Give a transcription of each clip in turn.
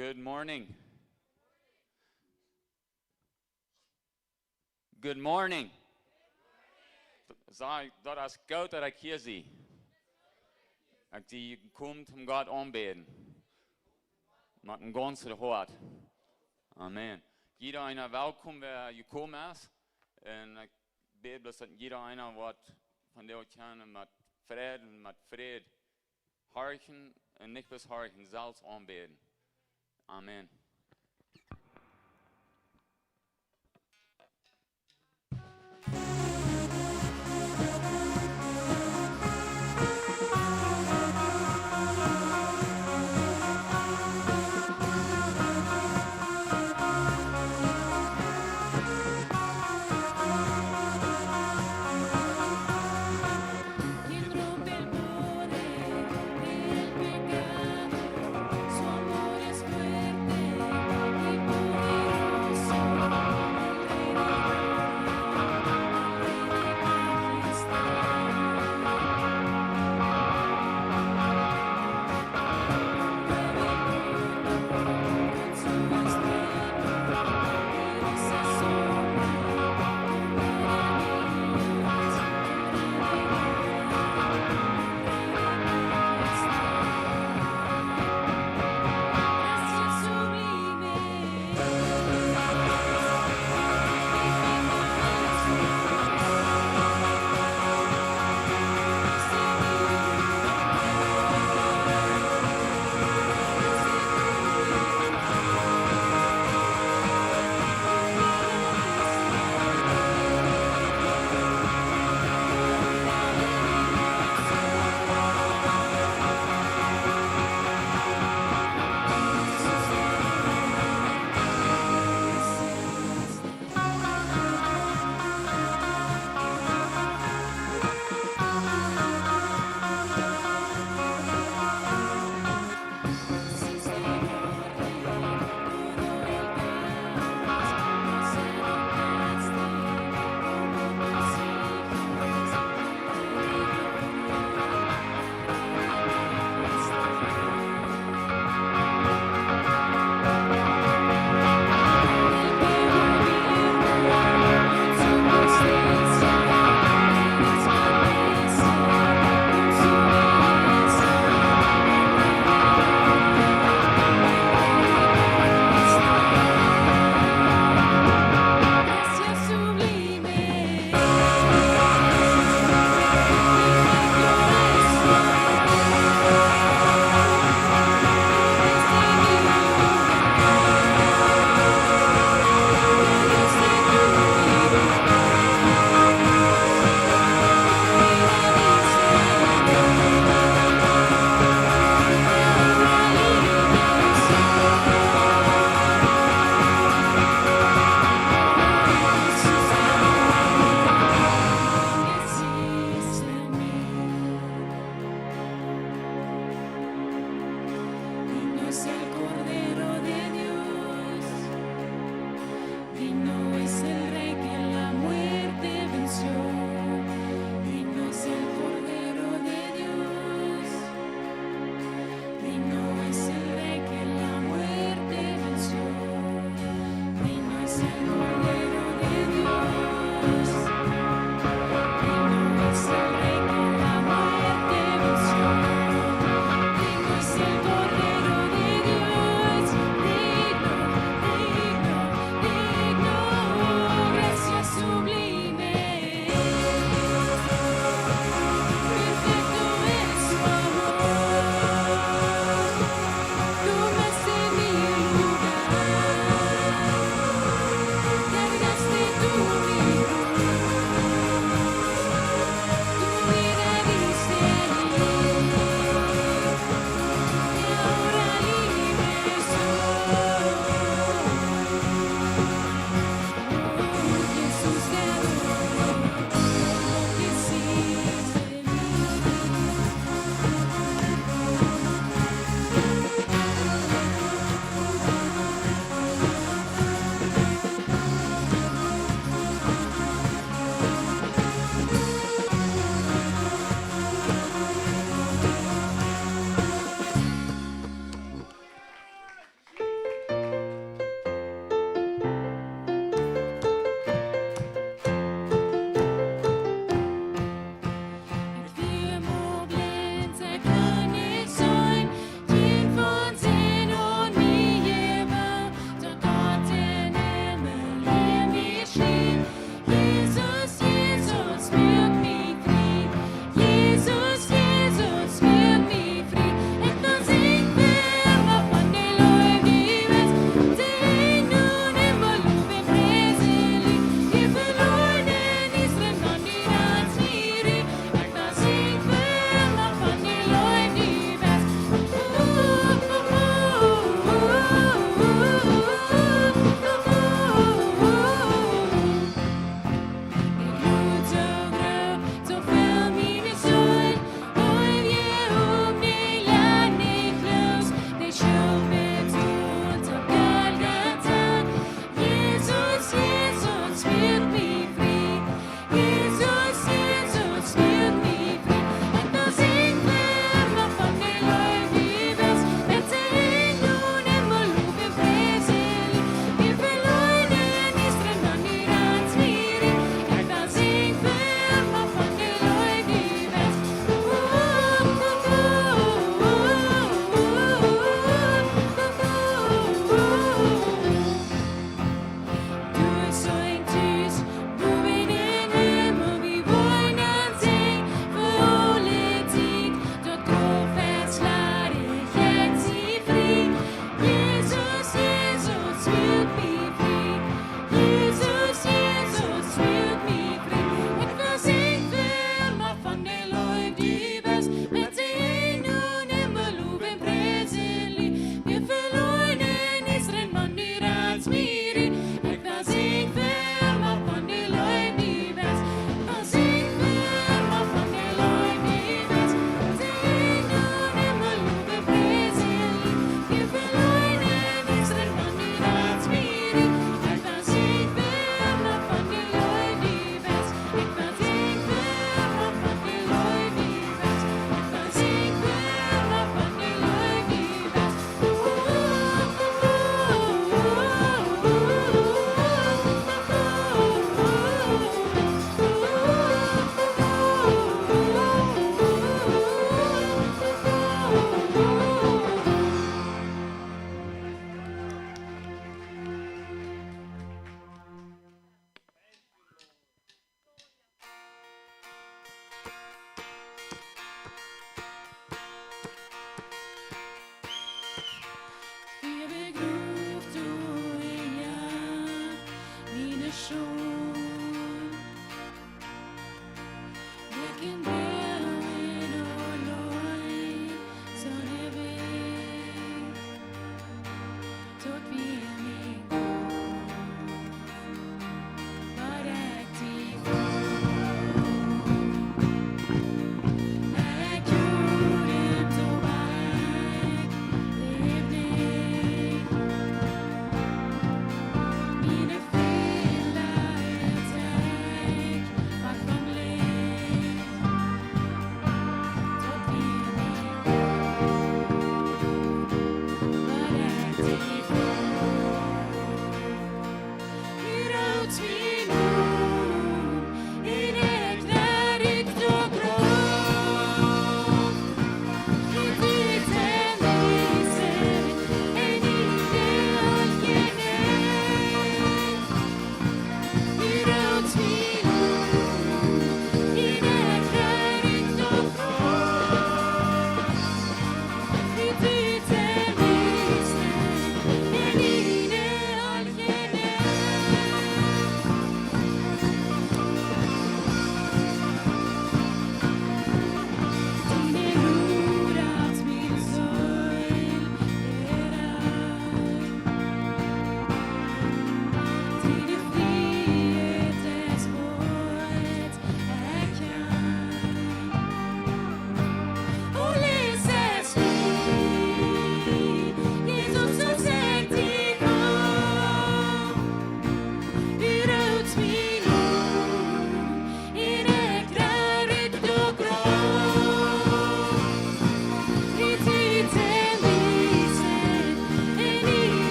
Good morning. Good morning. Dat is koud dat ik hier zie. Ik die komt om God aanbeden. Met een ganze hart. Amen. Jeder einer welkom waar je gekomen is. En ik bid dat jeder einer wat van de kan met vrede harken en niet bis harken, zelfs aanbeden. Amen. Su amor es fuerte.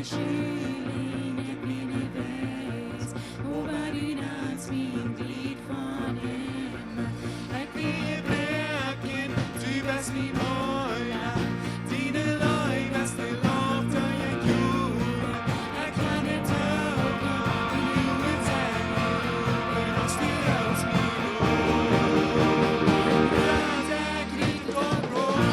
beskyldning at mine væs. Håber din arms min dit fornemmer. At vi hverken dybest min øjne. Dine løgnaste lofter jeg gjorde. Jeg kan et tøvre, men nu et tag. Men også det høres min ord. Klart er krig og råd.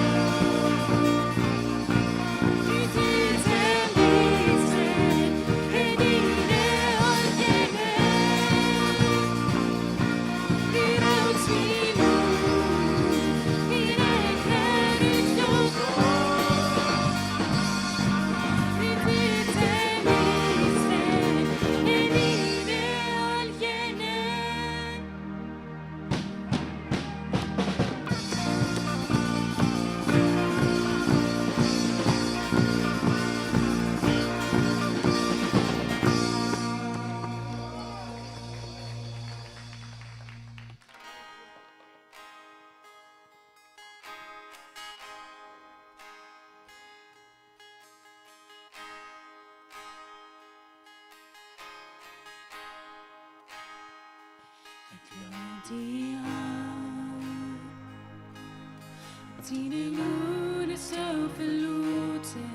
Dine lude så forluten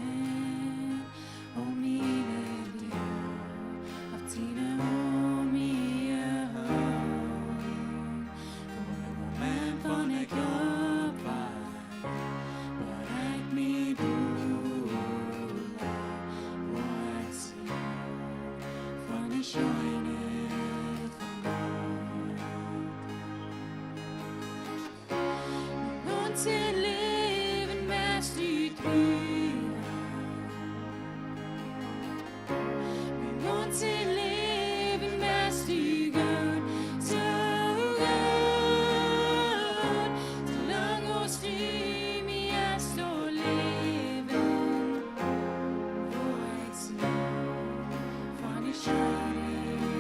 og mine liv af dine rumige hånd. Hvor man får næk opvej, hvor at mit ud hvor at se for det skøjnet for mig. Til leven mest i drømmer. Min mund til leven mest i gøn. Så gøn. Så lang og stim i at stå leven. Hvor jeg ser fra det skøjne.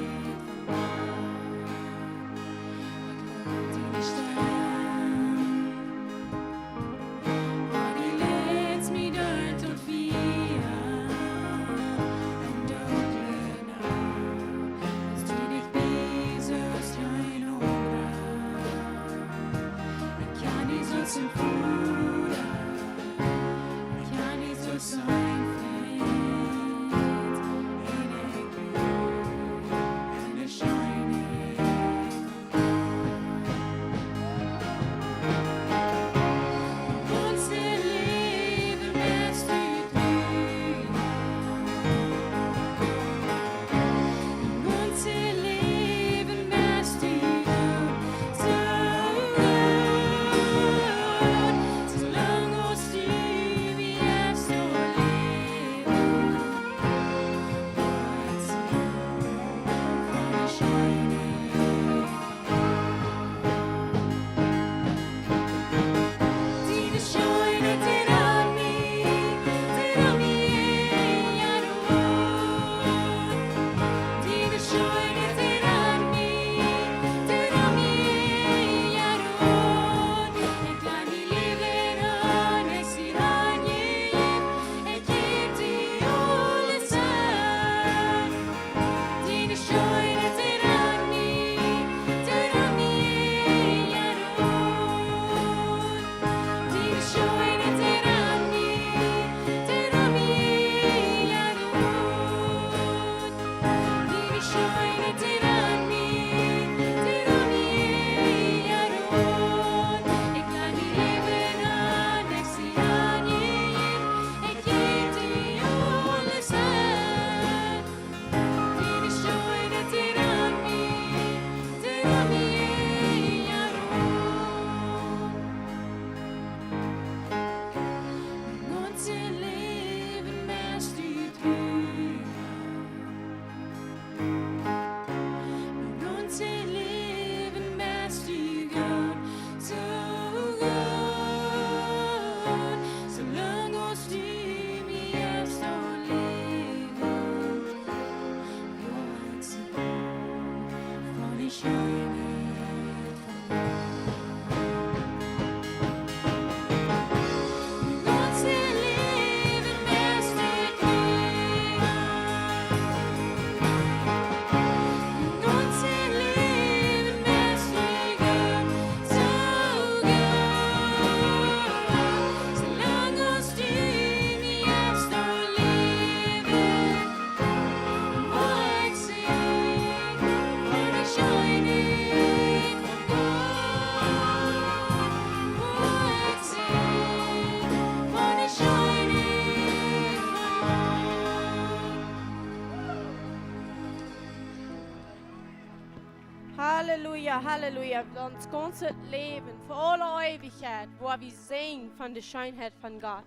Halleluja, Halleluja. Ons ganze Leben, für alle Ewigkeit, wo wir sehen von der Schönheit von Gott.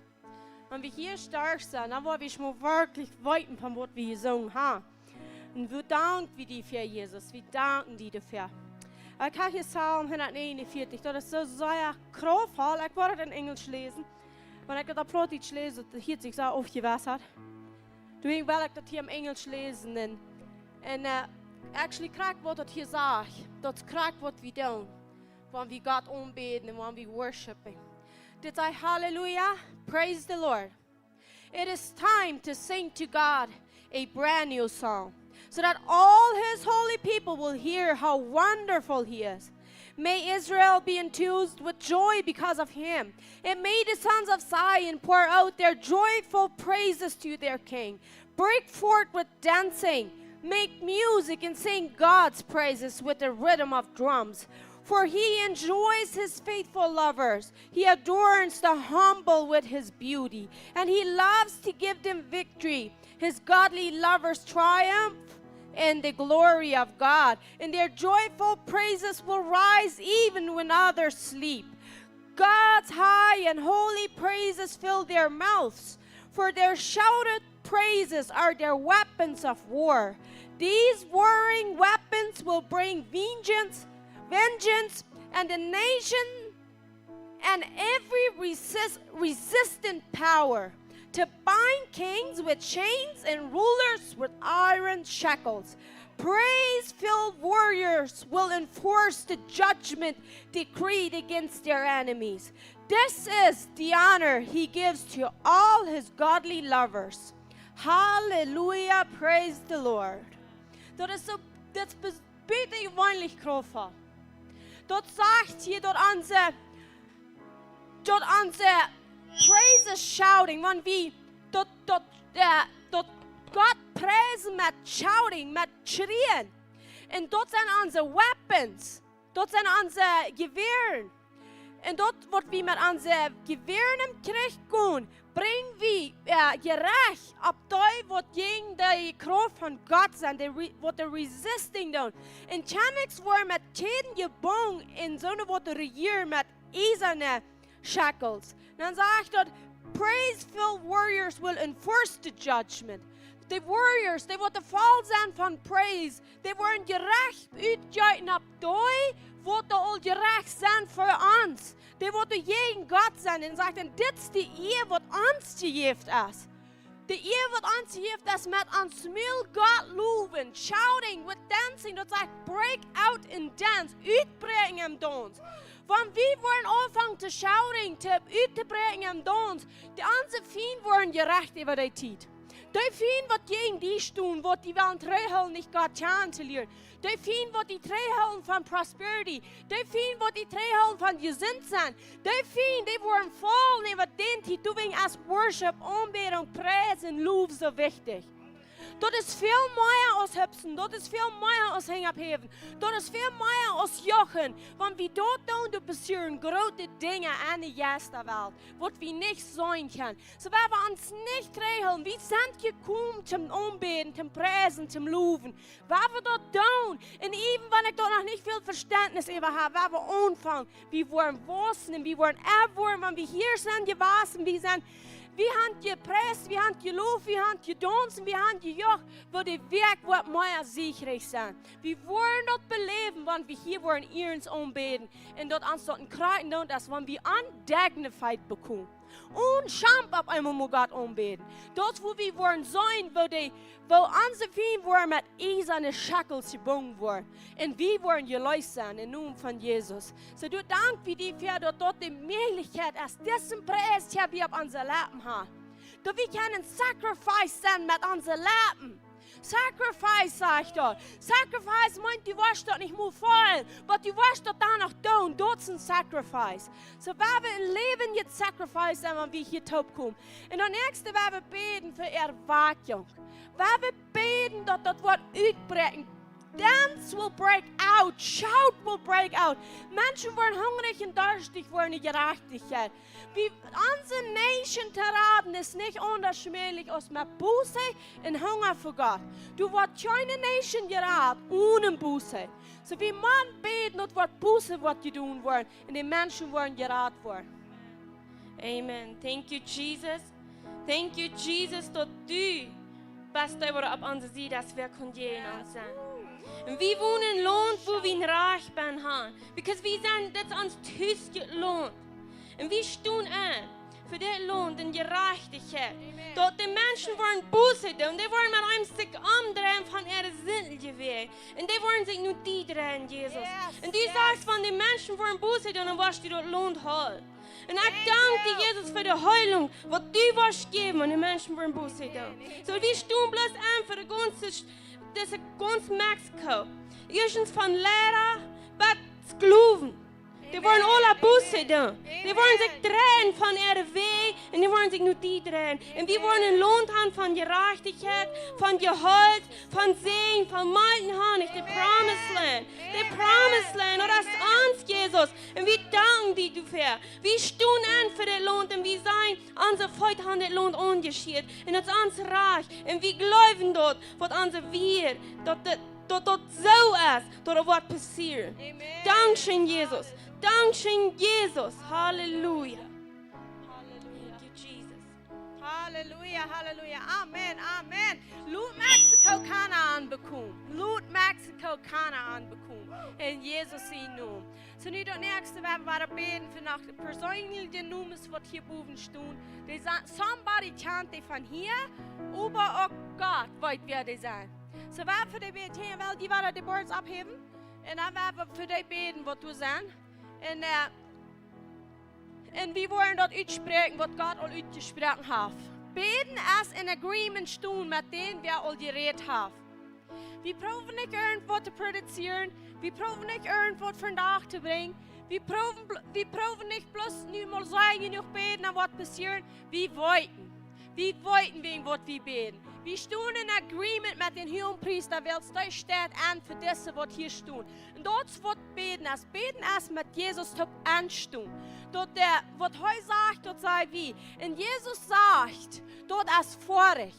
Wenn wir hier stark sind, dann wollen wir schon wirklich weiten von was wir gesungen haben. Und wir danken dir für Jesus, wir danken dir dafür. Ich kann hier Psalm 141, das ist so sehr kraftvoll. Ich wollte in Englisch lesen. Wenn ich das auf Deutsch lese, das hier sich so aufgewässert. Deswegen will ich das hier im Englisch lesen. Und actually, krijg wat het hier sagt, dat krijg wat we doen, wanneer we God aanbidden en wanneer we worshipen. Dit is hallelujah, praise the Lord. It is time to sing to God a brand new song, so that all His holy people will hear how wonderful He is. May Israel be enthused with joy because of Him, and may the sons of Zion pour out their joyful praises to their King. Break forth with dancing. Make music and sing God's praises with the rhythm of drums. For He enjoys His faithful lovers. He adorns the humble with His beauty, and He loves to give them victory. His godly lovers triumph in the glory of God, and their joyful praises will rise even when others sleep. God's high and holy praises fill their mouths, for their shouted praises are their weapons of war. These warring weapons will bring vengeance, and the nation and every resistant power, to bind kings with chains and rulers with iron shackles. Praise-filled warriors will enforce the judgment decreed against their enemies. This is the honor He gives to all His godly lovers. Hallelujah, praise the Lord. Dat is buitengewoonlijk krachtvol. Dat zegt hier dat onze praise shouting, want wie dat God prijzen met shouting, met schreeuwen. En dat zijn onze weapons. Dat zijn onze geweren. En dat wat we met onze geweren krijgen, brengen we gerecht op die wat tegen de kracht van God zijn, wat de resisting doen. En kan niks worden met tegen je bong en zo'n wat de regier met ijzerne shackles. Dan zegt dat praise-filled warriors will enforce the judgment. De warriors, die wat de val zijn van praise, die worden gerecht uitgeven op die wat de al gerecht zijn voor ons. Die wat de tegen God zijn en zegt, en dit is de eer wat ons gegeven is. De eer wat ons gegeven is met ons smil God loven, shouting, with dancing, dat zegt, break out in dance, uitbrengen en dans. Want wie worden aanvangen te shouting, uit te brengen en dans, de onze vrienden worden gerecht over die tijd. Die vrienden wat tegen die doen, wat die willen terughouden, niet God chancelieren. Die vrienden wat die terughouden van prosperity. Die vrienden wat die terughouden van gezond zijn. Die vrienden die worden vol over die doen als worship, aanbidding, prijs en lof zo wichtig. Dat is veel meer als hupsen, dat is veel meer als hang opheven, dat is veel meer als jochen. Want wie dat doen, dat passieren grote dingen aan de juiste wereld, wat we niet zijn kunnen. So we hebben ons niet krijgen, we zijn gekomen zum aanbidden, zum prijzen, zum loven. We we dat doen, en even wanneer ik daar nog niet veel verständnis over heb, we hebben aanvangen, we worden wassen en we worden erwormen, want we hier zijn gewassen, we zijn... Wir haben gepresst, wir haben gelobt, wir haben gedanzt, wir haben gejocht, wo die Werk wat mehr sicherig sind. Wir wollen das beleben, wenn wir hier wollen uns anbeten. Und dort uns dort kreiden, dass wenn wir undignified bekommen. Und Scham auf einmal muss Gott anbeten. Dort, wo wir wollen sein, wo unsere Fienden wollen mit eiserne Shackles gebunden worden. Und wir wollen gelöst sein, im Namen von Jesus. So du dank wie die für dort die Möglichkeit ist, diesen Preis hier wir auf unser Leben haben. Dass wir können Sacrifice sein mit unseren Leben. Sacrifice, sagt dort. Sacrifice meint, du wirst dort nicht mehr fallen, aber du wirst dort danach tun. Dort ist ein Sacrifice. So, wenn wir im Leben jetzt Sacrifice haben, wenn wir hier taub kommen. Und dann nächste, wenn wir beten für Erwartung. Wenn wir beten, dass das Wort ausbrechen, Dance will break out. Shout will break out. Menschen wollen hungrig und durstig wollen die Gerechtigkeit. Wie unsere Nation Teraden ist nicht unterschiedlich aus mehr Buße und Hunger für Gott. Du wirst keine Nation geraten ohne Buße. So wie man beten und wird Buße, was die tun wollen. Und die Menschen wollen geraten werden. Amen. Thank you, Jesus. Thank you, Jesus, dat du bist daar op onze zijde als we kunnen ons zijn. En we wonen in een land waar we reich ben gaan. Because we zijn, dat is ons thuisje land. En we staan aan voor dit land en gerechtigheid. Dat de mensen worden boos doen. Die worden met hem zich omdraaien van ihre zindige weg. En die worden zich nu die draaien, Jesus. En die zegt van de mensen worden boos doen en was die dat land houdt. En ik dank dir, Jesus, voor de heilung, wat du was gegeven aan de mensen worden boos doen. Zo we staan bloß aan voor deze ganz Mexico. Eerstens van leraar bis Skloven. Die wollen alle Buße tun. Die wollen sich drehen von ihrer Weg und die wollen sich nur die drehen. Und wir wollen ein Lohn haben von Gerechtigkeit, von Gehalt, von Segen, von Malten haben. Die Promised Land. Die Promised Land. Und das ist uns, Jesus. Und wir danken dir dafür. Wir stehen an für den Lohn und wir sagen, unser Volk hat den Lohn angeschiert. Und das ist uns reich. Und wir glauben dort, was unser Wir, dat zo is, dat er wat passiert. Dankzij Jesus. Dankzij Jesus. Halleluja. Thank you, Jesus. Halleluja, Halleluja. Amen, Amen. Laat Mexico Kanaan bekommen. Laat Mexico Kanaan bekommen. In Jesus' naam. So nu dat nächste werden wir beten für nach persönliche Nummern, wat hier boven stehen. Somebody kennt die von hier, aber auch Gott weiß, wer die sind. So wir für die beten, weil die werden die Boards abheben. Und dann werden wir für die beten, was du sagst. Und wir wollen dort uitspreken, was Gott al uitgesproken hat. Beten ist in agreement stehen mit denen, wir all geredet haben. Wir brauchen nicht irgendwo zu produzieren. Wir brauchen nicht irgendwo für Tag zu bringen. Wir brauchen nicht bloß nur mal sagen, noch beten, und was passiert. Wir wollten. Wir wollten wegen was wir beten. Wir stehen in agreement mit den Hohenpriester, weil es steht an für das, was hier steht. Und dort wird beten ist mit Jesus anstehen. Dort der, was heute sagt, dort sei wie. Und Jesus sagt, dort ist Vorrecht.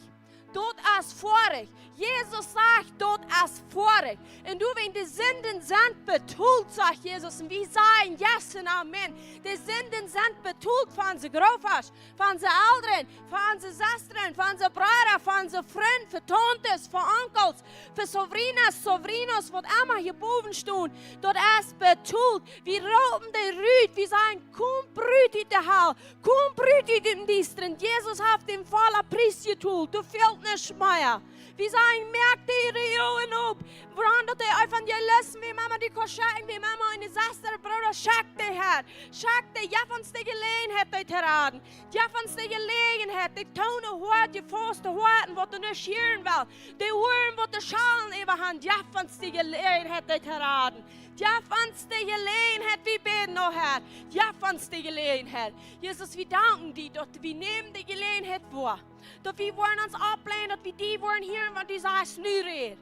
Dort ist Vorrecht. Jesus sagt, dort ist Vorrecht. Und du, wenn die Sünden sind betult, sagt Jesus, und wir sagen, yes und Amen. Die Sünden sind betult von unseren Großeltern, von unseren Eltern, von unseren Schwestern, von unseren Brüdern, von unseren Freunden, von Tantes, von Onkels, von Sobrinos, was immer hier oben stehen. Dort ist betult. Wir rauben die Rüd, wir sagen, komm Brüd in der Hall, komm Brüd in den Diensten. Jesus hat den voller Preis getult. Du fehlt nicht mehr. Wir sagen, merkt die Region ab. Woran dat die Evangelisten, wie Mama die Koscheken, wie Mama eine Schwester, Bruder, schickt die her. Schickt die, ja, von die Gelegenheit dort heraden. Ja, von die Gelegenheit, die Tone hört, die Faust hört, was du nicht hören willst. Die Ohren, was die Schalen überhand, ja, von die Gelegenheit dort heraden. Ja, von die Gelegenheit, wie beten noch her. Ja, von die Gelegenheit. Jesus, wir danken dir, dort, wir nehmen die Gelegenheit vor. Dat we worden ons ablehnen, dat we die worden hier, want die zegt nu reed.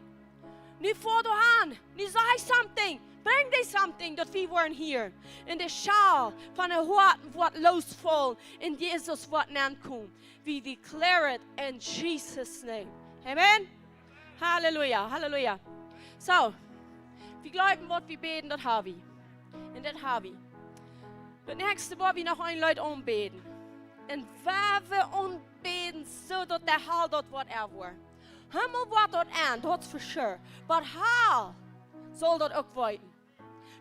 Nu voor de hand, nu zeg something, bring die something, dat we worden hier. In de schaal van de harten wordt losvallen, in Jesus wordt aankomen. We declare it in Jesus' name. Amen? Halleluja, halleluja. So, we glauben, wat we beten, dat hebben we. En dat hebben we. Het nächste wordt we nog een Leute aanbeden. En waar we aanbeden, zodat de haal dat wordt wordt. Helemaal wordt dat aan, dat is voor sure. Maar haal zal dat ook worden.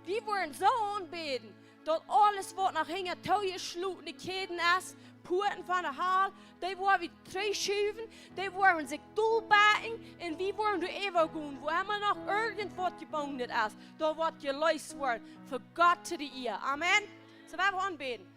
We worden zo aanbeden, dat alles wat naar hinten toegesloten, de keten is, poorten van de haal, die worden we terugschuiven, die worden zich doelbaten en we worden er even gaan, waar maar nog irgendwas gebonden is, dat wordt geluisterd worden, voor God te de eer. Amen. Zo we gaan aanbeden.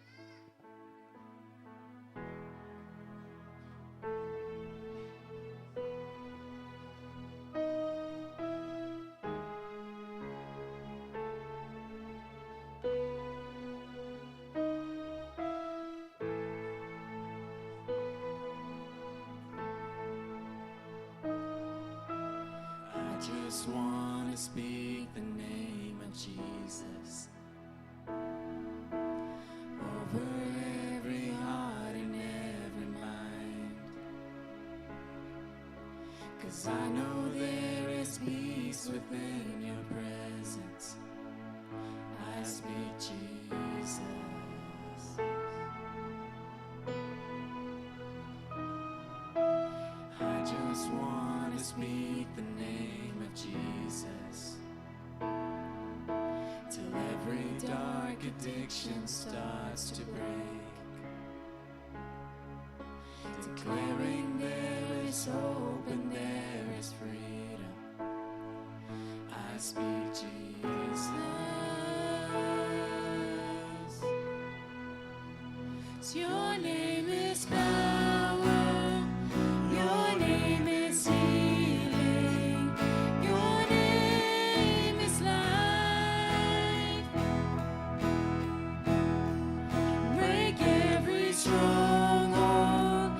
Just wanna want to speak the name of Jesus over every heart and every mind. 'Cause I know there is peace within your presence. I speak Jesus. I just want to speak the name of Jesus till every dark addiction starts to break, declaring there is hope and there is freedom. I speak Jesus. 'Cause your name is power, your name is healing, your name is life. Break every stronghold,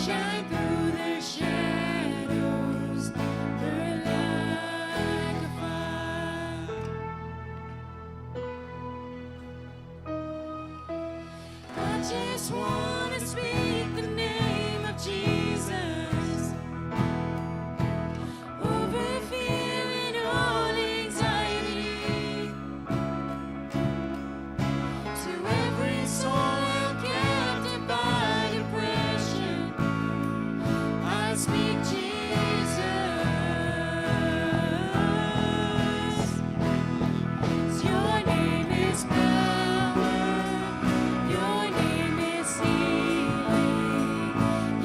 shine through the shadows, burn like a fire. I just want to speak the name of Jesus over fear and all anxiety, to every soul captive by depression. I speak Jesus. 'Cause your name is power, your name is healing,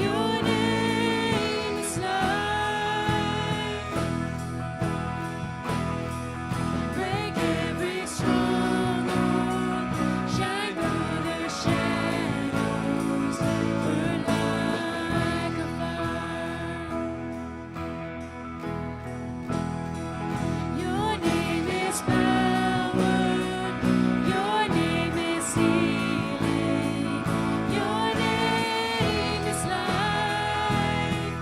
your name is life. Break every stronghold, shine through the shadows, burn like a fire. Your name is power, your name is healing, your name is life.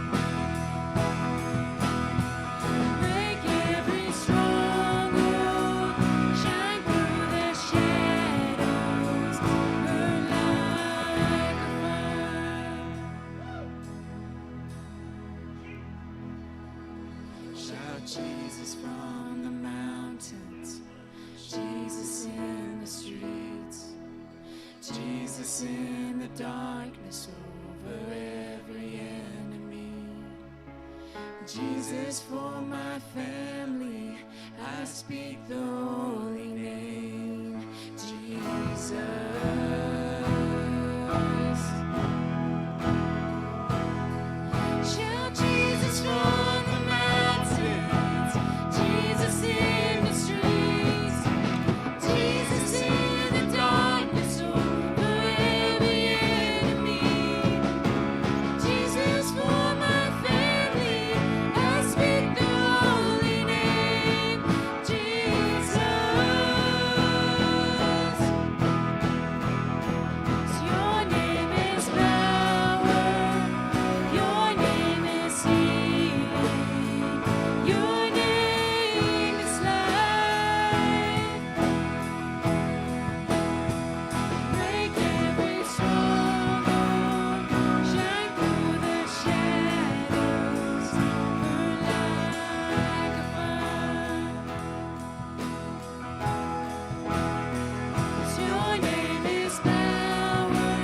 Break every stronghold, shine through the shadows, burn like a fire. Shout Jesus from the mountains, Jesus in the streets, Jesus in the darkness over every enemy. Jesus for my family, I speak the holy name, Jesus. Shout Jesus from the mountains, Jesus in the streets, Jesus in the darkness over every enemy. Jesus for my family, I speak the holy name, Jesus. 'Cause your name is power, your name is healing, your name is life. Break every stronghold, shine through the shadows, burn like a fire. 'Cause your name is power,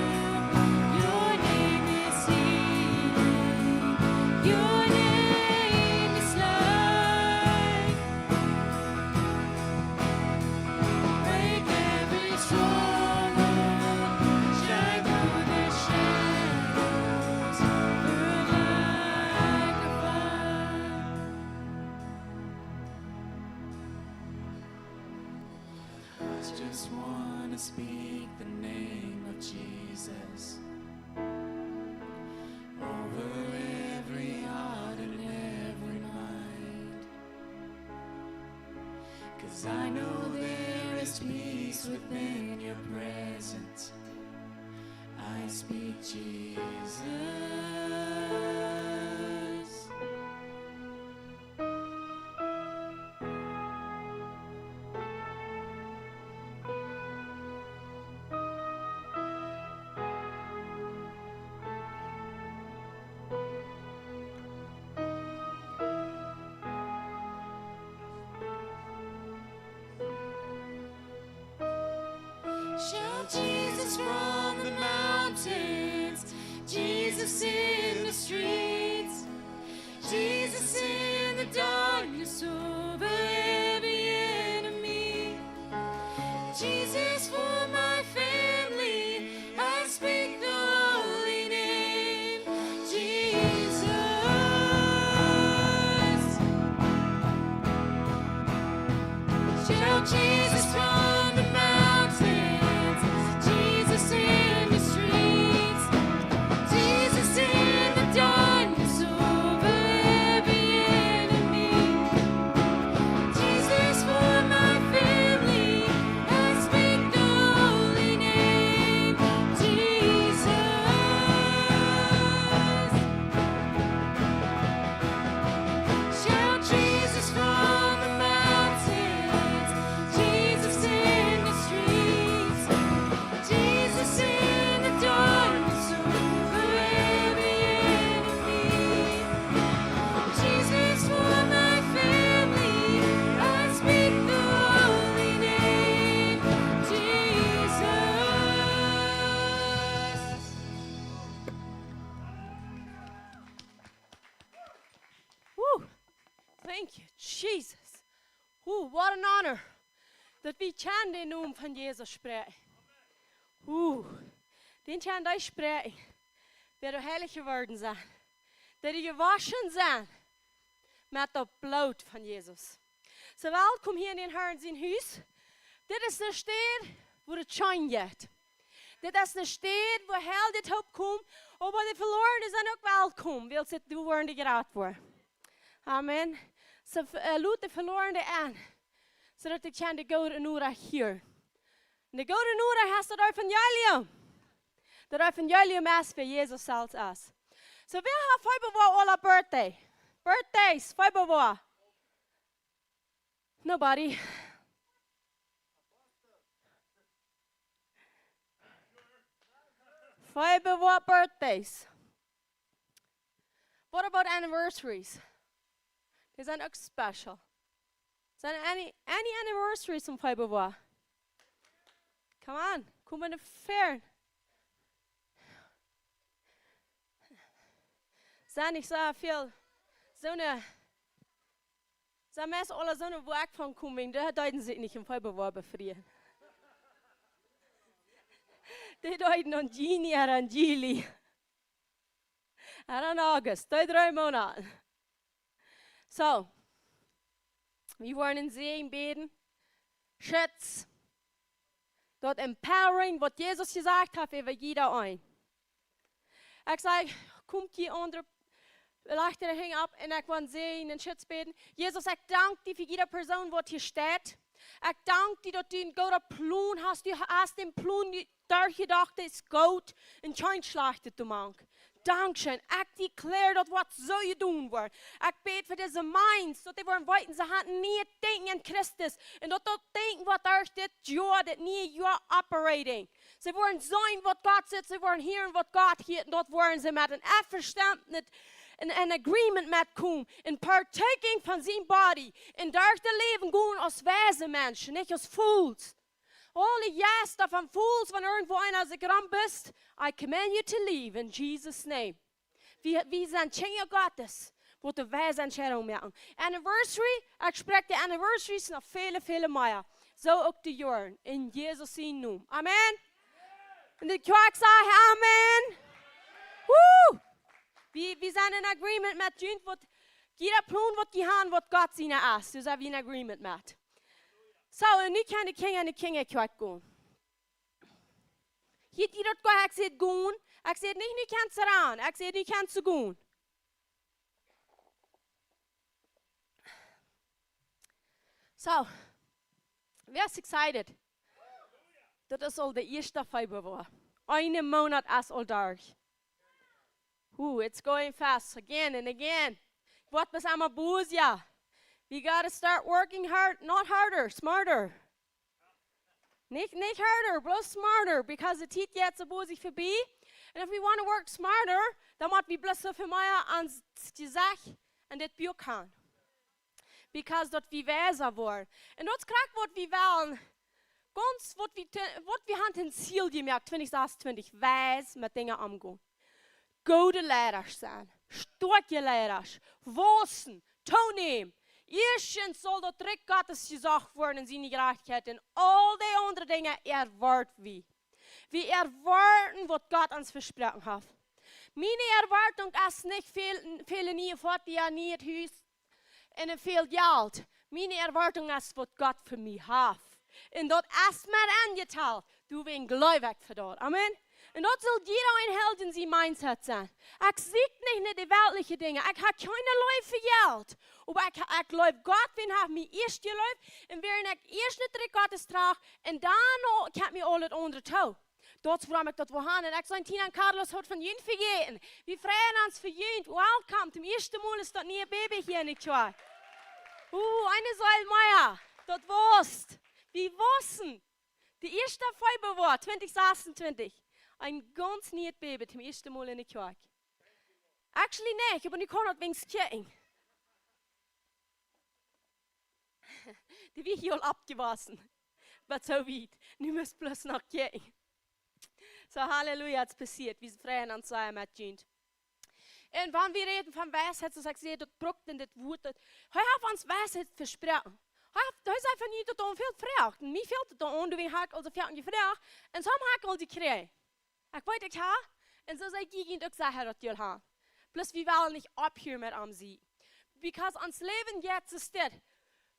your name is healing, your name is life. Break every stronghold, shine through the shadows, burn like a fire. I just want to speak the name of Jesus over every heart and every mind. 'Cause I know there is peace within your presence. I speak Jesus. Jesus from the mountains, Jesus in the streets, Jesus in the darkness over every enemy, Jesus for my family, I speak the holy name, Jesus. Shout Jesus from the mountains, Jesus in the streets, Jesus in the darkness over every enemy, Jesus for my family, I speak the holy name, Jesus. Shout Jesus from the mountains, Jesus in the streets, Jesus in the darkness over every enemy, Jesus for my family, I speak the holy name, Jesus. Woo. Thank you, Jesus. Woo, what an honor dat we kan de naam van Jezus spreken. Den kan wij spreken. Dat we heilig geworden zijn. Dat we gewaschen zijn met het bloed van Jezus. So welkom hier in den Herrn zijn huis. Dit is de stad waar het schijn gaat. Dit is de stad waar heel dit hoop komt. Maar de verloren zijn ook welkom. Wil ze doen worden geraad worden. Amen. Så låt det förlorande an. Så att det kan det goda nora här. Det goda nora här står det evangelium. Det evangelium är för Jesus allt oss. Så vi har förberett alla birthday. Birthdays, förberett. Nobody. Förberett birthdays. What about anniversaries? Is that ook special? Is there any anniversaries from February? Come on, kom in de fair. Zijn niet zo veel, zo'n mensen alle zo'n werk van komen, daar deuten ze niet in February bevrienden. Die deuten aan Juni en aan Juli. En aan August, die 3 maanden. So, wir wollen in Segen beten. Schätz, dort empowering, was Jesus gesagt hat, über jeder ein. Ich sage, kommt die andere Leiter hängen ab und ich will sehen und Schätz beten. Jesus, ich danke dir für jede Person, die hier steht. Ich danke dir, dass du einen guten Plan hast. Du hast den Plan durchgedacht, ist gut und kein schlechter zu machen. Dankeschön. Ich declare dat wat zo je doen wordt. Ik bid voor deze minds, dat die worden weten, ze gaan niet denken in Christus. En dat denken wat er is, dit jaar, dat niet jaar operating. Ze worden zijn wat God zegt, ze worden horen wat God heet. En dat worden ze met een verstand, een agreement met komen. En partaking van zijn body. En daar te leven gewoon als wijze mensen, niet als fools. Alle yes van fools van irgendwo einer als ik ram bist, I command you to leave in Jesus' name. Wir sind Kinder Gottes, wo de wijze Entscheidung machen. Anniversary, ik spreek de anniversaries nog vele meer. Zo ook de jaren, in Jesus' naam. Amen. En de kerk zegt amen. Woo! Wir zijn in agreement met jullie, wat jeder plan wat je gaan, wat God zien is. Dus hebben we in agreement met. So, en nu kan de king kwijt gaan. Hier die dat gaan, ik zeg gaan. Ik zeg niet, nu kan ze aan. Ik zeg, nu kan ze gaan. So, wer is excited? Dat is al de eerste februari. Eine Monat is al daar. It's going fast again and again. Wat was aan boos, ja. We gotta start working hard, not harder, smarter. Nicht harder, bloß smarter, because the tijd jetzt so boos ich voorbij. And if we want to work smarter, dan moet we bloß so veel meer aan die zaak en dit buik gaan. Because dat we wijzer worden. En dat krijgt wat we willen ganz, wat wir haben ein Ziel gemerkt, 2026, wijs met dingen omgaan. Gode leiders zijn, sterke leiders, wassen, toenemen. Eerstens zal dat Recht Gottes gezegd worden in zijn gerechtigheid en al die andere dingen erwarten we. We erwarten wat God ons versprochen heeft. Mijn erwartung is niet veel nie voor die jaar niet het huis en veel geld. Mijn erwartung is wat God voor mij heeft. En dat is mij aangeteld. Du bent gelovig voor dat. Amen. En dat zal jeder een held in zijn mindset zijn. Ik zie niet naar de weltliche dingen. Ik heb geen lief voor geld. Maar ik geloof God, wie heeft mij eerst geloofd. En waarin ik eerst niet terug Gottes draag. En daarna kan ik al het andere toe. Dat is waarom ik dat wil gaan. En ik zei Tina en Carlos had van jullie vergeten. We vrijen ons voor jullie. Welkom. Zum eerste Mal is dat niet een baby hier niet waar. Eine Säulmeier. Dat was. Wir wussten. Die eerste Februar 2026. Ein ganz nieuw baby zum ersten Mal in der Kirche. Actually nicht, aber ich kann das wegen Kirchen. Die wird hier abgewaschen. Aber so weit. Nu muss bloß nach Kirchen. So, Halleluja, es passiert. Wir freuen uns sehr mit Jund. Und wenn wir reden von Weisheit, so sagt sie, das braucht in das Wort. Hij hat uns Weisheit versprochen. Hij is einfach niet dat veel vraagt. En mij veel dat aan, du heb also veel gevraagd. En zo heb ik al die gekregen. Ik weet het ha. En zo zei ik ook zeggen dat je ha. Plus we willen niet ophouden met am sie. Because ons leven jetzt is dit.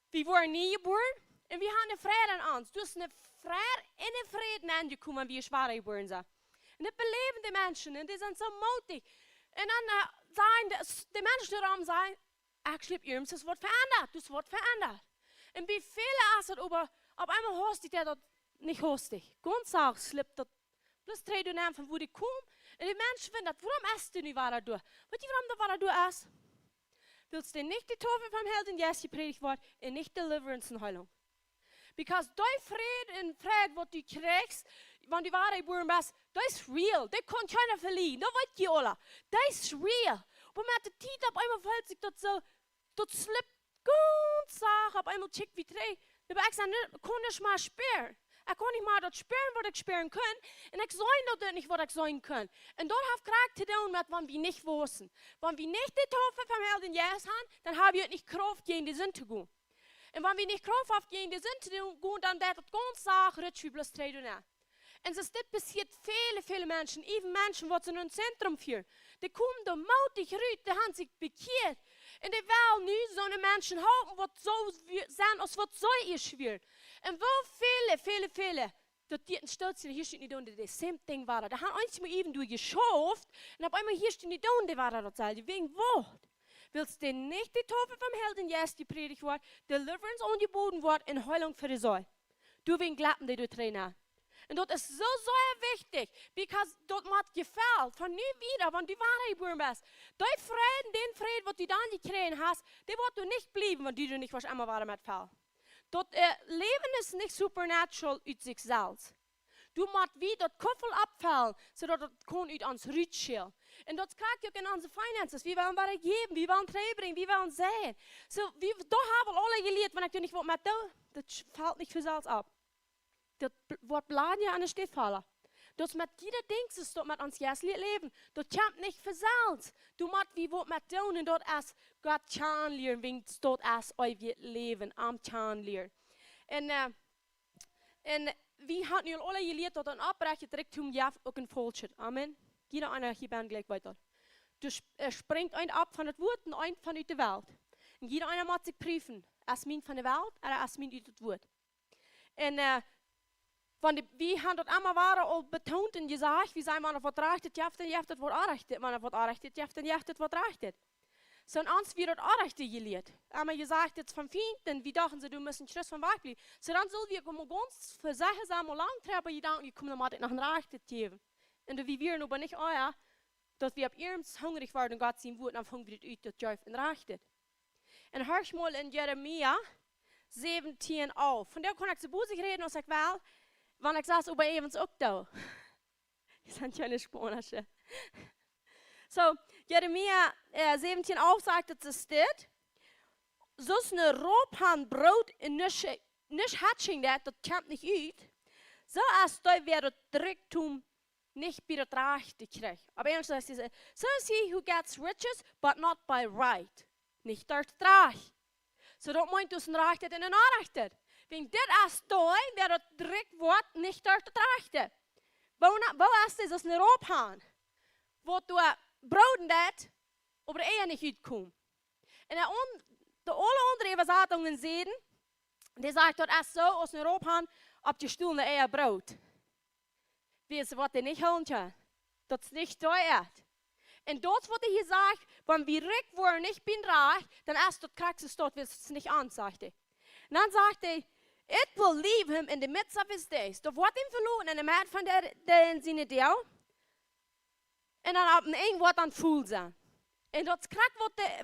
We worden nie geboren. En we hebben een vrede aan ons. Dus een vrede en een vrede aangekomen wie schwaar geboren zijn. En dat beleven de mensen. En die zijn zo moedig. En dan zijn de mensen die erom zijn. Actually, ihrem is wat veranderd. Dus wat veranderd. En bij velen is het over, op einmal hoort hij dat niet hoostig. Ganz auch slipt dat. Plus 3 du naam van wo die kom. En die mensen vinden dat, waarom is die nu waar dat door? Weet je waarom dat waar dat door is? Willst du nicht die Taufe vom Helden Jesus gepredigt wordt en nicht Deliverance en Heilung? Because die vrede en vrede wat du krijgt, wanneer die waarheid boeren bent, dat is real. Dat kan keiner verlieren. Dat weet je alle. Dat is real. Maar met de tijd op einmal voelt zich dat zo, dat slipt. Ganz Sache, auf einmal check wie drei. Aber ich sage, ich kann nicht mal spüren. Ich kann nicht mal das spüren, was ich spüren kann. Und ich soll das nicht, was ich sein kann. Und dort habe ich gerade zu tun mit, wenn wir nicht wissen. Wenn wir nicht die Taufe vom Helden Jesus haben, dann haben wir nicht Kraft, gegen die Sünde zu gehen. Und wenn wir nicht Kraft haben, gegen die Sünde zu gehen, dann wird das ganz Sache rutsch wie bloß 3 Stunden. Und das passiert viele Menschen, even Menschen, die in ein Zentrum führen. Die kommen da mutig raus, die haben sich bekehrt. Und die wollen nu zo'n mensen helpen wat zo zijn als wat zo is weer. En wel vele, dat die in Stolz hier steht nicht unter, das same Ding war. Da haben eins mal eben durchgeschafft und auf einmal hier steht nicht unter, war das halt. Wegen Wort. Willst du nicht die Taufe vom Helden Jesus gepredigt wird, Deliverance angeboten wird und Heilung für die Säule? Du wegen Glatten, die du trainierst. Und das ist so wichtig, because das macht gefällt, von nie wieder, wenn du Wahrheit geboren bist. Den Frieden, was du dann gekriegt hast, der wird du nicht bleiben, wenn du nicht was einmal wahr mit fällt. Das Leben ist nicht supernatural aus sich selbst. Du musst wie das Koffel abfallen, sodass das kann aus uns rutschen. Und das kriegt auch in unsere Finanzen. Wir wollen was geben, wir wollen bringen, wir wollen sehen. So, da haben wir alle gelehrt, wenn ich dir nicht mit tue, das fällt nicht für selbst ab. Dat wordt bladen aan de stift vallen. Dus met jeder ding is dat met ons jeslid leven. Dat komt niet vanzelf. Du moet wie wat met doen en dat is God kan leren, wens dat is ooit leven, am kan leren. En wie had nu alle geleerd dat een oprechte direct toen je ook een voltje. Amen. Jeder einer hier ben gleich weiter. Dus springt een ab van het woord en een van uit de wereld. En jeder einer moet zich prüfen. Is mijn van de wereld of is mijn uit het woord. En wie haben das einmal al betont en gezegd, wie zijn man wat rechtet, je hebt het wat aanrechtet, man wat aanrechtet, je hebt het wat rechtet. So und uns wird das aanrechte geleerd. Einmal gesagt, jetzt vom Finden, wie dachten sie, du müssen Schluss vom Weg bleiben. So dann soll wir ganz für Sachen sagen, mal lang treiben, Gedanken, die kommen dann nach dem Rechtet geben. Und wie wir aber nicht, dass wir ab ihrem hungrig waren und Gott sein Wort, dann fangen wir das aus, das Jäuf und Rechtet. Und hörst mal in Jeremia 17 auf. Von der kann ich so busig reden und sag, well, wann ich saß, aber evens auch da. Das sind ja nicht Spanische. So, Jeremia 17 auf sagt, dass es steht, so ist eine Rob han brood in nische nicht hatching das kommt nicht ut. So als du wäre Tricktum nicht wieder recht kriegt. Aber ehrlich gesagt, so is he who gets riches, but not by right. Nicht durch recht. So dat meint dus een rechter en een onrechter. Wegen dit als toi, wer dat direkt wordt, nicht durch das rechte. Wo ist das aus Europa? Wo du broden dat, aber nicht uitkomt. En de alle andere Übersetzungen sehen, die sagt dort erst so aus Europa, ob die Stuhl eher Brot. Wie es was die nicht holen kann. Das ist nicht teuer. Und dort wurde hier gesagt, wenn wir reich wollen, ich bin reich, dann erst dort kriegst du es dort, wie es nicht an, sagte. Und dann sagte er, it will leave him in the midst of his days. Da wordt hem verloren in de maat van de zijn deel. En dan op een één wordt dan voel zijn. En dat is krak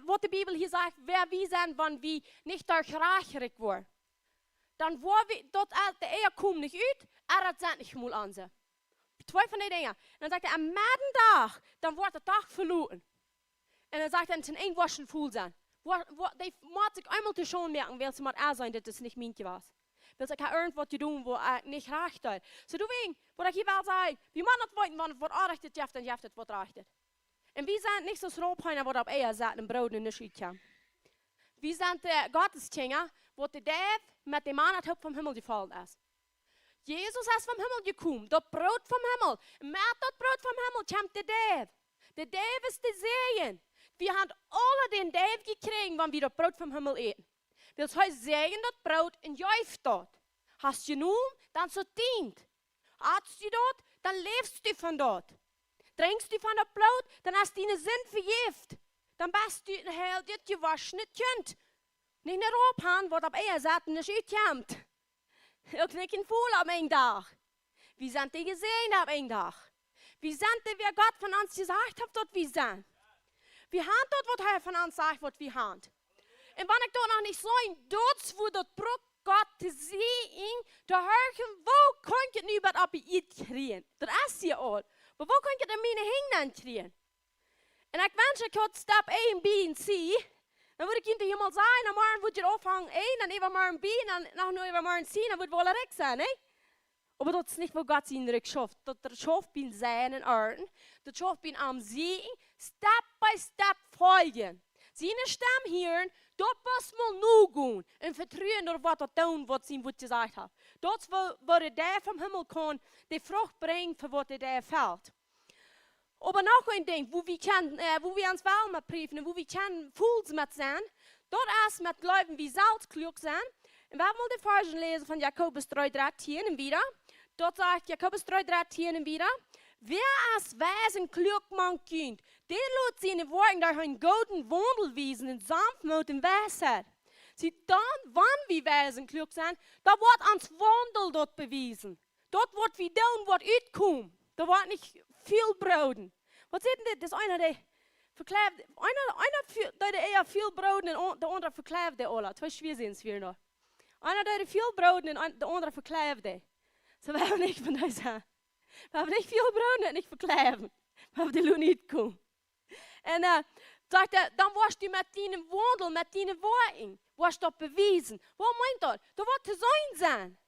wat de Bibel hier zegt, wer wie zijn, wanneer we niet door gerecht worden. Dan wordt we, dat de eer komt niet uit, dat zijn niet moeilijk aan ze. Twee van die dingen. En dan zegt hij, aan middendag, dan wordt de dag verloren. En dan zegt hij, ten één waschen voel zijn. Die moet zich eenmaal te schoon merken, wil ze maar aan zijn, dat het niet mientje was. Wil ik irgendwas te doen, wat niet recht is. Zo doe ik, wat ik hier wel zei, wie man het weten, wanneer het wordt aanrecht, dan heeft het wat recht. En wie zijn niet zo schroepheiner, wat op eier zet en brood en niet uitkomt. Wie zijn de Gottesdinger, wat de duif met de man het vom Himmel gevallen is. Jezus is vom Himmel gekomen, dat brood vom Himmel. Met dat brood vom Himmel komt de duif. De duif is de zegen. We hebben alle den duif gekregen, wanneer we dat brood vom Himmel eten. Wil hij zeggen dat brood en juist dat. Hast je noem, dan zo dient. Hast je dat, dan leefst je van dat. Drinkst je van dat brood, dan hast je een zin vergift. Dan best je een heel dit gewaschen het kind. Niet naar opgaan, wat op eier zetten is uitkomt. Ik niet een voel op een dag. Wie zijn die gezien op een dag? Wie zijn die, wie God van ons gezegd heeft dat we zijn? Wie hebben dat wat hij van ons zegt wat we hebben? En wanneer ik dat nog niet zijn, dat wo dat brood God te zien, te horen, wo kan ik het nu wat op je krijgen? Dat is je al. Maar wo kan ik het in mijn handen krijgen? En ik wens ik had stap A en B en C. Dan moet ik je helemaal zijn, dan morgen moet je ophangen A, dan even maar een B, en dan nog even maar een C, dan moet het wel recht zijn, hè? Maar dat is niet wat God zijn rijk schafft. Dat er schafft bin zijn en aarden. Dat schafft bin am zien, stap by stap volgen. Zijn stem hier, dat was mal nu gaan. En vertrouwen door wat dat doen, wat zijn wat gezegd heeft. Dat is waar de daar vom Himmel kan, de vrucht brengen voor wat er daar valt. Aber noch ein Ding, wo wir uns wel met prüfen, wo wir können Fools mit sein, dort ist mit Leuten wie Salz klug sein. Und wir wollen die Versen lesen von Jakobus 3:13 und wieder. Dort sagt Jakobus 3:13 und wieder, wer als Wesen klug man kind, der lässt seine Worte durch einen guten Wandel wiesen in Sanftmut und Weisheit. Sie dann, wann wir Wesen klug sein, da wird uns Wandel dort bewiesen. Dort wird wir tun, was uitkommt. Da wird nicht viel broden. Wat zit dit? Dat is einer die verkleefde. Einer die eher veel broden en de andere verkleefde alle. Twee schwierzins weer nog. Einer die veel broden en de andere verkleefde. So we hebben niet van deze. We hebben niet veel broden en niet verkleven. We hebben die lo niet komen. En sagt er, dan was je met die wandel, met die woorden, was dat bewezen. Wat meint dat? Dat wordt te zijn.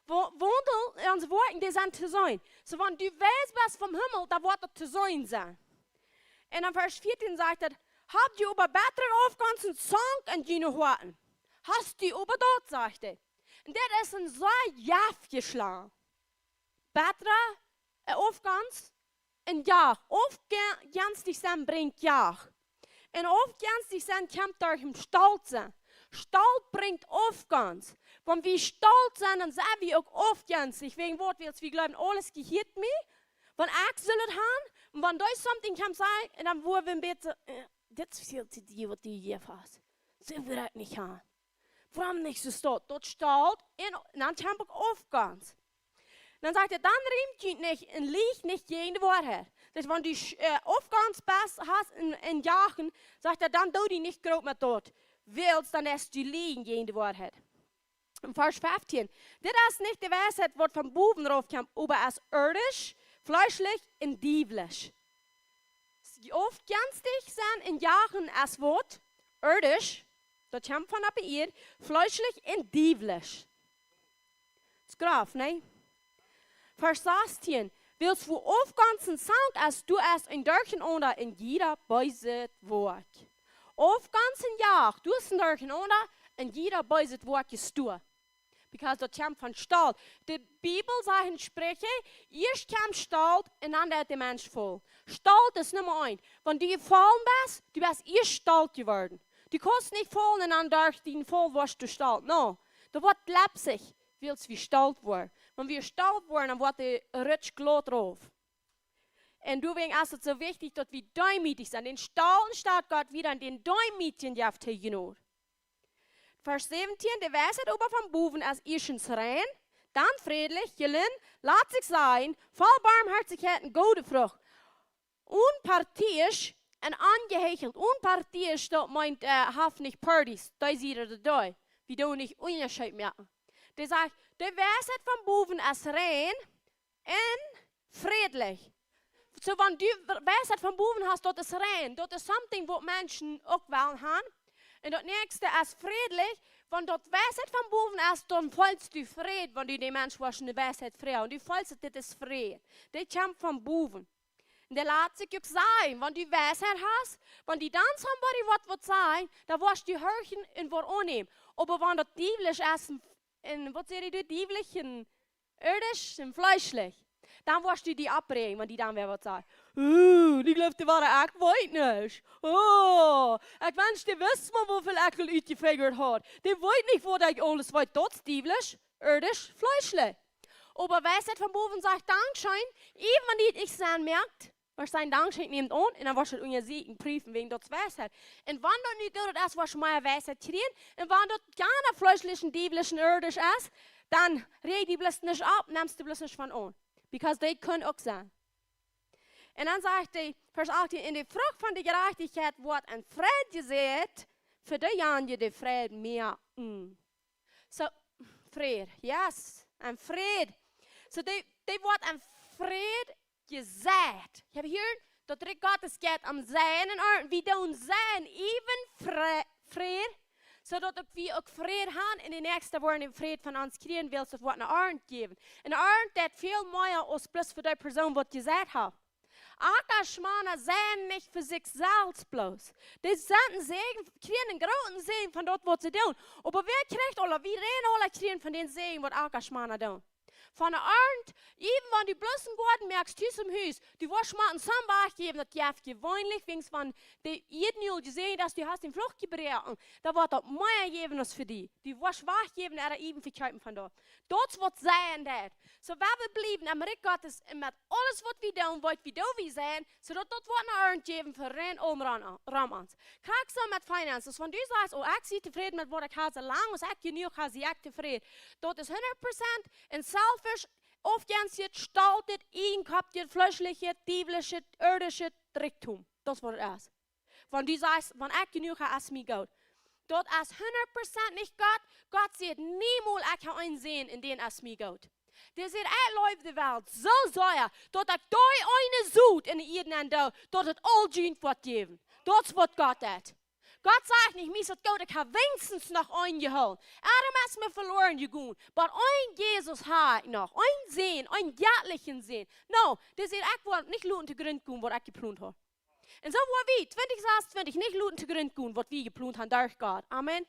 Wandel, onze woorden, die zijn te zijn. So, wenn du weißt, was vom Himmel, da wird es zu sein. Und in Vers 14 sagt er, habt ihr über bessere Aufgaben Song und jene Horten? Hast du über dort, sagt er. Und das ist ein so Jaff geschlagen. Bessere Aufgaben und ja, aufgänzlich sein bringt ja. Und aufgänzlich sein kommt durch den Stolz sein. Stolz bringt Aufgaben. Wenn wir stolz sind, dann sind wir auch aufgänzlich. Wegen Wort, wir glauben, alles gehört mir. Wenn ich soll es haben, und wenn da something kann sein, und dann wollen wir beten, das fehlt zu dir, was du hier hast. So will ich nicht haben. Warum nicht so stolz? Dort stolz, und dann haben wir Aufgaben. Dann sagt er, dann riemt ihr nicht und liegt nicht jede Wahrheit. Das wenn du Aufgaben hast in Jahren, sagt er, dann tu die nicht groß mit dort. Willst, dann lässt du liegen jede Wahrheit. In Vers 15. Dit is niet de wijsheid wat van boven raufkommt, aber als irdisch, fleischlich und dieblich. Oft gänstig zijn in jagen als woord, irdisch, dat komt van ab hier, fleischlich und dieblich. ist Graf, ne? Vers 16. Willst du auf ganzen Sound, als du es in Dörchen oder in jeder Beise Wort. Auf ganzen Jahr, du es in Dörchen oder in jeder Beise Wort gestur. Because das kommt von Stahl. Die Bibel sagt in Sprüche, erst kommt Stahl und dann wird der Mensch voll. Stahl ist Nummer 1. Wenn du gefallen bist, du bist erst Stahl geworden. Du kannst nicht fallen und dann durch den voll wirst du Stahl. No, da wird leipzig, willst wie Stahl werden. Wenn wir Stahl werden, dann wird der Rutsch glot drauf. Und deswegen ist es so wichtig, dass wir demütig sind. Den Stahl steht Gott wieder in den Demütigen jaft hier. Vers 17, der Weisheit aber vom Buben als erstens rein, dann friedlich, gelinn, lat sich sein, voll Barmherzigkeit und gute Frucht. Unparteiisch und angehechelt. Unparteiisch, das meint, haft nicht Partys, da ist jeder dabei. Wir tun nicht Unterschied merken. Der sagt, der Weisheit vom Buben als rein und friedlich. So, wenn du Weisheit vom Buben hast, das ist rein, das ist something, was Menschen auch wollen haben. Und das nächste ist friedlich. Wenn dort Weisheit vom Buben ist, dann fühlst du Fried, wenn du den Menschen was in der Weisheit fragst. Und du fühlst, das ist Fried. Das kommt vom Buben. Und der lässt sich auch sein, wenn du Weisheit hast, wenn die dann somebody was sein, dann wirst du hören und was annehmen. Aber wenn das dieblich ist, was seht ihr, dieblich, irdisch und fleischlich, dann wirst du die abbringen, wenn die dann wer was sagen. Die glaubt, die waren echt weit nicht. Oh, ich wünschte, die wissen mal, wie viel Ekel ausgefingert hat. Die wollen nicht, wo ich alles weit dort dieblich, irdisch, fleischlich. Aber Weisheit vom Buben sagt Dankeschön, even wenn die ich sein merkt, was sein Dankeschön nimmt an, und dann wirst du unser Siegen prüfen wegen dort Weisheit. Und wenn du nicht dort ist, was mal Weisheit kriegen, und wenn dort gerne fleischlichen, dieblichen, irdisch ist, dann red die bloß nicht ab, nimmst du bloß nicht von an. Because they können auch sein. Und dann sagt er, Vers 18, in der Frucht von der Gerechtigkeit wird ein Fried gesät, für die Jahren die Fried mehr. So, Fried, yes, ein Fried. So, die wird ein Fried gesät. Ich habe hier, dass Gott es geht am Säen und wir tun säen, even Fried, so dass wir auch Fried haben in den nächsten Wochen den Fried von uns kriegen willst, das wird eine Arend geben. Eine Arend, das viel mehr als bloß für die Person, die gesagt hat. Ackerschmaner sehen nicht für sich selbst bloß. Die senden Segen, kriegen einen großen Segen von dort, was sie tun. Aber wer kriegt oder wie reden alle kriegen von den Segen, was Ackerschmaner tun? Von der Arend, even wenn du bloß einen Guten merkst, hier im Haus, du wirst mal einen Sambach geben, das gibt gewöhnlich, wenn die jeden gesehen dass du hast den Flucht gebrochen, da wird das mehr geben als für die. Du wirst wach geben, er eben verkaufen von dort. Dort wird sein, das. So, wenn wir bleiben, am Reich Gottes, mit alles, was wir tun, wollen wir wie sein, so dort wird eine Arend geben für rein Ramans. Kijk so mit Finances, wenn du sagst, oh, ich bin zufrieden mit was ich habe, solange ich genug habe, ich zufrieden. Dort ist 100% in selfish, aufgehend gestaltet, inkapiert, fleischliche, diebliche, irdische Tricktum. Das ist was es ist. Wenn du sagst, wenn ich genug habe, ist mir gut. Dort ist 100% nicht Gott. Gott sieht niemals, ich habe einen sehen, in den es mir gut. Der sieht, läuft die Welt so sehr, dass ich da eine sucht in jeden da, dass es all Gene wird geben. Das ist was Gott hat. Gott sagt nicht, mir ist Gott, ich habe wenigstens noch einen geholt. Adam ist mir verloren gegangen, aber ein Jesus hat noch, ein Sehen, ein göttlichen Sehen. No, der sieht, ich wollte nicht luten zu Grund gehen, was ich geplant habe. Und so war wie, 2020, nicht luten zu Grund gehen, was wir geplant haben durch Gott. Amen.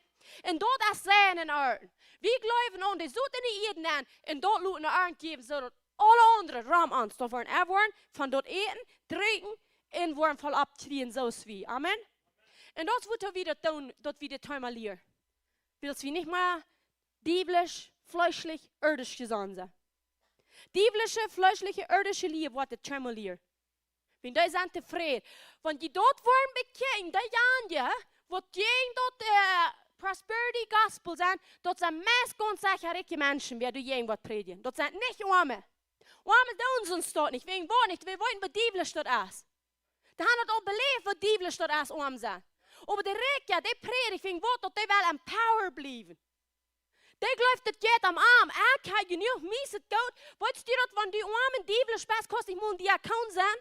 Und dort ist Sehen in Orden. Wir glauben an, die sucht in die Eden an, und dort luten Orden geben, so dass alle anderen Raum an, da wollen wollen, von dort eten, trinken, und wollen voll abkriegen, so wie. Amen. Und das wird wieder tun, dort wieder thermalieren. Willst du nicht mehr dieblich, fleischlich, irdisch gesandt sein. Diebliche, fleischliche, irdische Liebe wird thermalieren. Wenn die sind zufrieden. Wenn die dort wollen bekennen, die Jahre, wo die dort Prosperity Gospel sind, dort sind meist ganz sicher Menschen, die irgendwas predigen. Dort sind nicht Arme. Arme tun uns dort nicht, wegen wo nicht, wir wollen, was dieblich dort ist. Die haben das auch belebt, was dieblich dort ist, arm sein. Aber die Rijken, die predigt wegen wat, dat die wel aan power blijven. Die gelooft dat geht am Arm. Ik heb genoeg miese dood. Weet je dat, wanneer die armen diebelen spijt, kost ik moet die account zijn?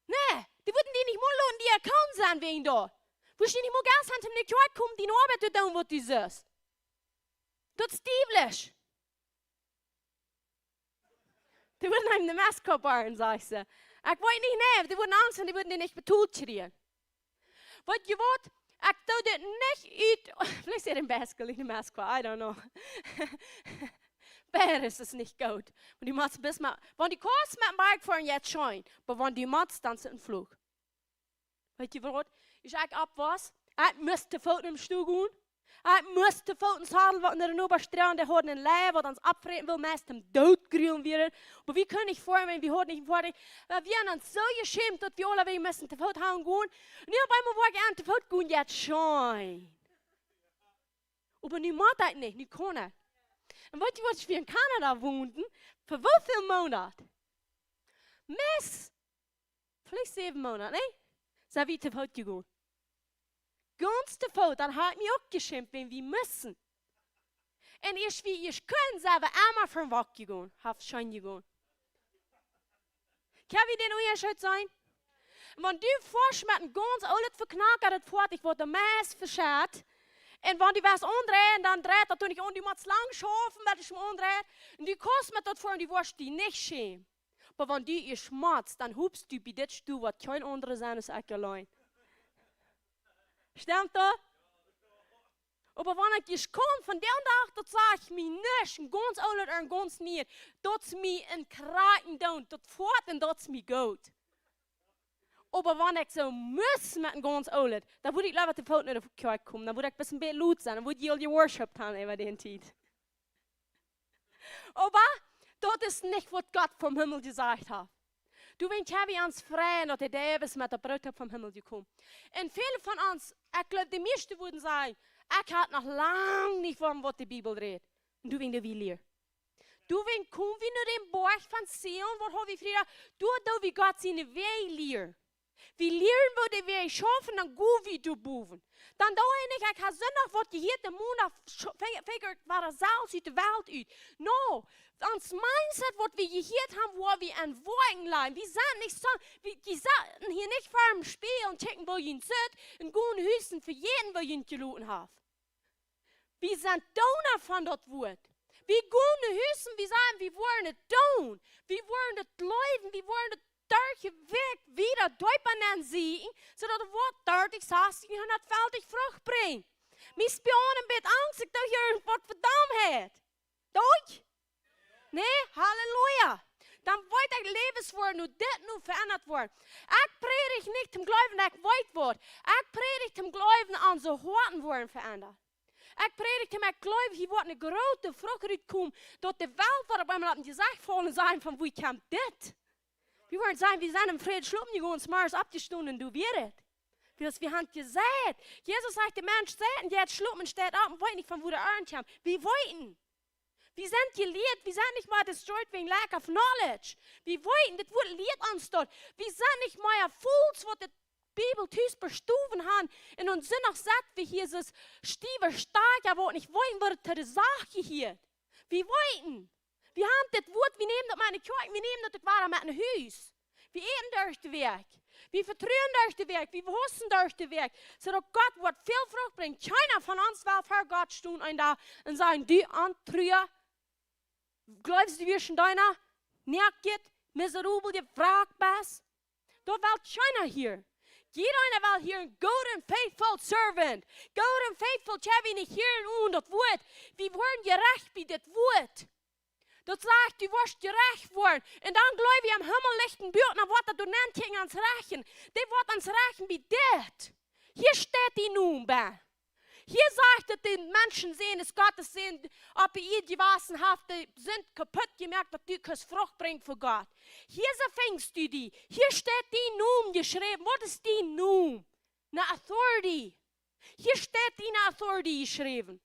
Nee, die würden die nicht mal lohnen, die account sein wegen da. Wo ich nicht mal ganz hinter mir kommen, die Arbeit zu tun, was du sagst. Dat is stieflich. Die würden hem de mes koparen, zei ze. Ik weet niet nemen, die würden Angst en die würden die nicht betult schreien. Wat je wat, ik doe dit niet uit, vielleicht ist er in Baskel, in Moskau, I don't know. Bär ist es nicht gut. Und die Matz bis mal, wenn die Kurs mit dem Bike fahren, jetzt schon, aber wenn die Matz dann sind im Flug. Weet je wat? Ich sag ab was, ik müsste fout im Stuhl gehen. Ik müsste fout ins Hadel, wat naar de Oberstraat, der hat einen Leib, wat uns abfreten will, meist im Doodgrülen werden. Aber wie kann ich vornehmen, wie hat nicht vornehmen? Weil wir haben uns so geschämt, dass wir alle wegen müssen zu fout haben gehen. Und ich habe einmal wollte ich an zu fout gehen, jetzt schon. Aber nu macht das nicht, nu kann es. Und weißt du, was wir in Kanada wohnten? Für wie viel Monate? Miss, vielleicht 7 Monate, ne? Sind wir zu fout gegangen. Ganz zu fout, dann hat mich auch geschimpft, wenn wir müssen. Und ich kann selber einmal vom Wach gegangen, hab schon gegangen. Kann wie den Unterschied sein? Wenn du forsch mit einem ganz alles verknackert fort, ich wurde meist verschert. Und wenn die was umdrehen, dann dreht das nicht um, die muss lang schaffen, weil ich umdreht. Und die kostet mir dort vor und die wirst die nicht schämen. Aber wenn du ihr schmatzt, dann hupst du bei dir, du, was kein anderer sein als ich allein. Stimmt das? Aber wenn ich komme, von dem Tag, das sage ich mir nicht, ein ganz alles und ganz nicht, das ist mir ein Kraken down, das fort und das ist mir gut. Aber wenn ich so muss mit einem ganz alles, dann würde ich lieber zu Fout nicht auf die Kirche kommen, dann würde ich ein bisschen laut sein, dann würde ich all die Worship haben über den Zeit. Aber das ist nicht, was Gott vom Himmel gesagt hat. Du willst ja wie uns freuen, dass der Davis mit der Brut vom Himmel gekommen. Und viele von uns, ich glaube, die meisten würden sagen, ich habe noch lange nicht von was die Bibel redet. Und du willst wie leer. Du willst kommen wie nur den Berg von Sion, wo wir früher, du wie Gott seine Wege leer. Wie leeren würde wir schaffen, dann gut wie du boven. Dan doe je niet, ik ga zondag wat je hier de moeder figert waar er zelfs uit de wereld uit. No, ons mindset wat we hier haben, wo wir an Wogen leiden. Wir sind nicht so, wir sitzen hier nicht vor dem Spiel und checken, wo ihr sitzt und guten Hüsten für jeden, wo ihr geluten habt. Wir sind Donner von dort Wort. Wir guten Hüsten, wir sagen, wir wollen es tun. Wir wollen es leiden, wir wollen es durch den Weg wieder durchbenennen sie, zodat het woord 30, 60, 150 Frucht brengt. Mijn spionnen bent angstig dat je wat verdammt hebt. Doch? Nee? Halleluja. Dan wordt het levenswoord nu dit nu veranderd worden. Ik predig niet om geloven dat ik weet word. Ik predig om geloven aan zijn harten worden veranderd. Ik predig om geloven, hier wordt een grote vrucht uitkomen, dat de wereld wordt op einmal gezegd vallen zijn van wie komt dit? Wir wollen sagen, wir sind im Frieden schluppen, die uns Mars abgestunden, du wirst. Wir haben gesagt, Jesus sagt, der Mensch sagt, und jetzt schluppen steht ab und wollen nicht von wo der Ohren kommt. Wir wollten. Wir sind gelehrt, wir sind nicht mal destroyed wegen lack of knowledge. Wir wollten, das wurde lehrt uns dort. Wir sind nicht mal Fools, was die Bibel tüß bestufen haben. Und uns sind noch satt, wie hier so Stiefel stark, aber nicht wollen, wurde zu der Sache hier. Wir wollten. Wir haben das Wort, wir nehmen das meine Kirche, wir nehmen das Ware mit einem Haus. Wir eten durch den Weg. Wir vertrauen durch den Weg. Wir wissen durch den Weg. Sodass Gott wird viel Frucht bringt. Keiner von uns will vor Gott stehen und da und sagen, du Antrüger, glaubst du, wir schon deiner? Nackt, miserabel, gefragt bist? Da will keiner hier. Jeder will hier ein good and faithful servant. Good and faithful, ich habe nicht hier und das Wort. Wir wollen gerecht bei das Wort. Dat sagt, du wirst gerecht worden. Und dann glaube ich am Himmel lichten Bild, dann wird du nennt ans Rechen. Die wird ans Rechen wie das. Hier steht die nun bei. Hier sagt es, die Menschen sehen es Gottes sehen, ob ihr die Wassenhafte sind kaputt gemerkt, dass du keine Frucht bringt für Gott. Hier fängst du die. Hier steht die nun geschrieben. Was ist die nun? Eine Authority. Hier steht die eine Authority geschrieben.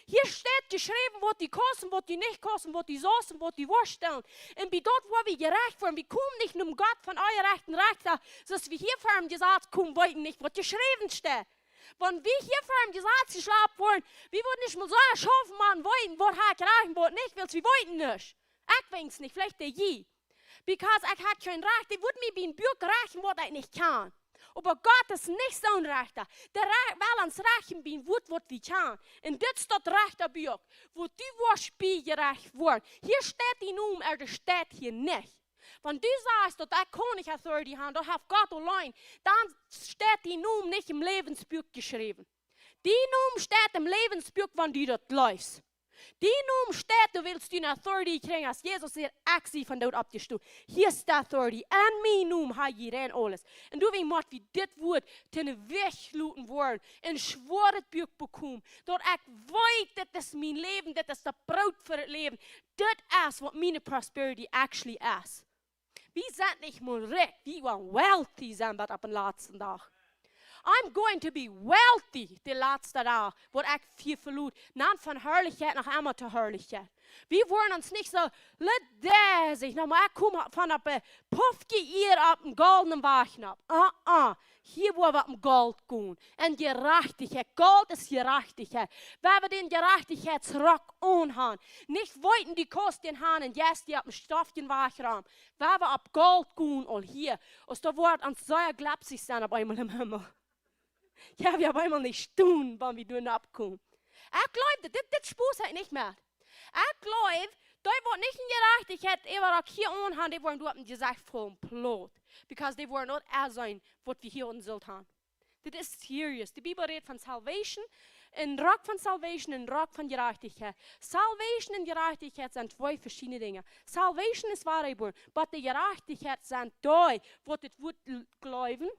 Hier steht geschrieben, was die kosten, was die nicht kosten, was die Soßen, was die Wurst stellen. Und bei dort, wo wir gerecht werden, wir kommen nicht um Gott von eurer rechten Rechte, dass wir hier vor dem Gesetz kommen wollten, nicht, was geschrieben steht. Wenn wir hier vor dem Gesetz geschlafen wurden, wir würden nicht mal so erschaffen machen wollen, was hat gereichen, was nicht willst, wir wollten nicht. Ich weiß nicht, vielleicht der je. Because ich hatte kein Recht, ich würde mir bei einem Buch gereichen, was ich nicht kann. Aber Gott ist nicht so ein Rechter. Der will ans Rechen bin, wat wie kan. En dit staat rechterbuik. Wo du wirst gerecht worden. Hier steht die Noem, er steht hier nicht. Wenn du sagst, dass ich kann nicht Authority haben, das hat Gott allein, dann steht die Noem nicht im Lebensbuch geschrieben. Die Noem steht im Lebensbuch, wenn du dort läufst. Die Noem steht, du willst die Authority kriegen, als Jesus hier actie van dort abgestuurd. Hier ist die Authority. En mijn Noem ha je rein alles. En du wie wie dit woord ten wegluten worden. En schwor het buik bekom. Dat ik weet, dit is mijn leven, dit is de brood voor het leven. Dit is wat mijn prosperity actually is. We zijn niet meer rijk, we willen wealthy zijn dat op een laatste dag. I'm going to be wealthy de laatste dag, wat ik viel verloot. Niet van herrlichheid naar amateurherrlichheid. Wir wollen uns nicht so, let sich, nou maar ik kom van op een pufje hier op een goldenen wagen op. Hier wollen wir um Gold gehen. En Gerechtigkeit. Gold ist Gerechtigkeit. Wenn wir den Gerechtigkeitsrock anhaben, nicht wollten die Kosten haben, und jetzt die auf dem Stoffchen Wachraum. Wenn wir ab Gold gehen, all hier, als da wird uns so glapsig sein, auf einmal im Himmel. Ja, wir haben einmal nicht tun, wenn wir durch abkommen. Ich glaube, das spürt halt nicht mehr. Ich glaube, da wird nicht in Gerechtigkeit, aber auch hier anhaben, die wollen dort gesagt vom Plot. Because they were not as sein, was wir hier unten haben. Das ist serious. Die Bibel redet von Salvation, ein Rock von Salvation, ein Rock von Gerechtigkeit. Salvation und Gerechtigkeit sind zwei verschiedene Dinge. Salvation ist Wahrheit, aber die Gerechtigkeit sind da, wo das wird glauben,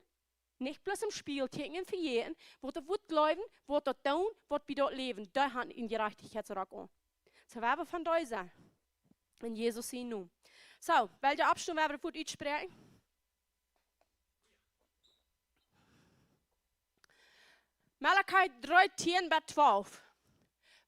nicht bloß im Spiel, tegen für jeden, wo das wird glauben, wo das tun, wo wir dort leben. Da haben in Gerechtigkeitsrock an. So werden wir von da sein. In Jesus sein Namen. So, welche Abstimmung werden wir für sprechen? Malachi 3, 10 bis 12.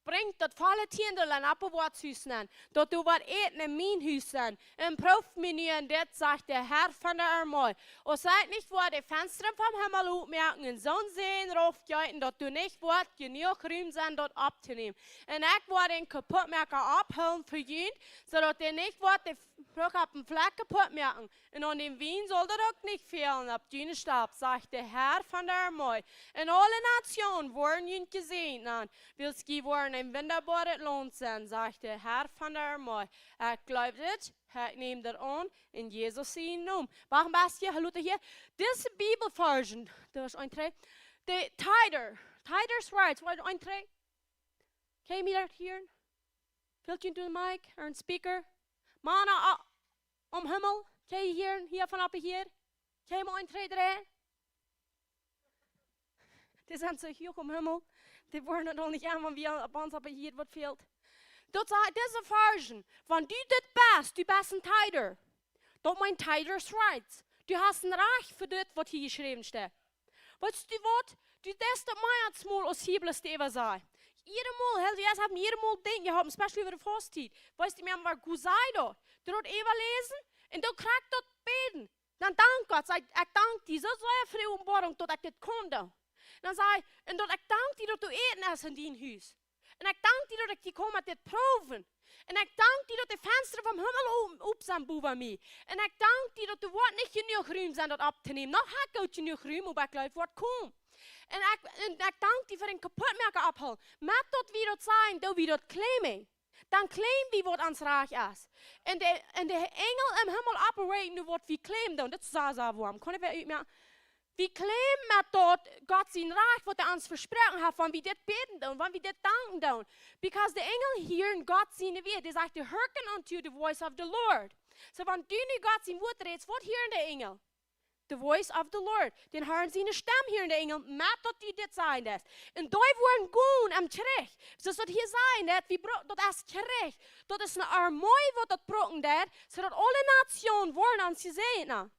Bringt dat volle tiendelen op een woordhuis aan. Dat u wat eten in mijn huis aan. En proef me nu en dit, zegt de Herr van de Armee. O seid nicht vor die Fenster vom Himmel aufmerken und Sonne sehen, raufgehalten, dass du nicht wort genug Raum sein, dort abzunehmen. Und ich werde den Kaputtmerker abholen für jeden, sodass der nicht wort die Brücke auf den Fleck kaputt merken. Und an dem Wien soll der auch nicht fehlen, ab dünnen Stab, sagt der Herr von der Armee. In alle Nationen wurden ihn gesehen an, willst du worden ein wunderbares Lohn sein, sagt der Herr von der Armee. Ich glaube das, ich nehme das an, in Jesus sein Namen. Warum bist du hier? Diese Bibelversion, das ist ein Dreh. Der Tider's Rights, was ein Dreh? Kann ich mir das hören? Fällt you into the mic, or ein Speaker? Mana Himmel, kan je hier van op hier? Kan je maar een twee draaien? Die zijn zo hoog om Himmel. Die worden nog niet aan, want we op ons op hier wat fehlt. Dat is deze version. Van du dit best, du best een tijder. Dat mijn tijders right. Du hast een recht voor dit wat hier geschreven staat. Weißt du wat? Du des dat mij het smal als hiebelst even zei. Iedermaal, heel juist hebben iedermaal dingen gehad, speciaal over de vasttijд. Weißt du, wir haben waar goed zei dat. Du dat even lezen en dan krijg dat beden. Dan dank God, ik dank die zo vrij omborong dat ik dit kon doen. Dan zei en dat ik dank die dat du eten hebt in die huis. En ik dank die dat ik die kom met dit proeven. En ik dank die dat de vensteren van hemel op zijn boven mij. En ik dank die dat de woord niet genoeg ruim zijn dat op te nemen. Nog heb ik ook genoeg ruim, maar ik geloof wat kom. En ik dank die voor een kapotmerken ophalen. Met dat we dat zijn, dat we dat claimen. Dan claimen we wat ons recht is. En de engel im hemel operaten nu wat we claimen doen. Dat is zo warm. Kan ik weer uitmerken? We claimen met dat God zijn recht wat hij ons versproken heeft, van we dit beten doen, van we dit danken doen. Because the engel heeren God zijn weer. Die zegt, hearken unto the voice of the Lord. So van du nu God zijn woord reeds, wat heeren de engel? The voice of the Lord. Den hören sie eine Stimme hier in der Engel, mit dat die dit sein ist. Und da worden gut am Kirch. So dat hier sein, dat is Kirch. Dat is een armoei wat dat broken dat, zodat alle nationen worden aan ze zijn.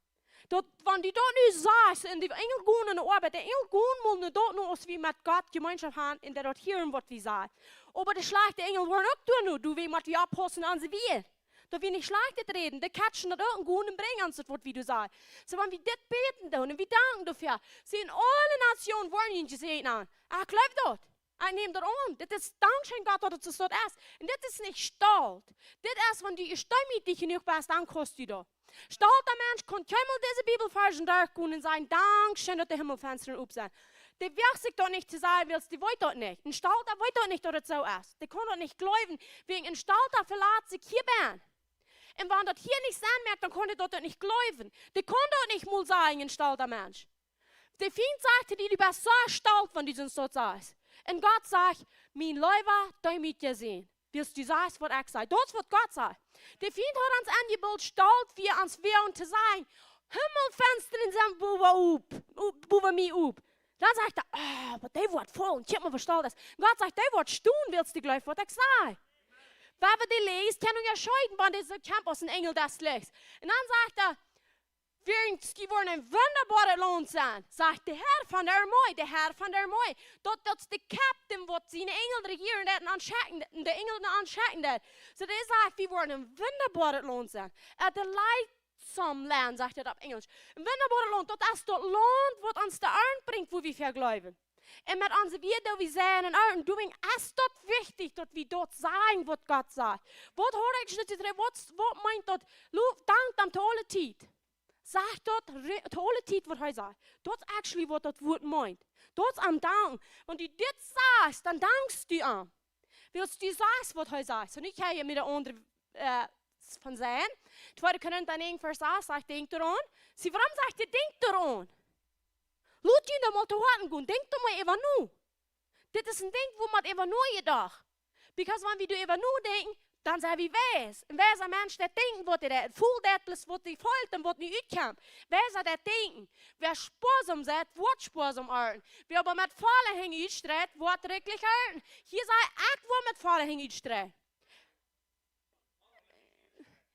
Dat, wanneer die dat nu zagen, en die Engel gaan in de arbeid, de Engel gaan moeten dat nu als we met God gemeenschap hebben, en dat hier wat we zeggen. Maar de slechte Engel worden ook doen nu, du wie wat we oppassen aan ze weer. Dat we niet slecht reden, de catchen dat ook een goede brengen, als het wordt wie du sagst. So, wenn wir dit beten doen en we danken dafür, zijn alle nationen worden je gezegd aan. Ik geloof dat. Ich nehme das an. Das ist Dankeschön Gott, dass es so ist. Und das ist nicht Stolz. Das ist, wenn du stolz genug bist, dann kostet du das. Stolzer Mensch kann keinmal diese Bibelversen durchgehen und sagen, Dankeschön, dass die Himmelfenster auf sind. Die wirkt sich doch nicht zu sagen, weil die wollen das nicht. Ein Stolzer weiß doch nicht, dass es so ist. Die kann doch nicht glauben, wegen ein Stolzer verlässt sich hier bin. Und wenn das hier nicht sein merkt, dann kann er das nicht glauben. Die kann doch nicht mal sagen, ein stolzer Mensch. Der Feind sagte dir, du bist so stolz, wenn du so sagst. Und Gott sagt, mein Leute, da mit dir sehen. Willst du sagen, was ich sage? Das wird Gott sagen. Der Feind hat uns angebildet, stolz wie uns wir und zu sein. Himmelfenster in seinem Buben mir up. Dann sagt er, aber der wird voll. Und ich hab mir verstanden, das. Gott sagt, der wird stehen, willst du gleich, was ich sage. Wenn wir die lesen, können wir entscheiden, wann dieser Campus ein Engel das liest. Und dann sagt er, wir wollen ein wunderbarer Lohn sein. Sagt der Herr von der Armee, der Herr von der Armee. Dat is de captain wat zijn Engel regieren en aanschaken, de Engel aanschaken dat. So der sagt, wir wollen ein wunderbarer Lohn sein. A delightsome land, sagt er auf Englisch. Ein wunderbarer Lohn, dat is dat Lohn, wat ons de Arm bringt, wo wir vergläuben. Und mit uns wieder, wir sehen in Arten, du ist das wichtig, dass wir dort sagen, was Gott sagt. Was hat ich nicht drin, was meint das? Dank am tolle Zeit. Sag dort, tolle Zeit, was er sagt. Das ist actually, was das Wort meint. Das ist am Dank. Wenn du das sagst, dann dankst du an. Willst du sagst, was er sagt. Und ich habe hier mit der anderen von sehen. 2. Korinther 1, Vers 8 sagt, denk daran. Sie, warum sagt ihr, denk daran? Laat je dan maar te horen gaan. Denk dan maar even nu. Dit is een ding waar man even nu gedacht. Because when we do even nu denken, dan zijn we wijs. En wij zijn mensen die denken wat er voelt, dat wat die voelt en wat niet uitkomt. Wij zijn dat denken. Wer sparsam zet, wordt sparsam aarden. Wie aber met vallen hingen uitstrijdt, wordt redelijk aarden. Hier zei ik wat met vallen hingen uitstrijdt.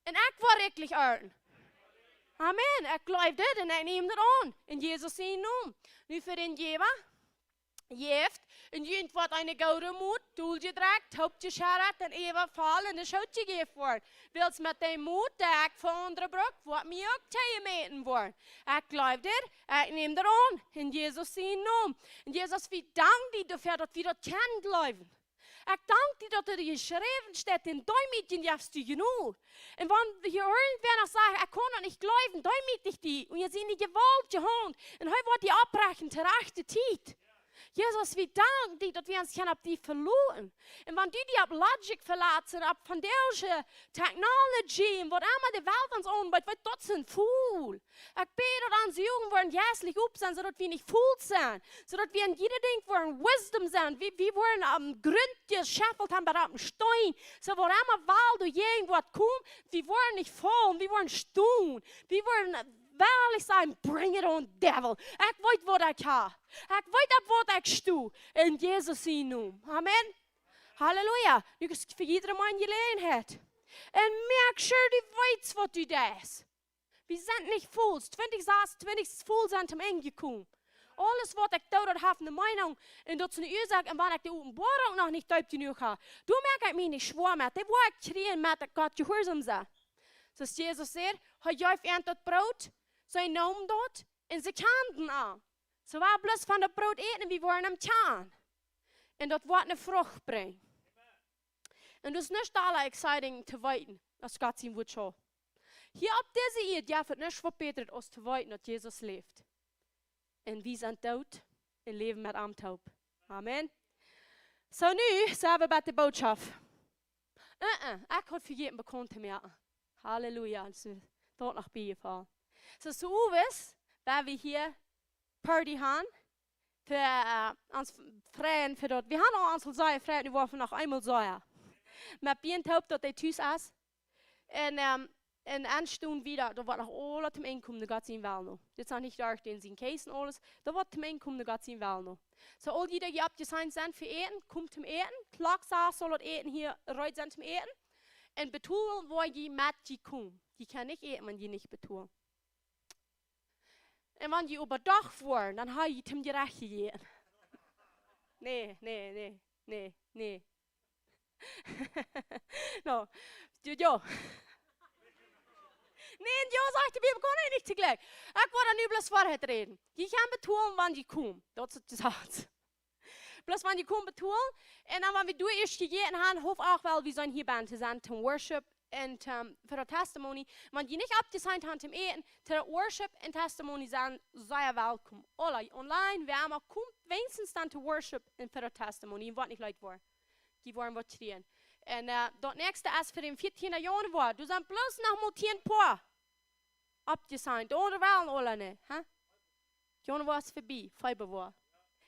En ik word redelijk aarden. Amen. Ik geloof dit en ik neem het aan. In Jezus zijn naam. Nu voor een Jeeft. En je wordt een gouden moed. Doel je direct. Hoop je scharat en even vallen. En dan schoot je geef worden. Wils met die moed. Dat ik van andere brug. Wat mij ook tegen meten worden. Ik geloof dit. Ik neem het aan. In Jezus zijn naam. En Jezus, wie dank die dafür, dat we dat kunnen geloven. Ik dank dir, dat er geschreven staat in Däumchen, darfst du genug. Und wenn hier irgendwer sagt, ich kann nicht glauben, Däumchen ich die. Und jetzt sind die Gewalt gehand. Und heute wird die abbrechen, zur rechten Zeit. Jesus, wie dank dir, dass wir uns ab die verloren. Und wenn du die ab Logic verlassen, ab von der Technology, und was immer die Welt uns anbietet, wird das ein Fool. Ich bete, dass unsere Jugend wollen jässlich up sein, sodass wir nicht Fool sein. Sodass wir in jeder Ding wollen Wisdom sein. Wir wollen am Grund geschäffelt haben, bei einem Stein. So, wo immer Wahl du irgendwas kommt, wir wollen nicht fallen, wir wollen stehen. Wir wollen waarlijk zijn, bring it on, devil. Ik weet wat ik ga. Ik weet wat ik stu. In Jezus zijn naam. Amen. Halleluja. Nu is voor iedereen mijn gelegenheid. En merk sure du weet wat du das. Wir sind nicht fools. 20 fools sind am Ende gekommen. Alles wat ik doe, dat heeft een Meinung. En dat is een oorzaak. En wanneer ik de openbaring nog niet diep genoeg heb, dan merk ik mij niet schwaar met. Dan word ik schreeuwen met dat God gehoorzaam zijn. Zoals Jezus zegt, hij geeft dat brood. Zij namen dat en ze kenden aan. Ze waren bloos van het brood eten en we waren hem tjaan. En dat wordt een vrucht brengen. En dat is niet alle exciting te weten, als God zijn woord zo. Hier op deze eerd, ja, het niet verbeterd als te weten dat Jezus leeft. En wie zijn dood en leven met hem taub. Amen. Zo nu zijn we bij de boodschap. Ik had vergeten bekend te maken. Halleluja. Dus dat nog bij je vallen. So is, weil wir hier Party haben, für uns Freien, für dort. Wir haben auch unsere Säue Freien, die werfen noch einmal Säue. Mit Bientaubt, dort die Tüß ist. Und eine Stunde wieder, da wird noch alle zum Einkommen, da geht es in Wellno. Das ist auch nicht da, den sie in Käsen alles, da wird zum Einkommen, da geht es in Wellno. So, all die, die abgesandt sind für Eten, kommt zum Eten. Klar sagt, soll das Eten hier reut sein zum Eten. Und betul, wo die mit die kommen. Die kann nicht eten, wenn die nicht betul. En wanneer je overdag wordt, dan ga je het hem direct gegeven. Nee. No, ja. Nee, ja, sagt de Bibel, kan niet tegelijk. Ik word er nu bloos vooruit reden. Je kan betonen wanneer je komt. Dat is het zaad. Bloß wenn die kommen betonen, und dann wenn wir durch ist gegeben haben, hoffe auch, weil wir sind hier bei zu sein, zum Worship und für das Testimony. Wenn die nicht abgesigned haben zum Eten, für das Worship und Testimony sind, sehr willkommen. Alle online, wer immer kommt, wenigstens dann zu Worship und für das Testimony. Ich weiß nicht, Leute, wo. Die wollen was drehen. Und das nächste ist für den 14. Januar. Du sind bloß noch mal 10 Paar abgesigned. Oder wollen alle nicht? Januar ist vorbei, Februar.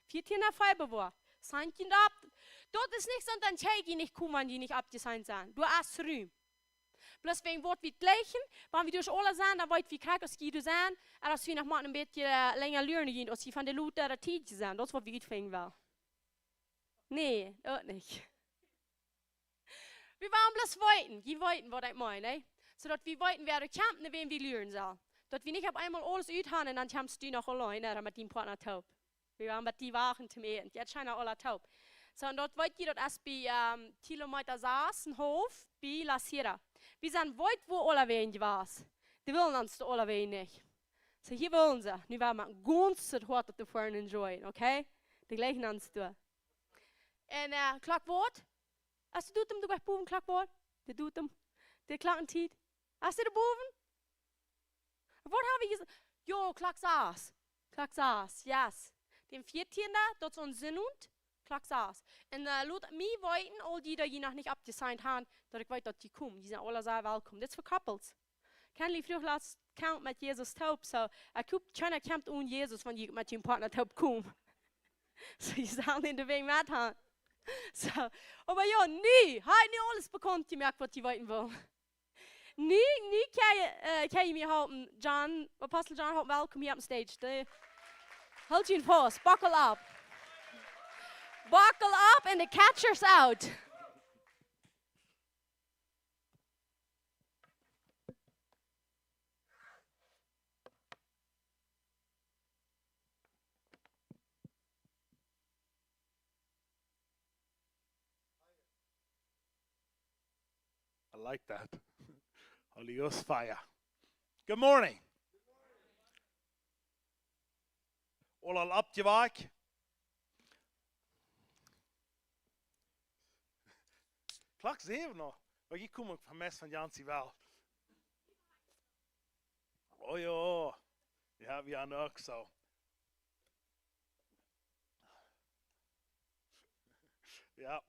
14. Februar. Signt ihn ab. Dort ist nichts und dann check ich nicht kommen, wenn die nicht abgesigned sind. Du hast Rühm. Bloß wegen Wort wie gleichen, wenn wir durch alle sind, dann wollt wie krank als die sind, und dass wir noch mal ein bisschen länger lernen gehen, als die von der Luther der Titel sind. Das ist, was wir anfangen wollen. Nee, das nicht. Wir wollen bloß weiten. Die weiten, was ich meine. So dass wir weiten werden kämpfen, wem wir lernen sollen. Dass wir nicht auf einmal alles uithaben und dann kämpfst du noch alleine mit dem Partner taub. Wir waren mit die Wachen zum Eten. Jetzt scheinen alle taub. So, und dort wollt ihr, dass es bei Kilometer saß, ein Hof, bei La Sierra. Wir sind weit, wo alle wen war. Die wollen uns alle wen nicht. So, hier wollen sie. Nu werden wir ganz hart auf vorn enjoyen, okay? Die gleichen ans du. Und Klackwoord. Als du doet hem, du bent boven Klackwoord. Die doet hem. Die klakkentijd. Als du de boven? Wat hebben we gezegd? Jo, Klacksaas. Klacksaas, yes. Den 14. dat is ons zin und. Klacksaas. En laat mij weten, al die dat je nog niet abgesigned hebben, dat ik weet dat die komen. Die zijn alle zeer welkom. Dit is voor couples. Kan je vroeg laatst count met Jezus taub, so ik hoop China campt on Jezus, wanneer je met je partner taub komt. So je zal in de weg met gaan. So, aber ja, nie alles bekommt, die merkt, was die weiten wollen. Nie kann ich mir halten, Apostel John, halt welcome hier auf dem Stage. Hold you fast, buckle up. Buckle up and the catcher's out. I like that. Holy Ghost fire. Good morning. All up to back. Klok 7 nog. Maar ik kom ook van mes van Jansie wel. Oh ja. Ja, we are ook zo. Ja.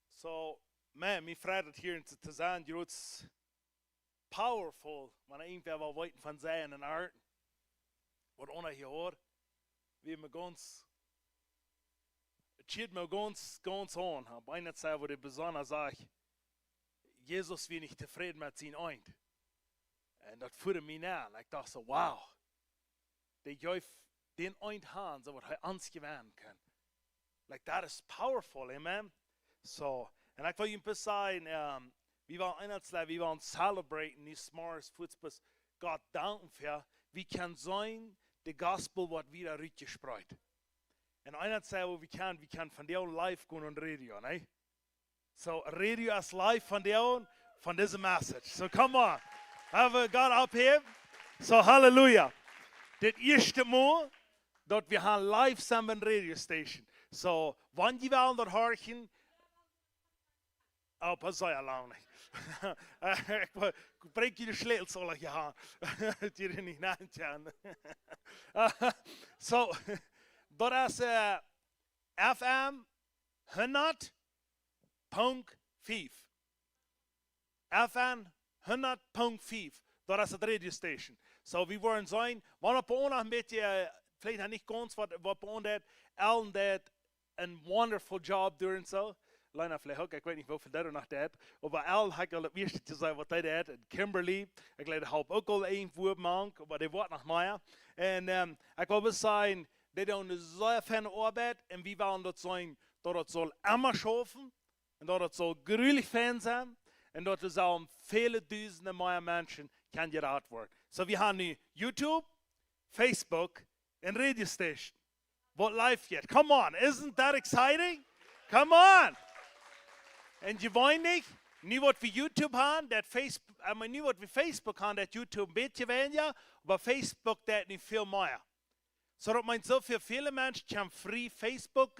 So, man, me freut hier in te zijn, je it's powerful, wanneer irgendwer wel weten van zijn en art. Wat onder je hoort, wie me gans, het schiet me gans aan. Bijna zei wat ik besonders zeg, Jesus wie nicht tevreden met zijn eind. En dat voerde me na, en ik dacht zo, wow, dat jij den eind hand, zo wat hij ons gewinnen kan. Like that is powerful, amen. So, and I thought you could say, we waren celebrating these smart footsteps God danken für, wie kann sein, the gospel wat wieder richtig spreut. Und einer sagt, wo wir kann von der live gehen und Radio, ne? So, Radio is live von der von dieser Message. So, come on. Have we God up here? So, hallelujah. Das erste Mal, dass wir haben live zusammen Radio Station. So, wann die wollen dort horchen, oh, pas ja lang nicht. Ik breek je de sleutel, zal ik je gaan. Dat je er niet naar kan. So, dat is FM 100.5. FM 100.5. Dat is het radio station. So, we waren zijn, maar op ons een beetje, vielleicht niet ganz, wat op ons dat, Ellen dat een wonderful job doen zo. Lena vielleicht, ik weet niet hoeveel dat er nog deed. Maar al had ik al het eerste te zeggen wat hij deed. En Kimberly, ik leid help ook al een voorman, maar die wordt nog meer. En ik wil wel zeggen, die doen zeer fijne arbeid. En we willen dat zijn, dat het zal immer schaffen. En dat het zal gruwelijk fijn zijn. En dat er zal vele duizenden meer mensen kan geraad worden. So we hebben nu YouTube, Facebook en radio station. Wat live yet. Come on, isn't that exciting? Come on. En je weet niet, nu wat we YouTube hebben, dat Facebook, nu wat we Facebook hebben, dat YouTube een beetje weniger, aber Facebook das nicht viel mehr. So dat man so viele Menschen kan free Facebook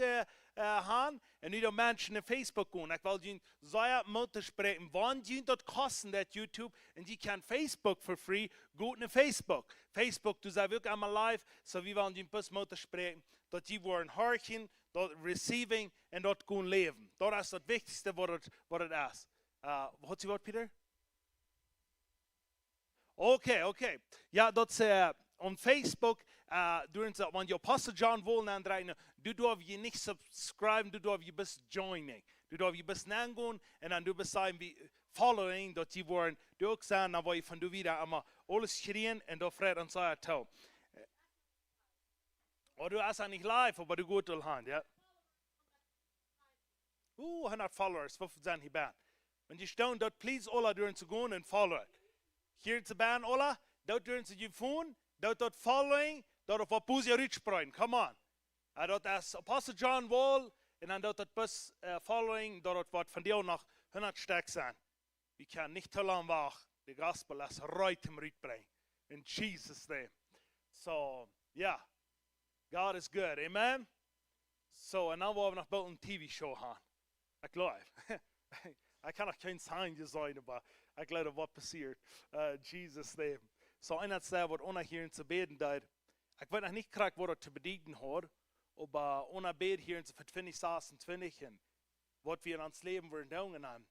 haben und nicht Menschen in Facebook gehen. Ich will ihnen sehr mutig sprechen, wann die dort kosten, das YouTube, und die kann Facebook for free, gut in Facebook. Facebook, du sagst wirklich einmal live, so wie wollen die bis mutig sprechen, dass die wollen horchen, dort receiving und dort gehen leben. Das ist das Wichtigste, was es ist. Hat sie was, Peter? Okay. Ja, das on Facebook, wenn die Apostel John wollen andrehen, du darfst je nicht subscriben, du darfst je bis joining. Du darfst je bis nangehen und dann du bist sein wie following, dass die wollen, du auch sagen, dann wollen von du wieder einmal alles schreien und du fragt uns euer Tau. Oder du hast ja nicht live, aber du gut will haben, ja? 100 Followers, was sind hier band? Wenn die stehen dort, please alle dürfen zu gehen und follow. Hier zu band, alle, dort dürfen zu gehen, dort following, dort auf Abusia Rütschbräun, come on. Dort ist Apostel John Wall, und dann dort bis following, dort wird von dir noch 100 stark sein. Wir können nicht zu lange warten, die Gospel ist right im Rütbräun. In Jesus' name. So, yeah, God is good, amen? So, und dann wollen wir noch bald eine TV-Show haben. Ich glaube. Ich kann noch kein Zeichen sein, aber ich glaube, was passiert. Jesus' name. So einer sagt, was ohne hier zu beten deit. Ich weiß noch nicht gerade, was er zu bedienen hat, aber ohne Beten hier für 2026 und was wir in uns Leben werden tun haben,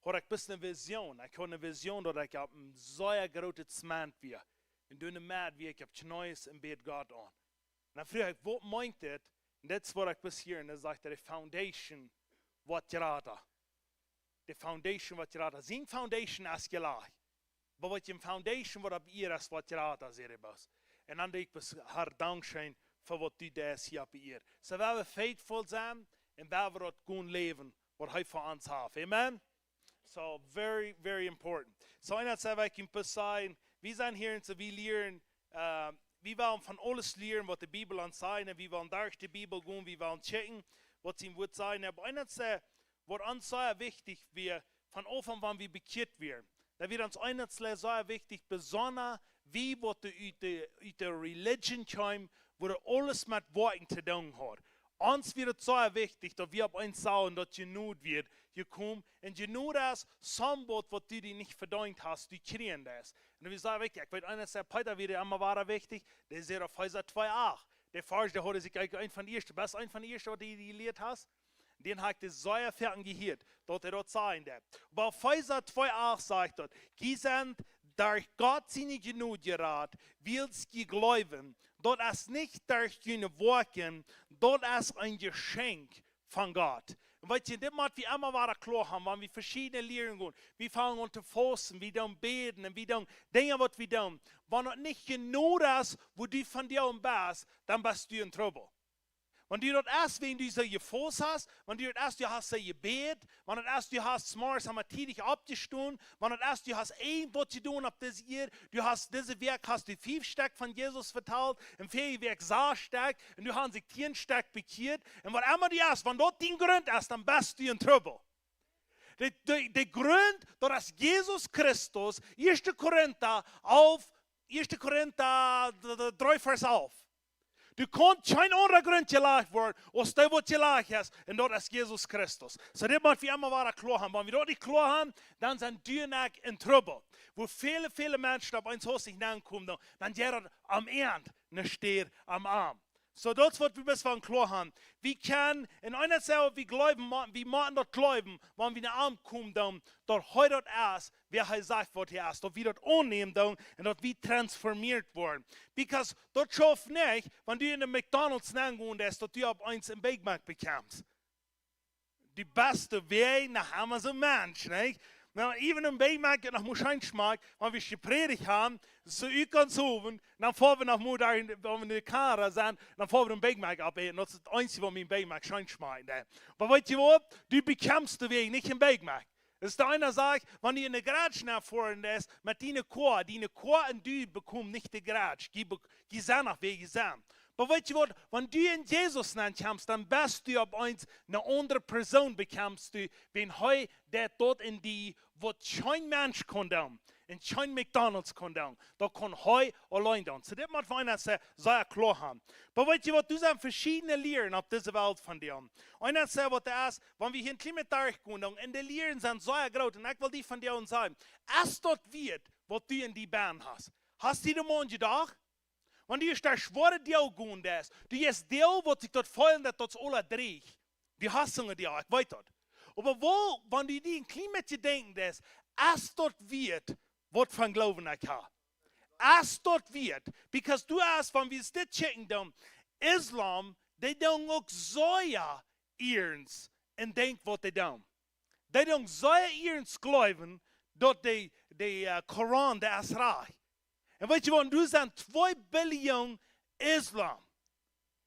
habe ich ein bisschen eine Vision. Ich habe eine Vision, dass ich ein sehr großes Mann bin. Und du nicht wie ich habe Neues im Bett Gott an. Und dann frage ich, was meint das? Und das ist, was ich bis hier, und dann sagt er, die Foundation, was gerade. Die Foundation, was gerade. Sein Foundation ist gleich. Aber wat je foundation wat op hier is wat je raad als er is. En dan denk ik haar dankzij voor wat die daar is hier op hier. So we faithful zijn en we dat goed leven wat hij voor ons heeft. Amen? So very, very important. So en dat zei ik in zijn, we zijn hier en we leren, we willen van alles leren wat de Bibel aan zijn. En we willen daar de Bibel gaan, we willen checken wat zijn woord zijn. Maar en dat zei, wat ons zeer wichtig weer, van offen wanneer we bekeerd werden. Da wird uns eines sehr wichtig, besonders wie wird uit de religion kommen, wo alles mit Worten zu tun hat. Uns wird es sehr wichtig, dass wir auf uns sagen, dass genug wird, gekommen und genug das, somebody, was du dir nicht verdient hast, die kriegen das. Und wir sagen wichtig, ich weiß eines der Peter wird immer war wichtig, der ist auf Häuser 2,8. Der Forscher, der hat sich ein von den ersten, was ein von den ersten, was du gelehrt hast. Den hat er sehr fertig gehört, dort dort sein der. Aber auf Epheser 2,8 sagt dort, Gisend, durch Gott seine Genug gerat, willst du glauben, dort ist nicht durch deine Worte, dort ist ein Geschenk von Gott. Und weil ihr immer wie immer war klar haben, wenn wir verschiedene Lehren gehen, wir fangen an zu fasten, wir dann beten, und wir dann Dinge, was wir dann. Wenn es nicht genug ist, wo du von dir bist, dann bist du in Trouble. Wenn du dort erst, wenn du so gefasst hast, wenn du dort erst, du hast so gebet, wenn du erst, du hast morgens einmal tätig abgestunden, wenn du erst, du hast irgendwas zu tun ab das Jahr, du hast diese Werk, hast du 5 Stück von Jesus verteilt, im 4. Werk 6 Stück, und du hast sich 10 Stück bekehrt, und was immer du hast, wenn dort den Grund ist, dann bist du in Trouble. Der Grund, dass Jesus Christus, 1. Korinther 3, Vers 11, du kannst kein anderer Grund gelegt werden, als der, was gelegt ist, und dort ist Jesus Christus. So, das muss wir immer wieder klar haben. Wenn wir dort nicht klar haben, dann sind wir nicht in Trouble. Wo viele Menschen auf uns Haus nicht kommen, dann jeder am Ende nicht steht am Arm. So, das wird wir bis von klar haben. Wir können in einer Sache, wir glauben, wir machen dort glauben, wenn wir in den Arm kommen, dann dort heute erst, wer er sagt, was er ist, dort wir dort annehmen, und dort wir transformiert worden. Because dort schafft nicht, wenn du in den McDonald's gehst, dass du ab eins im Big Mac bekommst. Die beste Weg nach Amazon Mensch, nicht? Even im Big Mac nach Muscheinschmack, wenn wir gepredigt haben, so ich kann suchen, dann fahren wir nach Mutter, wenn wir in der Karre sind, dann fahren wir den Big Mac abheben. Das ist das Einzige, was mir im Big Mac scheinschmack. Aber weißt du was? Du bekommst den Weg nicht im Big Mac. Das ist der einer sagt, wenn du in der Garage nachfahren lässt, mit deiner Chor und du bekommst nicht die Garage. Geh nach Wege sein. Aber weißt du was, wenn du in Jesus kommst, dann bist du ab eins eine andere Person bekommst du, wenn heu der dort in die, wo kein Mensch kann. en geen McDonald's kon doen. Dat kon hij alleen doen. So dit moet wij zeggen, zij klaar hebben. Maar weet je wat, er zijn verschillende leren op deze wereld van die. Einer zei wat is, wanneer we hier in Klimatarich gaan, en de leren zijn zeer groot, en ik wil die van die zeggen, als dat weet, wat du in die baan hast. Hast du die morgen dag? Want die is daar zware deel gaan, des. Die is deel wat ik tot volgende tot alle dreig. Die hassingen die, ik weet dat. Maar wo, wanneer die in klimaatje denken, des, als dat weet, wat van geloven ik ha. Als dat weet, because du hast, van wie is dit checken dan, Islam, die doen ook zoja eerns en denk wat die doen. Die doen zoja eerns geloven, dat de Koran, de Asra. En weet je wat, er zijn 2 biljoen Islam.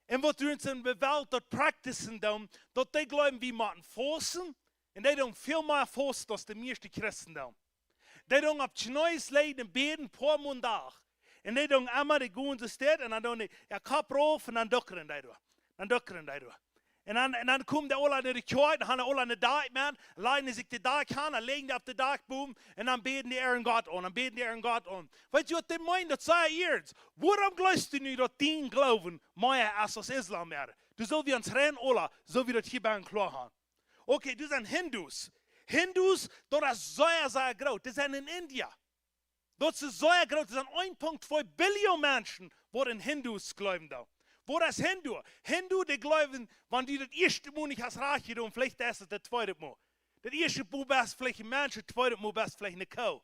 En wat er in zijn beweld dat practicen doen, dat die geloven wie moeten forsen. En die doen veel meer forsen dan de meeste christen doen. Die doen op Chinese leiden beden per maandag. En die doen allemaal de goede stad en dan doen die ja, kap erop en dan dukkeren die door. Dan dukkeren die door. En dan komen die alle naar de kerk, dan gaan die alle naar de dak, man. Leiden zich de dak aan, dan leggen die op de dakboom en dan beden die er God aan, dan beden die er God aan. Weet je wat die meinen? Dat zei eerst. Waarom geloofst u nu dat die geloven meer als Islam werden? Du zult wie ons rein alle, zo wie dat hier bij een klaar gaan. Oké, du zijn Hindus. Hindus, dat is zeer groot. Die zijn in India. Dat is zeer groot. Er zijn 1,2 biljoen mensen die Hindus geloven. Wat is Hindu? Hindu, die geloven, wanneer die het eerste Mal nicht als Reich doen, vielleicht ist es das zweite Mal. Das erste Mal best vielleicht ein Mensch, das zweite Mal best vielleicht eine Kuh.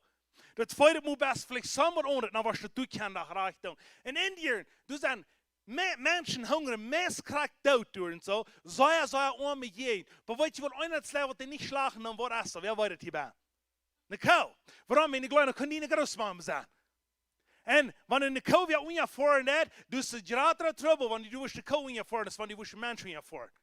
Das zweite Mal best vielleicht sommer ohne, dann was du kann nach Reich doen. In Indien, du sind Menschen hungern, meest krank dood door en zo. Zij arme je. Maar weet je wat, einer slecht wat die niet slagen, dan wordt es zo. Wer weet het hierbij? Een kou. Waarom? In de kleine kan die een grootmama zijn. En wanneer de kou weer ongevoerd net, dus de grotere trouble, wanneer du de kou ongevoerd is, wanneer du de mensen ongevoerd.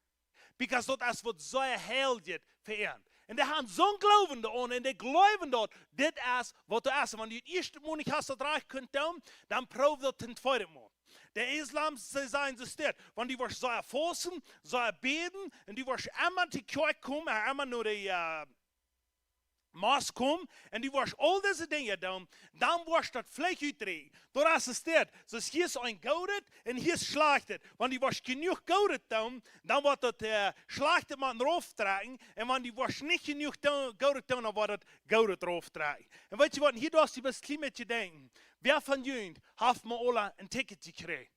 Because dat is wat zij heilt voor hen. En die gaan zo'n geloven aan en die geloven dat dit is wat er is. Wanneer je het eerste Mal niet hast dat reich kunt doen, dan proef dat ten tweede Mal. De islam zijn ze stil, want die was zij forsen, zij beden, en die was allemaal te kerk komen, en allemaal naar de Maas komen, en die was al deze dingen doen, dan was dat vlees uitdrehen. Door is het stil, dus hier is een goudet, en hier is slachtet. Want die was genoeg goudet doen, dan wordt het slachtet man erop trekken, en want die was niet genoeg goudet doen, dan wordt het goudet erop trekken. En weet je wat, hier was die best met je denken. Wer van jullie heeft me alle een ticket gekregen?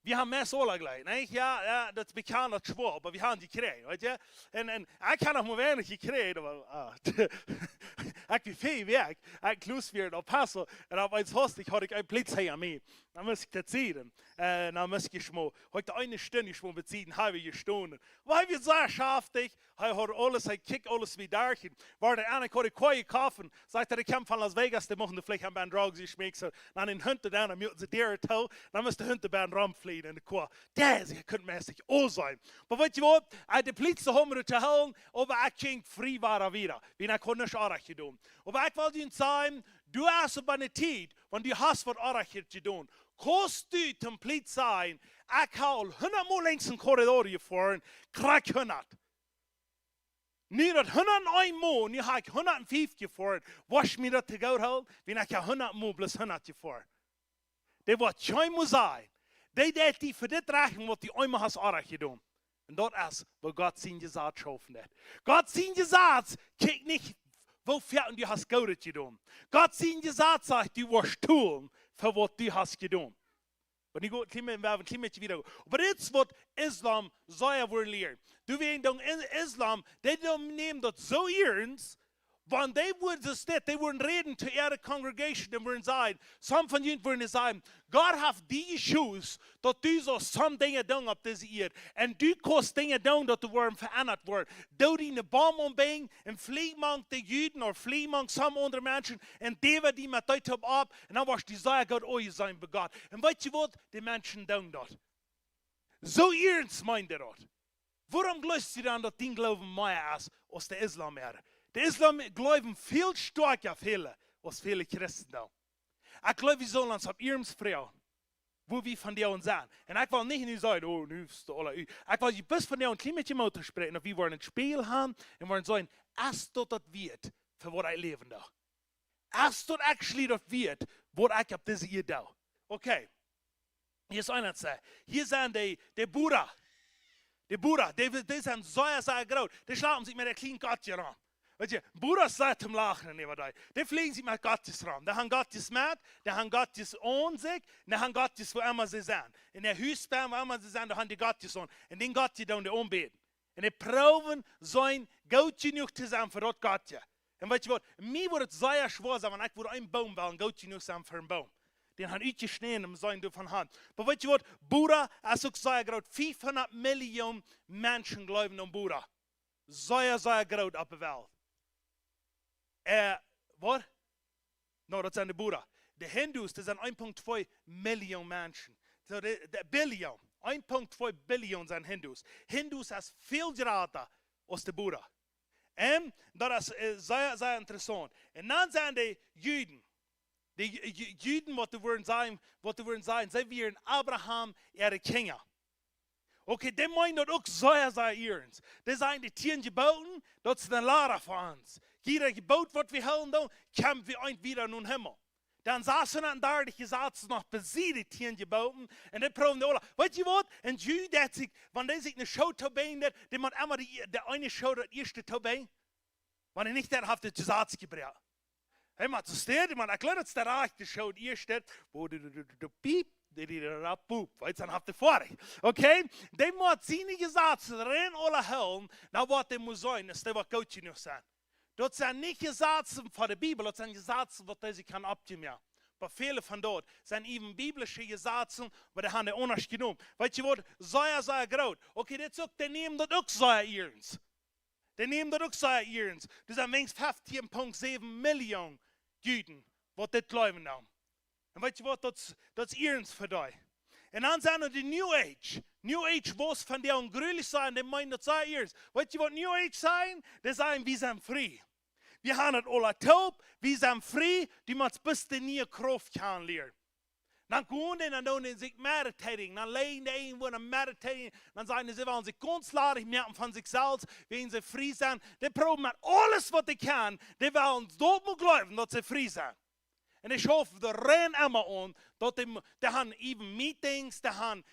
We hebben mes alle gelijk, nee? Ja, dat is bekend, dat schwor, maar we hebben die gekregen, weet je? En ik heb nog maar weinig gekregen, maar ik ben veel weg. Ik lust weer op Passel, en op iets hostig had ik een politie aan mij. Dan moest ik dat zien. Dan moest ik schmo, heute eine Stunde schmo beziehen, habe ich gestohlen. Weil wir sehr schaftig, hij had alles, hij kijkt alles wie daarheen. Waar de ene kon ik koeien kaufen, sagt ik kom van Las Vegas, die mochten vielleicht een band drogs geschmeckt. Dan in Hunter dan moeten ze deren toe, dan moest de Hunter band rumvliegen in de koe. Dat kunt mäßig all zijn. Maar weet je wat, de politie hebben me te halen, aber ik ging vrij waren weer. Wie ik kon niet aardig doen. Aber ik wil je zeggen, du hast aber eine tijd, want du hast wat aardig te doen. Kost du compleet zijn, ik haal 100 mal langs een corridor gefahren, krijg 100. Nu dat 101 mal, nu heb ik 150 gefahren, was mir dat te goed houden, wenn ik 100 mal plus 100 gefahren. Dat wat jij moet zijn, dat die voor dit rechten wat die eenmaal has aardig gedaan. En dat is wat God zijn gezegd schaffen heeft. God zijn gezegd, kijk niet, wofür du hast Gutes gedaan. God zijn gezegd sagt, du wirst tun, für was du hast gedaan. Maar nu gaan we een klein weer. Maar dit is wat Islam zou worden leren. Du weet dan in Islam, die nemen dat zo ernst, want die worden reden te ihre congregation, die worden zeggen, some van jullie worden zeggen, God heeft die issues, dat du zo some dingen doen op deze eer. En du kost dingen doen dat er worden veranderd worden. Dood in de boom ombrengen, en vliegmang de Juden, of vliegmang some andere mensen, en die die met uit op, en dan was die zeggen, God, oh, je zijn bij God. En weet je wat? Die mensen doen dat. Zo ernst meint dat. Waarom gelooft je dan dat die geloven meer is als de islam er? De islam geloven veel sterker veel als vele christen doen. Ik geloof, we zullen ons op ihrem vrouw, wo we van jou zijn. En ik wil niet nu zeggen, oh, nu is het alle u. Ik wil je best van jou een klein beetje motor spreken, of we worden het speel gaan, en we worden zeggen, als dat weet, voor wat ik leven dag. als dat actually dat weet, wat ik op deze hier doe. Oké. Hier is einer zei. Hier zijn de Boeddha. De Boeddha, die zijn zo groot. Die slapen zich met een klein katje aan. Weet je, Boeddha staat hem lachen neer daar. Die vliegen zich met katjes ram. Die gaan katjes met, die gaan katjes aan zich, die gaan katjes voor immer ze zijn. In de huisbaan waar immer ze zijn, die gaan die katjes aan. En die katje doen die aanbeden. En die proeven zijn goed genoeg te zijn voor dat katje. En weet je wat, mij wordt het zeer schwer zijn, want ik wil een boom wel goed genoeg zijn voor een boom. Den han uitgesneden om zijn door van hand. Maar weet je wat, Boeddha is ook zeer groot. 500 miljoen mensen geloven aan Boeddha. Zeer groot op de wereld. Wat? Nou, dat zijn de Boeddha. De Hindus, dat zijn 1,2 miljoen mensen. De biljoen. 1,2 biljoen zijn Hindus. Hindus is veel groter als de Boeddha. En dat is zeer interessant. En dan zijn de Juden. De Juden, wat de woorden zijn, zij wieren Abraham ihre Kinder. Oké, die meinen dat ook zeer eerens. Die zijn de 10 geboten, dat is de Lehrer van ons. Jeder Gebot, wat wir hören, dann kommen wir ein wieder in den Himmel. Dan saßen an daar de gezaten nog beziedet 10 geboten. En die proben de oorlog. Weet je wat? Een Jew, dat zich, wanneer zich een show toebeen deed, die moet immer de ene show dat eerste toebeen. Wanneer niet, dan heeft het gezaten gebracht. Hij moet zo staan, man, ik laat het de de show het eerste, wo de piep, de poep. Weet je, dan heeft het vorig. Oké? Die moet zijn gezaten, erin alle helden, nou wat die moet zijn, dat is wat goed genoeg zijn. Dat zijn niet gezaten van de Bibel, dat zijn gezaten wat deze kan opnemen. Maar vele van dat zijn even biblische gezaten, maar die hebben anders genomen. Weet je wat? Zeer groot. Oké, dit is ook, die nemen dat ook zeer eerens. Die nemen dat ook zeer eerens. Er zijn minstens 15,7 miljoen Juden wat dit geloven nou. En weet je wat? Dat is eerens voor die. En dan zijn er de New Age. New Age was van die ongruwelijk zijn, die meinen dat zeer eerens. Weet je wat New Age zijn? Die zijn, we zijn vrij. Wir haben es alle taub, wir sind frei, die man bis die nie Kraft kann lernen. Dann kommen die, dann tun sie sich meditating, dann legen die ein, wo meditating, dann sagen sie, wenn sie ganz ladig merken von sich selbst, wenn sie frei sind, die proben mit alles, was sie können, die wollen dort mal glauben, dass sie frei sind. En ik hoop de rein immer aan, dat die gaan even meetings, die gaan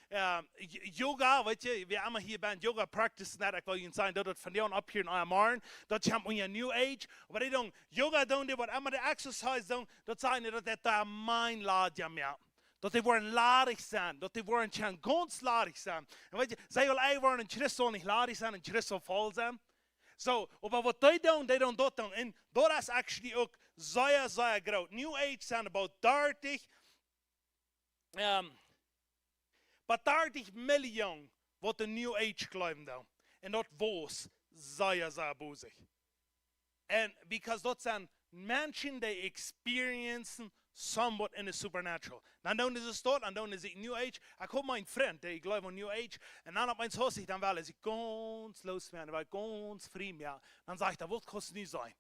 yoga, weet je, we allemaal hier bij yoga practice, net ik wil je zeggen, dat het van jou op hier in Ayamaren, dat je hebt een new age, wat die doen, yoga doen, die wat allemaal de exercise doen, dat zijn dat het daar mijn laadje meer. Dat die worden ladig zijn, dat die worden ganz ladig zijn. En weet je, zij wil eigenlijk worden een Christel niet ladig zijn, een Christel vol zijn. So, maar wat die doen dat doen. En dat is actually ook zeer groot. New Age zijn about 30 miljoen wat de New Age geloven doen. En dat was zeer boezig. En because dat zijn mensen die experiencen somewhat in the supernatural. Dan doen ze dat, dan doen ze New Age. Ik heb mijn vriend, die gelooft aan New Age. En dan op mijn huis, dan wil hij ganz los werden, weil ganz vrij meer. Dan zeg ik, wat kan het nu zijn?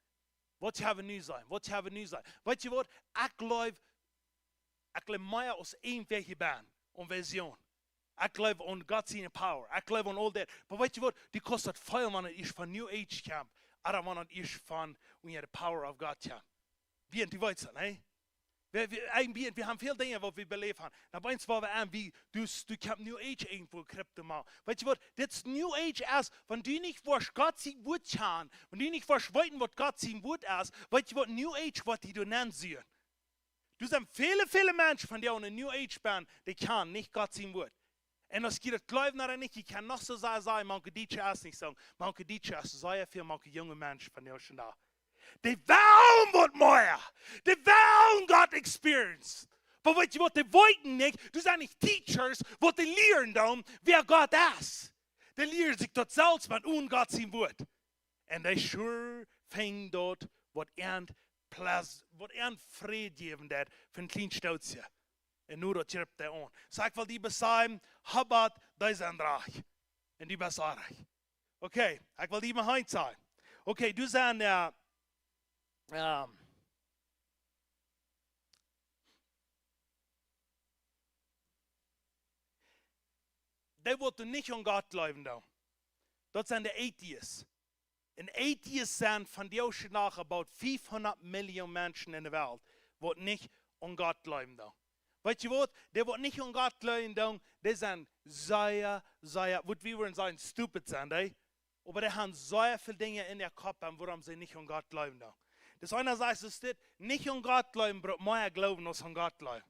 Wat gaan we nu zijn? Wat gaan we nu zijn? Weet je wat? Ik geloof meer als één weg ben, een vision. Ik geloof aan God's power. Ik geloof aan al dat. Maar weet je wat? Die kost het veel wanneer het van New Age komt. Maar wanneer het van de power of God komt. Wie en die weet het, hè? We haben veel dingen wat we beleefd hebben. Nou, bij ons waren we aan wie, dus du kan New Age irgendwo krypten mal. Weet je wat, dit is New Age is, wenn du nicht weißt, Gott sein Wort kann, wenn du nicht weißt, was Gott sein Wort ist, weet je wat, New Age, wat die du nennst sie. Du sind viele Menschen, von denen New Age ben, die kann nicht Gott sein Wort. En als je dat gelooft naar niet, je kan nog zo zeggen, manche Dietsche is niet zo. Manche Dietsche is zeer veel, manche jonge mensen van jou schon da. Die wollen wat meer. Die wollen God experience. Maar weet je wat, die weten niet. Dus zijn niet teachers, wat die leren dan, wie God is. Die leren zich dat zelfs met God zijn woord. En die sure ving dat wat een vrede geven dat van een klein stootje. En nu dat chirpt hij aan. Zeg wel die besaim, habat, die zijn draag. En die besarig. Oké, ik wil die behind zijn. Oké, du zijn die willen niet aan God geloven dan. Dat zijn de atheists. in 8 years zijn van die ocean nach about 500 Millionen Menschen in der Welt, die nicht an Gott glauben. Weet je wat? Die wat nicht an Gott glauben, die sind sehr, wat wir würden sagen, stupid sind, aber die haben sehr viele Dinge in der Kopf, warum sie nicht an Gott glauben. Das einerseits ist das, nicht an Gott glauben, braucht mehr Glauben als an Gott glauben.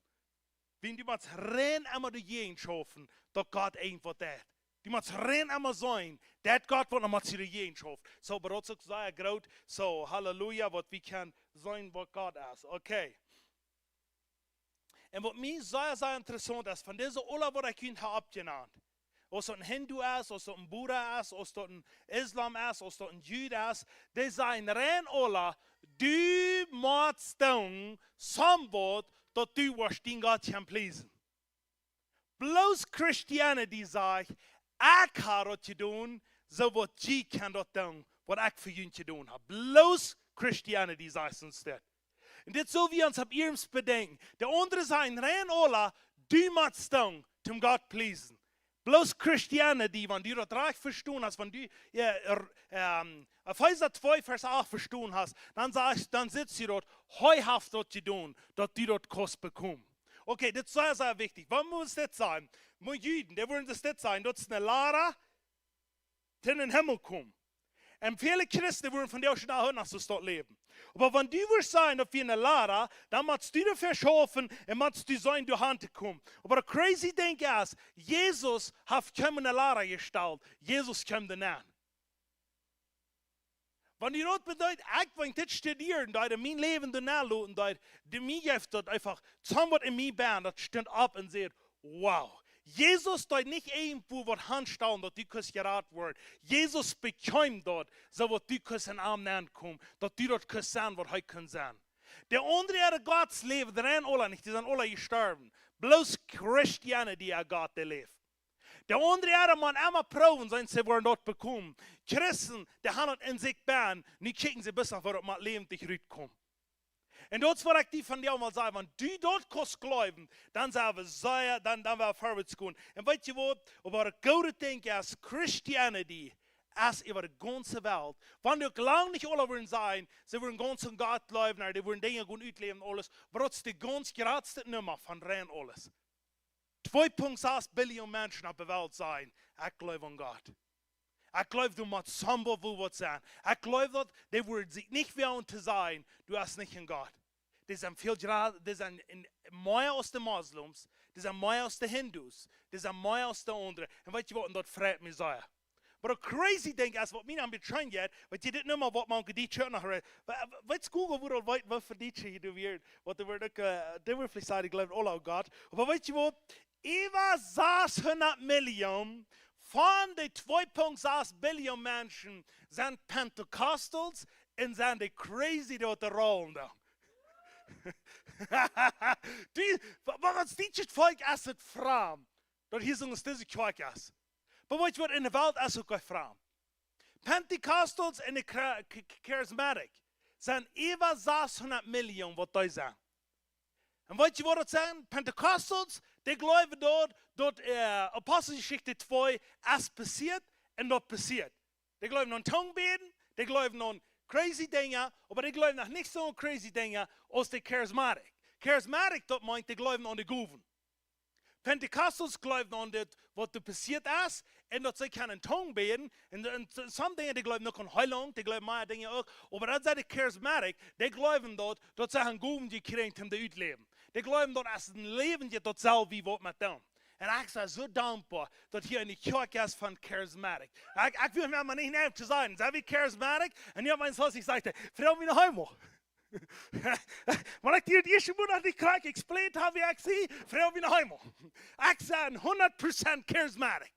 Wenn die mal rein immer die Gegend schaffen, dass Gott irgendwas tut. Die muss rein immer sein, dass Gott wird nochmal zu der Gegend schaffen. So, aber das ist sehr groß. So, Halleluja, was wir können sein, was Gott ist. Okay. Und was mir sehr, sehr interessant ist, von diesen alle, was ich Ihnen habe abgenannt, ob es ein Hindu ist, ob es ein Buddha ist, ob es ein Islam ist, ob es ein Jude ist, die sagen rein alle, du musst tun, somewhat, dass du was den Gott kann pleasen. Bloß Christianity sagt, ich habe das zu tun, so was Sie kann das tun, was ich für ihn zu tun habe. Bloß Christianity sagt uns das. Und das so wie uns ab ihrem bedenken. Der andere sagen, rein alle, du musst tun, zum Gott pleasen. Bloß Christianity, wenn du das recht verstehen hast, wenn du Epheser 2, Vers 8 verstehen hast, dann sitzt du dort, heuhaft das zu tun, dass du dort Kost bekommst. Okay, das ist sehr, sehr wichtig. Wann muss das sein? Mit Juden, die wollen das sein, dass es eine Lara in den Himmel kommt. Und viele Christen wollen von dir schon hören, dass sie dort leben. Aber wenn du willst sein, auf eine Lara, dann musst du dafür schaffen und musst du sein, durch Hand kommen. Aber das crazy Ding ist, Jesus hat keine Lara gestellt. Jesus kommt dann an. Wenn die das bedeutet, ich will das studieren, da mein Leben danach lassen, da mir gibt das einfach, zusammen in mir bin, das steht ab und sagt, wow. Jesus dort nicht irgendwo was handstellen, dass du geraten wird. Jesus bekommt dort, so dass du in den Arm nehmen kommst, dass du dort sein, was heute kann sein. Der andere hat Gottes Leben, der rennen alle nicht, die sind alle gestorben. Bloß Christianity hat Gott, der lebt. Der andere hat man immer proben, sein sie wollen dort bekommen. Christen, die haben in sich bern, nicht kicken sie bis nach, wo das Leben dich rüberkommt. Und das war ich die von dir mal sagen, wenn du dort kannst glauben, dann sagen wir sehr, dann wir vorwärts gehen. Und weißt du was, aber das gute Ding ist, Christianity ist über die ganze Welt. Wenn du lang nicht alle würden sein, sie würden ganz an Gott glauben, die würden Dinge gut ausleben, alles, aber das ist die ganz geradste Nummer von rein alles. 2,6 Billionen Menschen auf der Welt sein, ich glaube an Gott. Ich glaube, du musst zusammen was sein. Ich glaube, dass die würden sich nicht wehren zu sein, du hast nicht in Gott. Die sind viel gerade, die sind mehr aus den Moslems, die sind mehr aus den Hindus, die sind mehr aus den anderen. Und weißt du was, und dort freut mich sehr. Aber das crazy Ding ist, was mir am beschein geht, weil die nicht mehr, was man gedient hat nachher. Weißt du, Google, wo du weißt, was für die hier wird, was du würdest vielleicht sagen, ich glaube, alle an Gott. Aber weißt du was, über 600 Millionen von den 2,6 Billionen Menschen sind Pentecostals und sind die crazy dort rollen da. Was dieses Volk ist, ist Frauen. Dort hier sind es diese Kirche ist. Aber weißt du, was in der Welt ist auch Frauen? Pentecostals und die Charismatic sind über 600 Millionen, was da sind. Und weißt du, was das sind? Pentecostals, die glauben dort, Apostelgeschichte 2, es passiert und dort passiert. Die glauben an Tongebeten, die glauben an crazy Dinge, aber die glauben noch nicht so crazy Dinge als die Charismatic. Charismatic, das meint, die glauben an die Guven. Pentecostals glauben an das, was da passiert ist, und dass sie können Tongebeten, und some Dinge, die glauben noch an Heilung, die glauben mehr Dinge auch, aber das sind die Charismatic, die glauben dort, dass sie einen Guven gekriegt haben, die ausleben. Die glauben dort, es ist ein Leben, das dort selber wie was mit dem. Und ich bin so dankbar, dass hier in die Kirche ist von Charismatic. Ich will mir nicht nehmen zu sein, sei wie Charismatic, und ich habe mein Haus, ich sagte, Frau, wie nach Hause. Wenn ich dir die erste Monat nicht krank explained habe, wie ich sie, Frau, wie nach Hause. Ich sage 100% Charismatic.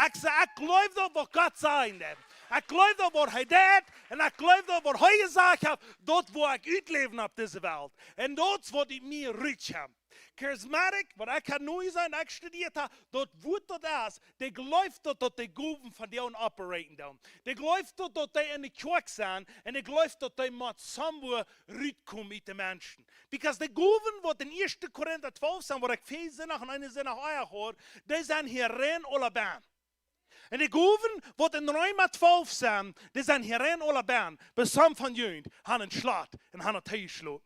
Ich sage, ich glaube doch, was Gott sagen wird. Ich glaube doch, was er tut, und ich glaube doch, was er gesagt hat, dort, wo ich ausleben habe, diese Welt. Und dort, wo ich mir rütsch habe. Charismatic, was ich kann neu sein, ich studiert habe, dort wo das ist, der läuft dort, dass die Guben von dir operaten da. Der läuft dort, dass die in die Kirche sind, und der läuft dort, dass die mit somewhere rütkommen mit den Menschen. Because die Guben, die in 1. Korinther 12 sind, wo ich viel Sinn nach und eine Sinn nach euch höre, die sind hier rein alle Band. En de goven wat in Roma 12 zijn, die zijn hierin alle baan, besamt van jullie, han een slaat en han een tegenslaat.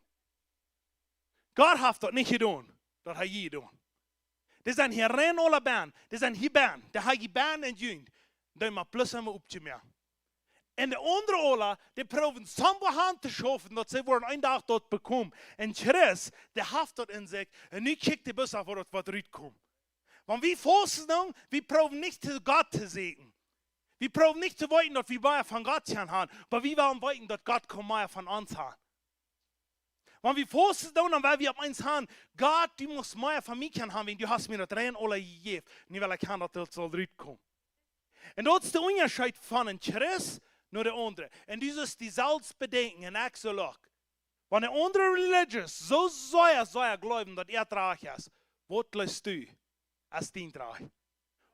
God heeft dat niet gedaan, dat hij je gedaan. Die zijn hierin alle baan, die zijn hier baan, die hij je baan en jullie, die maar plus hem op te meer. En de andere ola, die probeeren samen hand te schaffen, dat ze worden een dag dort bekomen. En Chris, die heeft dat in zich, en nu kijkt de bus af wat eruit komt. Want wie forsen dan, wir proben nicht zu Gott zu sehen. Wir proben nicht zu wollen, dass wir mehr von Gott haben, aber wir wollen wollen, dass Gott mehr von uns hat. Want wir forsen dann, weil wir auf eins haben, Gott, du musst mehr von mir haben, wenn du hast mir das rein alle gegeben. Nicht, weil ich kann, dass das soll zurückkommen. Und das ist der Unterschied von einem Christ nur der andere. Und das ist die Selbstbedenken in Exolog. Wenn der andere Religious so soll glauben, dass traurig ist, was lässt du? Als dien draai.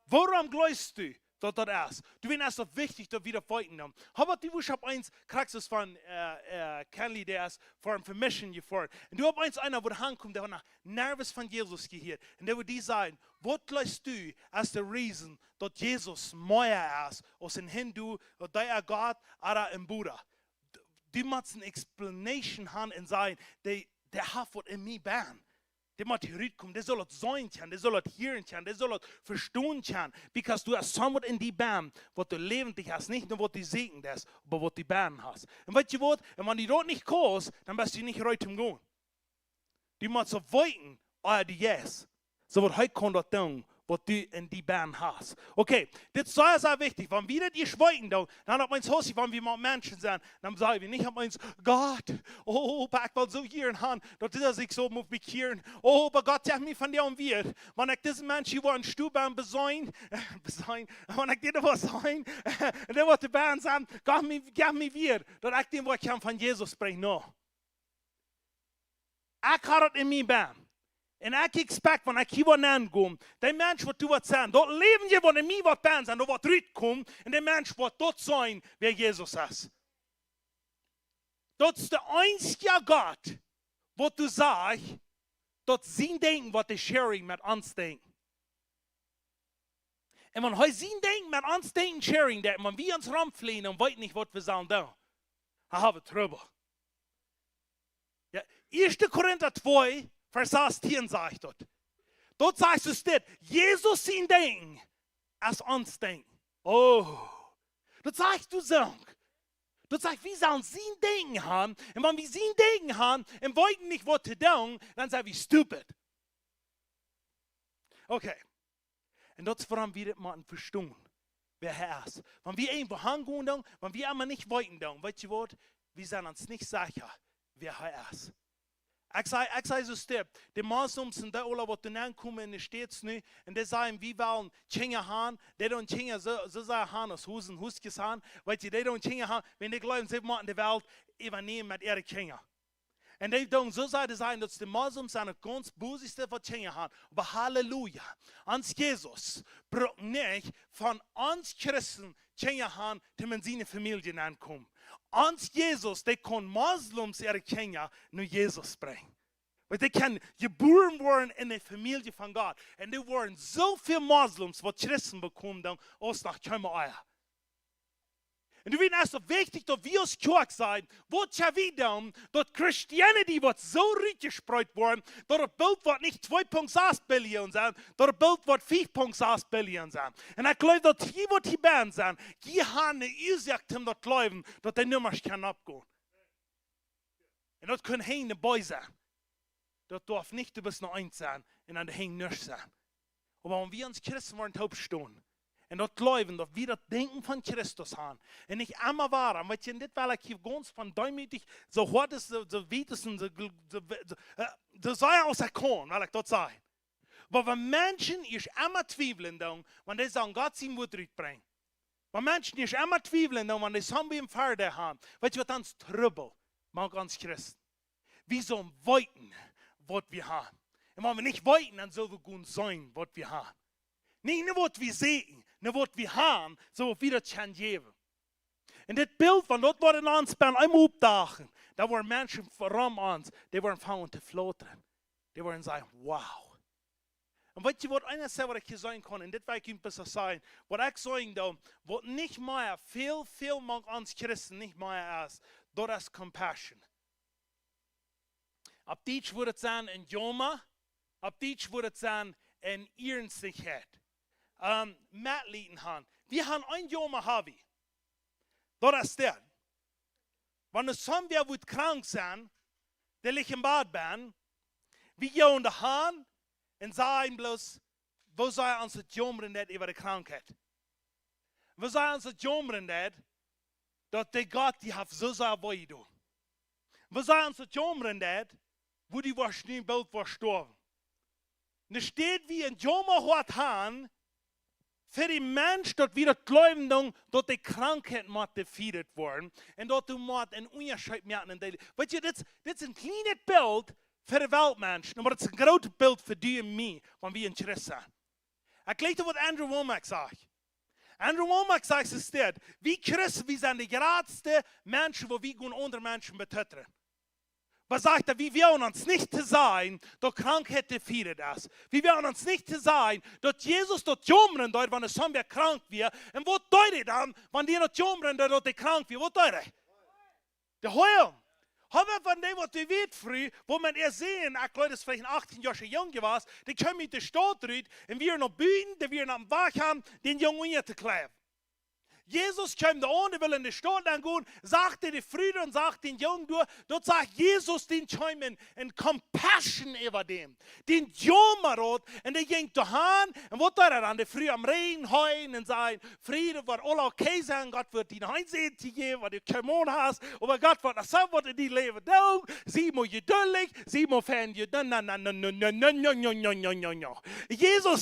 Waarom glaubst du, dass das ist? Du findest es so wichtig, dass wir das weiten haben. Aber du hast eins, kriegst es von Kenley, der ist für eine Vermischung gefordert. Und du hast eins, einer, wo der ankommt, der nach Nervus von Jesus gehört. Und der wird die sagen, was glaubst du, als der Reason, dass Jesus mehr ist, als ein Hindu, oder der Gott, oder ein Buddha? Du musst eine Explanation haben und sagen, der hat was in mir ban. Der muss hier kommen, der soll es sein können, der soll es hören können, der soll es verstehen können. Because du hast somewhat in die Band, was du lebendig hast, nicht nur was du sehen hast, aber was du Band hast. Und weißt du was? Und wenn du dort nicht kommst, dann bist du nicht recht im Gehen. Du musst so weiten, oder die Yes. So was heute kommt das tun, was du in die Band hast. Okay, das ist sehr, sehr wichtig. Wenn wir das schweigen, dann hat man es wenn wir mal Menschen sind, dann sagen wir nicht, Gott, oh, ich will so hier in Hand, dass er sich so muss bekehren. Oh, aber Gott sagt mir von dir und wir. Wenn ich diesen Menschen hier in Stuben besäuen, wenn ich dir was sagen, der wird die Band sagen, gib mir wieder, dass ich dem, was ich von Jesus spreche, no. Ich habe das in mir Band. En ik expect, wanneer ik hier wat aankom, die mens wat du wat zijn, dat leven je wat in mij wat ben zijn, dat wat eruit komt, en die mens wat dat zijn, wie Jezus is. Dat is de einzige God, wat du zegt, dat zijn denken wat de sharing met ons denken. En wanneer hij zijn denken met ons denken sharing, dat wanneer we ons ramvliegen en weten niet wat we zullen doen, dan hebben we trouble. Ja, 1. Korinther 2, Vers 16 sagt dort. Dort sagst du das, Jesus sein Ding, als uns Ding. Oh, dort sagst du so. Dort sagst wir sollen sein Ding haben. Und wenn wir sein Ding haben und wollen nicht was zu tun, dann sind wir stupid. Okay. Und das ist, warum wir das mal verstehen, wer er ist. Wenn wir irgendwo hingehen, wenn wir einmal nicht wollen, weißt du was? Wir sind uns nicht sicher, wer er ist. Ich sage so step, die Moslems sind da alle, was dann kommen in die Städte nu, und die sagen, wir wollen Chinga haben, die don't Chinga so sagen haben, als Husen, Huskes haben, weil die don't Chinga haben, wenn die glauben, sie machen die Welt übernehmen mit ihrer Chinga. Und die don't so sagen, dass die Moslems eine ganz busigste von Chinga haben. Aber Halleluja, ans Jesus braucht nicht von uns Christen Chinga haben, die in seine Familien ankommen. Ans Jesus, die kann Moslems ihre Kinder nur Jesus bringen. Weil die können geboren worden in der Familie von Gott. Und die waren so viele Moslems, was Christen bekommen, dann aus nach Eier. Und du weißt, es ist so wichtig, dass wir als Kirche sein, was ja wieder, dass Christianity wird so richtig gespreut worden, dass das Bild wird nicht 2,6 Billionen sein, dass das Bild wird 5,6 Billionen sein. Und ich glaube, dass hier wird die Band sein, die haben eine Ursache, um das Glauben, dass die Nummer kann abgehen. Und das können Hängen dabei sein. Das darf nicht, du bist noch eins sein, und an der Hängen nicht sein. Aber wenn wir uns Christen wollen, aufstehen, und das Glauben, dass wir das Denken von Christus haben. Und nicht immer waren. Weil ich nicht, weil ich hier ganz von demütig, so hart ist, so weit ist, so sei aus der Korn, weil ich das sage. Aber wenn Menschen ist immer zweifeln, wenn die sagen, Gott sie wird bringen. Wenn Menschen ist immer zweifeln, wenn die Zombie im Feuer haben, weißt du, was dann Trübel, mag uns Christen. Wir sollen weiten, was wir haben. Und wenn wir nicht weiten, dann sollen wir gut sein, was wir haben. Nicht nur, was wir sehen, nur was wir haben, so wie das kann geben. Und das Bild von dort war in uns bei einem Obdachen, da waren Menschen vor uns, die waren fangen zu flottern. Die waren sagen, wow. Und weet je wat eines wat ik je zeggen kan, en dit wil ik u besser sagen, wat ik zeggen da, wat niet meer, veel mag ons Christen niet meer is, dat is compassion. Op Deutsch wordt het zijn een jammer, op Deutsch wordt het zijn een ernstigheid. Medelijden gaan. Wir haben ein jammer hebben. Dat is dat. Wanneer sommigen wordt krank zijn, die ligt in bad ben, wir gehen de hand en zeggen bloß, wo sei ons het jammeren dat over de krankheid? Wo sei ons het jammeren dat de God die heeft zo zou willen doen? Wo sei ons het jammeren dat, wo die wahrscheinlich bald verstorben? Nu steht wie een jammer hat han, für die Mensch, dat wir das glauben, dat die Krankheit moet defeated worden, en dat du moet een onderscheid maken in de. Weet je, dit is een klein beeld voor de wereldmensch, maar het is een groot beeld voor die en mij, wanneer we in Christus zijn. Ik lees wat Andrew Wommack zegt. Andrew Wommack zegt is dit: wie Christen, wir zijn de grootste mensen, wo wir gewoon andere Menschen betöteren. Was sagt er? Wir wollen uns nicht sein, dass Krankheit defeated ist. Wir wollen uns nicht sein, dass Jesus dort jammern dort, wenn es sommer krank wird. Und was tut er dann, wenn die dort jammern dort, die krank wird? Was tut er? Der heulen. Haben wir von dem, was du weißt, früh, wo man sehen, ich glaube, das vielleicht 18 Jahre jung gewesen, die kommen mit der Stadt rein, und wir noch bühnen, die wir am Wach haben, den Jungen zu kleben. Jesus kommt da ohne, will in die Stadt gehen, sagte die Früde und sagt den Jungen durch, dort sagt Jesus den Schäumen in Compassion über dem, den Jammerot, und der ging da hin, und was da dann, die Früh am Regen heulen und sagen, Friede wird all okay sein, Gott wird die Heinsehen zu geben, was du Kommun hast, aber Gott wird das sein, was du die Leben tun, sie muss geduldig, sie muss fan, Jesus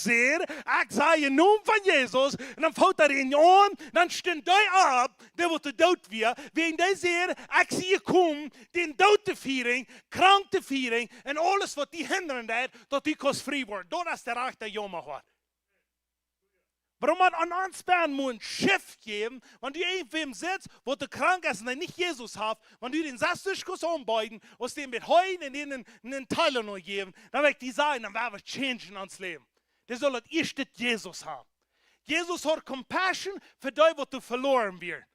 sieht, ich sage nun von Jesus, und dann fällt er ihn an, dann stehen die ab, die wordt dood weer, wegen deze Heer, ik zie je komen, den dood te vieren, krank te vieren, en alles wat die hinderen dat die kan vrij worden. Dat is de rechte jammer wordt. Waarom man an ons ben moet een Schiff geben, wenn du irgendwem sitzt, wo du krank ist und der nicht Jesus hat, wenn du den Sastischkuss anbeuten, aus dem mit Heuen in denen einen Teil noch geben, dann wird die sagen, dann werden wir changen ans Leben. Der soll das erste Jesus haben. Jesus hat Compassion für die, die du verloren werden.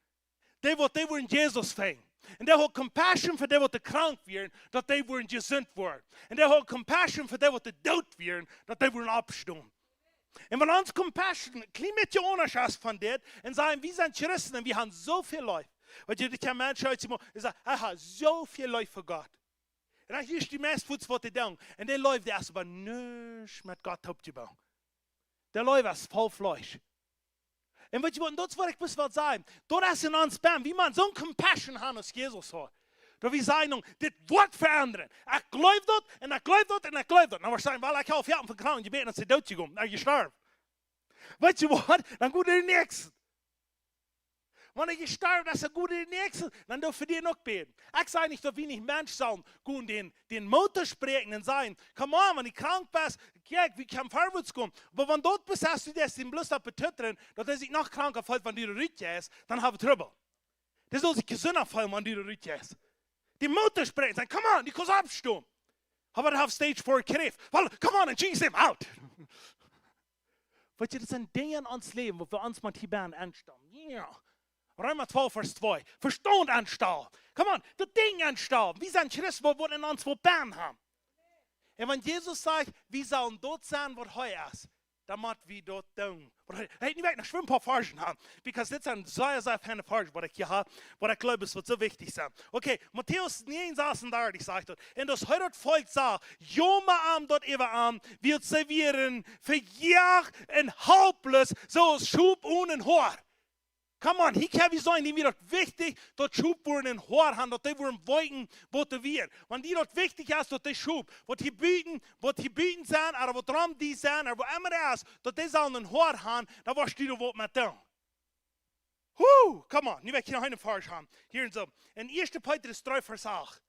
Die wollen Jesus finden. Und der hat Compassion für die, die krank werden, dass die wollen gesund werden. Und der hat Compassion für die, die tot werden, dass die wollen abstimmen. Und wenn uns Compassion, klein bisschen unterschied von dir, und sagen, wir sind Christen und wir haben so viel Leute. Weil ich kann Menschen heute sagen, ich habe so viel Leute für Gott. Und dann ist die meiste Fuß, was die denken. Und der Leute, der ist aber nichts mit Gott aufgebaut. Der Leute ist voll Fleisch. Und weet je wat, dat is wat ik best wel zeggen. Dat is in ons ben, wie man zo'n compassion haben als Jesus hat. Dat we zeggen, dit wordt veranderen. Ik geloof dat, en ik geloof dat, en ik geloof dat. Nou, we zeggen, wel, ik help je van krank, je bent dat ze dood gekomen, nou, je sterft. Weet je wat, dan goed in de nächste. Wanneer je sterft, dat is een goed in de nächste, dan dürfen wir dir ook beten. Ik zeg niet dat we niet Menschen zijn, goed den Motor spreken en zeggen, come on, wenn je krank bist, kijk, wie kan vorwärts kommen. Aber wenn dort bist, hast du das den bloß da betötern, dass er sich noch kranker fällt, wenn du Rütje ist, dann haben wir Trouble. Das soll sich gesünder fallen, wenn du Rütje ist. Die Motor sprechen, sagen, come on, die kannst abstimmen. Aber du hast Stage 4 Krebs. Well, come on and Jesus him out. Weißt du, das sind Dinge in uns Leben, wo wir uns mit Hibern anstammen. Ja. Römer 12, Vers 2. Verstand anstellen. Come on, das Ding anstellen. Wir sind Christen, wo wir in uns Bern haben. Und wenn Jesus sagt, wir sollen dort sein, was heute ist, dann müssen wir dort tun. Hey, nicht weg nach Schwimmpassagen haben, because das sind sehr viele Passagen, was ich hier habe, was ich glaube, es wird so wichtig sein. Okay, Matthäus 9,36 sagt dort, und das heute Volk sagt, Joma am dort überarm, wird servieren, verjagt und halblos, so Schub ohne Haar. Come on, hier kan we zijn die dat wichtig dat schub worden in haar haben, dat die worden woigen wat er weer. Want die dat wichtig is dat die schub, wat die bieten zijn, of wat ram die zijn, of wat immer is, dat die zullen in haar haben, dan was die er wat met doen. Come on, nu wil ik hier nog een vers gaan. Hier en zo. In 1 Petrus 3 vers 8.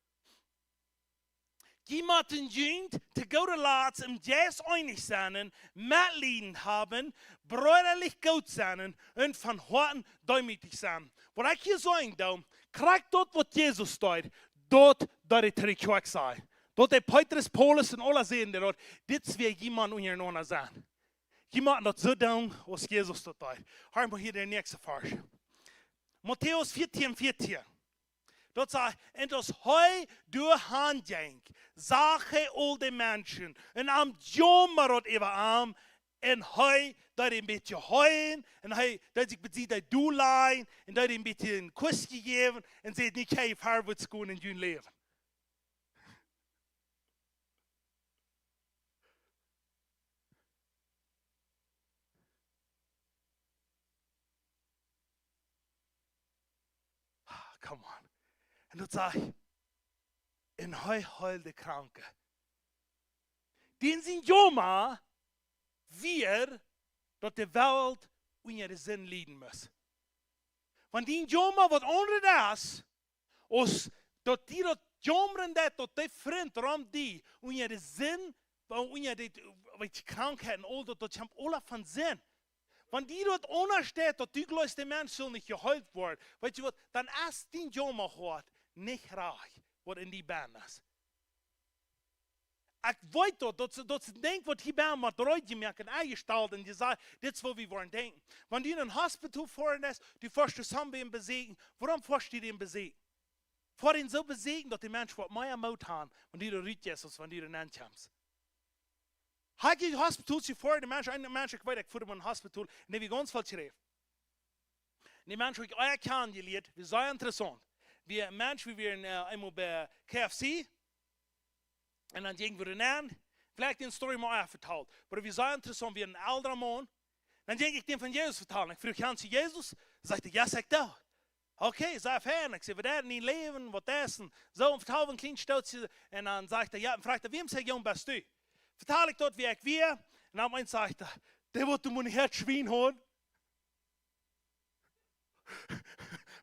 Die moeten jüngd te gode laats im Jes einig zijn, Mitleiden haben, brüderlich gut sein und von Herzen demütig sein. Was ich hier sagen darf, kriegt dort, was Jesus steht, dort ich zurückgekommen sein. Dort der Petrus, Paulus und alle sehen dort, dit wäre jemand untereinander sein. Jemand dat so doen als Jezus dat deed. Hör mal hier der nächste Vers. Matthäus 14:14. Dort sagt, en als hij door handjenk, zag hij al de mensen, en am jammer dat even aan, en hij dat een beetje huilen, en hij dat zich bezieht dat doelijn, en dat een beetje een kus gegeven, en zei niet, hij heeft haar wat schoon in hun leven. Come on. En dat zei, en hij huilde kranke. Die zijn jammer, weer dat de wereld onder de zin lieden moet. Want die jammer wat onder dat, als dat die dat jammeren dat die vriend rond die onder de zin, onder die krankheid en al dat je alle van zin. Want die dat ondersteht, dat die gleiste Mensch soll nicht geheilt worden. Weet je wat, dan is die jammer gehad niet graag wat in die band is. Ik weet dat ze denken wat die band met eruit gemerkt en eingesteld en je zei, dit is wat we wollen denken. Want die in een hospital voeren is, die first zusammen hem bezegen. Waarom first die den bezegen? Voor ihn so bezegen, dat die Mensch wat meer moed haben, want die er riet is, als wanneer die er aankomt. Hij gaat in hospital voor de mensen, een mens, ik weet, ik voerde me in hospital, en die hebben ganz veel geschreven. En die mensen, ik kan je leert, wie zeer interessant. Wie een mens, wie weer eenmaal bij KFC, en dan gingen we ernaar, vielleicht een story maar even verteld, maar wie zeer interessant, wie een oudere man, dan ging ik den van Jezus vertellen. Ik vroeg, gaan ze Jezus? Zei hij, ja, zeg dat. Oké, zei fijn, ik zei, wat niet leven, wat essen, zo, en vertel een klein stootje, en dan zegt hij, ja, en vraagt hij, wem zeg je best u? Vertel ik dat wie ik weer, en dan meint zegt hij, die wordt de mijn hert schwien horen.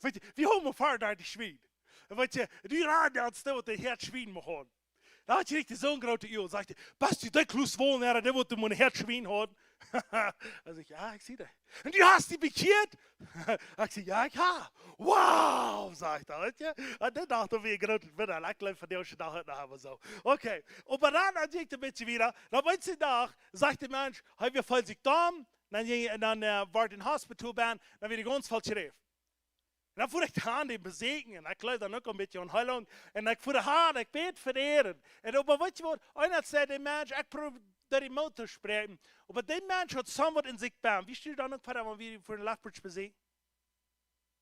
Weet je, wie houden we voor daar die schwien? Weet je, die raden aan het stil wat de hert schwien mag horen. Dan had je richtig zo'n grote uur, zegt hij, best u dat kloos wonen, die wordt de mijn hert schwien horen. Dan zeg ik, ja, ik zie dat. En die hast die bekeerd? Ik zeg, ja, ik ha. Wauw, zegt hij, weet je. En dan dacht ik weer groot, ik ben een lekker van deze dag uit hebben zo. Oké, maar dan ging ik een beetje weer. Dan weet je dag, zegt de mens, hij weer voll zich dan. En dan wordt in hospital ben, dan weer ganz veel schreef. En dan voer ik de hand in bezegenen. En ik luid dan ook een beetje aan huilen. En ik voer de hand, ik beet vereren. En maar weet je wat, einer zei de mens, ik probeer die moed te spreken. Maar die mens had somewhat in zich baan. Wie stuurt dan ook voor wie voor een lachbord bezegen?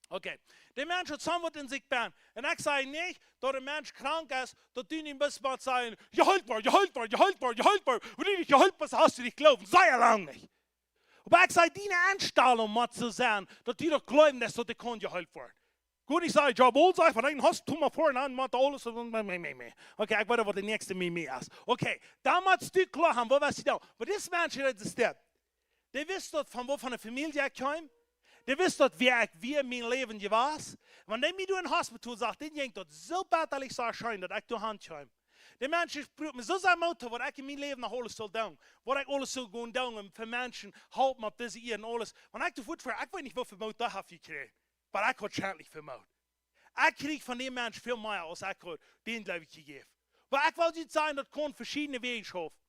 Oké, die mens had somewhat in zich baan. En ik zei niet dat een mens krank is, dat die niet best maar zijn, je huilt maar, je huilt maar, je huilt maar, je huilt maar. Wanneer je huilt maar, hast du nicht geloven. Sei je lang niet. Maar ik zei, die aanstellen om wat te zijn, dat die dat geloven is, dat die kon gehuilt worden. Goed, ik zei, ja, bol zei, van een hast du maar voor en aan, maar alles, mee. Oké, ik weet wat de nächste mee is. Oké, dan moet je klaar gaan, wat was je dan? Maar deze mensen hadden gestemd. Die wisten dat van wat van een familie ik kwam. Die wisten dat wie mijn leven was. Wanneer ik door een hospital zag, die denkt dat zo battelig zou zijn dat ik door hand kwam. Die mensen probeert me zo zijn motor, wat ik in mijn leven nog alles zal doen. Wat ik alles zal gaan doen om voor mensen helpen me op deze hier en alles. Want ik te voet voor, ik weet niet hoeveel motor ik heb gekregen. Maar ik had schijnlijk veel motor. Ik kreeg van die mensen veel meer als ik had den geloof ik gegeven. Maar ik wil niet zeggen dat kon verschillende wegen schaffen.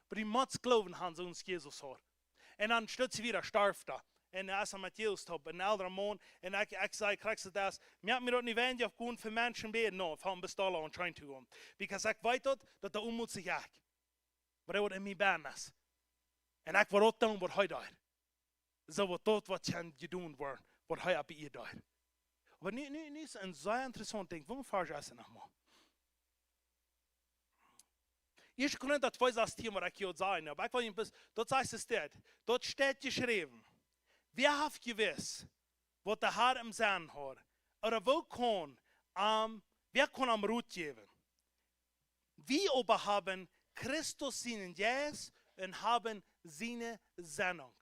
Maar die moet geloven aan zo'n Jezus had. En dan stut ze weer sterft da. En als er met Jezus top, een oudere man. En ik zei, krijg je dat? Maar ik dat niet weten of gewoon voor mensen beden. No, van bestallen en trying to gaan. Because ik weet dat de moet zich ik. Maar dat wordt in mijn baan is. En ik wil ook doen wat hij doet. Zo wat dat wat je doen wordt. Wat hij op je doet. Maar nu is een zeer interessant ding. Waarom vraag je het nog maar? Eerst kunnen dat twee das Thema, wat ik je zeggen. Maar ik wil je dat zegt es dit. Dat staat geschreven. Wie heeft gewiss, wat de Heer hem zijn had? Oder wo wer kann am Rut geben? Wir aber haben Christus seinen Jes und haben seine Sendung.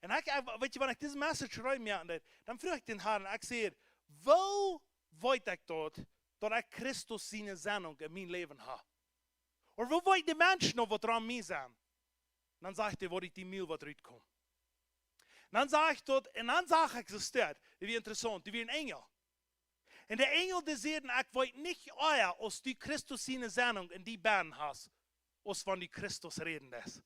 Und weet je, wenn ich diese Message schreibe, dann frage ich den Herrn, ich sage, wo weet ich dort, dass ich Christus seine Sendung in mein Leben habe? Oder wo weet die Menschen noch, was dran mir sind? Dann sagt er, wo ich die Mühl, was rauskommt. Dan sage ich dort, en dan sage ich, existiert, die wie interessant, die wie ein Engel. En de engel die zeiden, ik weet niet euer, als du Christus zijn zending in die baan hast, als van die Christus reden is.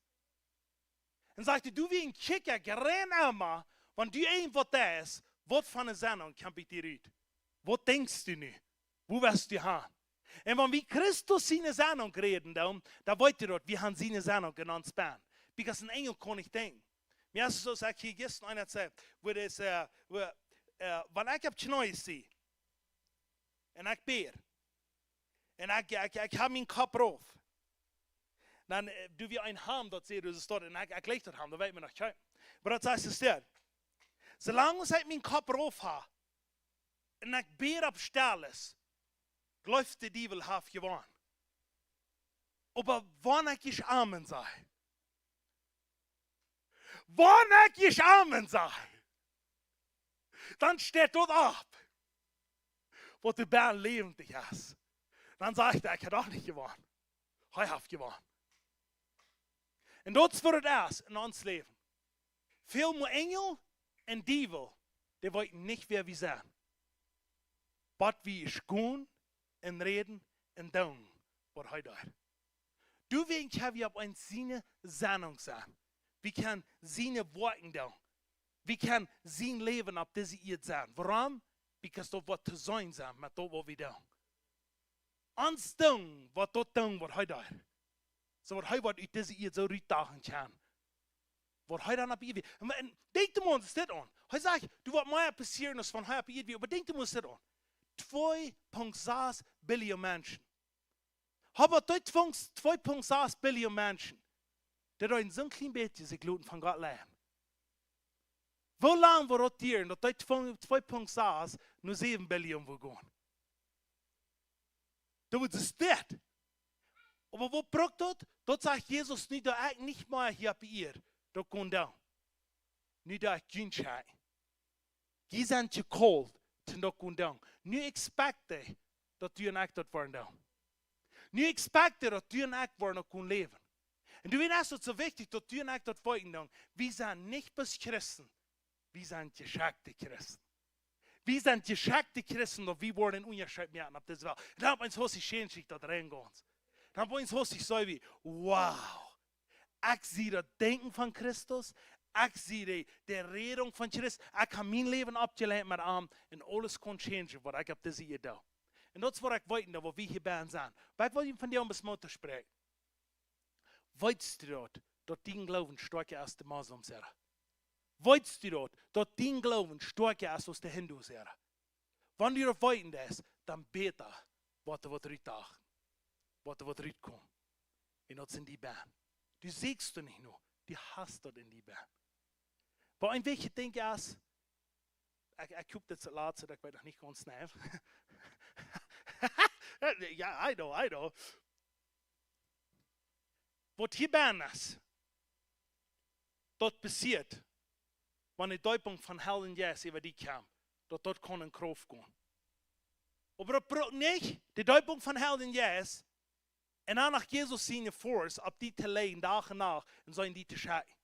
En sagte, du wie een kikker, geren immer, want du een wat is, wat van een zending kan bij dir uit? Wat denkst du nu? Wo wirst du gaan? En wanneer we Christus zijn zending reden, dan weet je dat, we gaan zijn zending in ons baan. Because een engel kon niet denken. Maar als zoals ik hier gisteren einer zei, wanneer ik heb knooien zie, en ik beer, en ik heb mijn kop erop, dan doe we een ham dat zegt, dus staat, en ik leg dat ham, dan weet men nog geen. Maar dat zegt ze stil. Zolang als ik mijn kop erop heb, en ik beer op stel is, gelooft de duivel half gewonnen. Aber wanneer ik amen zei, wanneer ik amen zei, dan steht dort ab, wat de baan levendig is. Dan zegt hij, ik heb ook niet gewonnen. Hij heeft gewonnen. En dat is voor het eerst in ons leven. Veel meer engel en duivel, die weten niet wer we zijn. Wat wie is gaan en reden en doen wat hij doet. Du weet je we op een zine zending zijn. We kunnen zine woorden doen. We kunnen zijn leven op deze eerd zijn. Waarom? Because dat wat te zijn zijn met dat wat we doen. Ons doen wat dat doen wat hij doet. Zo wat hij wat uit deze eerd zo uitdagen kan. Wat hij dan op eerd weer. En denk er maar ons dit aan. Hij zegt, du wat mij passeren is van hij op eerd weer. Maar denk er maar ons dit aan. 2,6 biljoen mensen. Aber dort 2,6 biljoen mensen. Die doen zo'n klein beetje zich laten van God leren. Hoe lang we roteren dat dit 2,6 naar 7 biljoen wil gaan? Dat is dit. Maar wat brukt dat? Dat zegt Jezus niet dat ik niet meer hier op hier dat kon doen. Nu dat ik geen schei. Je bent gekocht te dat kon doen. Nu expecte dat u en ik dat worden doen. Nu expecte dat u en ik worden kon leven. En du weet, het zo wichtig dat u en ik dat worden doen. We zijn niet bes Christen. We zijn geschackte Christen. We zijn geschackte Christen, dat we worden onderscheid maken op deze wereld. En dan hebben we ons schön sich dat reingeht. Dan hebben we ons zo wie, wow. Ik zie dat denken van Christus. Ik zie de reding van Christus. Ik heb mijn leven opgeleid met hem. En alles kon changen wat ik op deze hier doe. En dat is wat ik weet, dat we hier bij zijn. Maar ik wil je van die onbesmoten spreken. Weet je dat die geloven sterker als de moslims zijn? Weet je dat die geloven sterker is als de hindoes zijn? Wanneer je dat weten is, dan beter wat er wat eruit dagen. Wat er wat eruit komt. En dat is in die baan. Du siehst du nicht nur, die hast dat in die baan. Maar een beetje denk je als, ik hoop dat het laatste, dat ik weet nog niet gewoon snel. Ja, I know. Wat hier baan is, dat passiert, wanneer de duiping van hel en jes over die kwam, dat kon in kracht gaan. Maar dat broek niet, de duiping van hel en jes, en dan nach Jezus zijn force op die te leiden, dag en nacht, en zijn die te schijnen.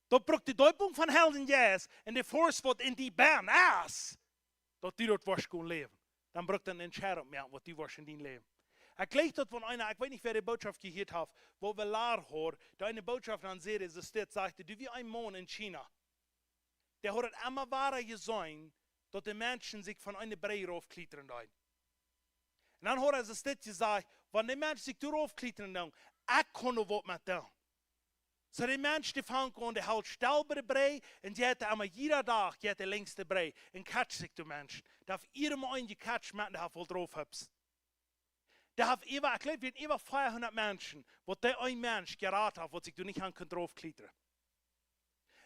Dat broek de duiping van hel en jes, en de force wat in die baan is, dat die dat was kon leven. Dan broek dan een entscheiding meer, wat die was in die leven. Ik lees dat van einer, ik weet niet wer de boodschap gehoord heeft, wo we laar hoor, dat eine boodschap dan zei, is dit, sagte, du wie ein Mann in China, der hat het immer wahrer gesehen, dat de mensen zich van eine Brei raufklettern doen. En dan hat er dit gesagt, wenn die Menschen sich darauf klettern doen, ich kann noch was mit doen. So die Menschen, die fangen an, die halt still bei der Brei, und die hätten immer jeder Tag, die hätten längste Brei, und catch sich die Menschen. Die haben ieder Mal einen gecatcht, mit, die haben voll drauf hübs. Die haben über, ich glaube, wir haben über 500 Menschen, wo der ein Mensch geraten hat, wo sich du nicht an drauf klettern.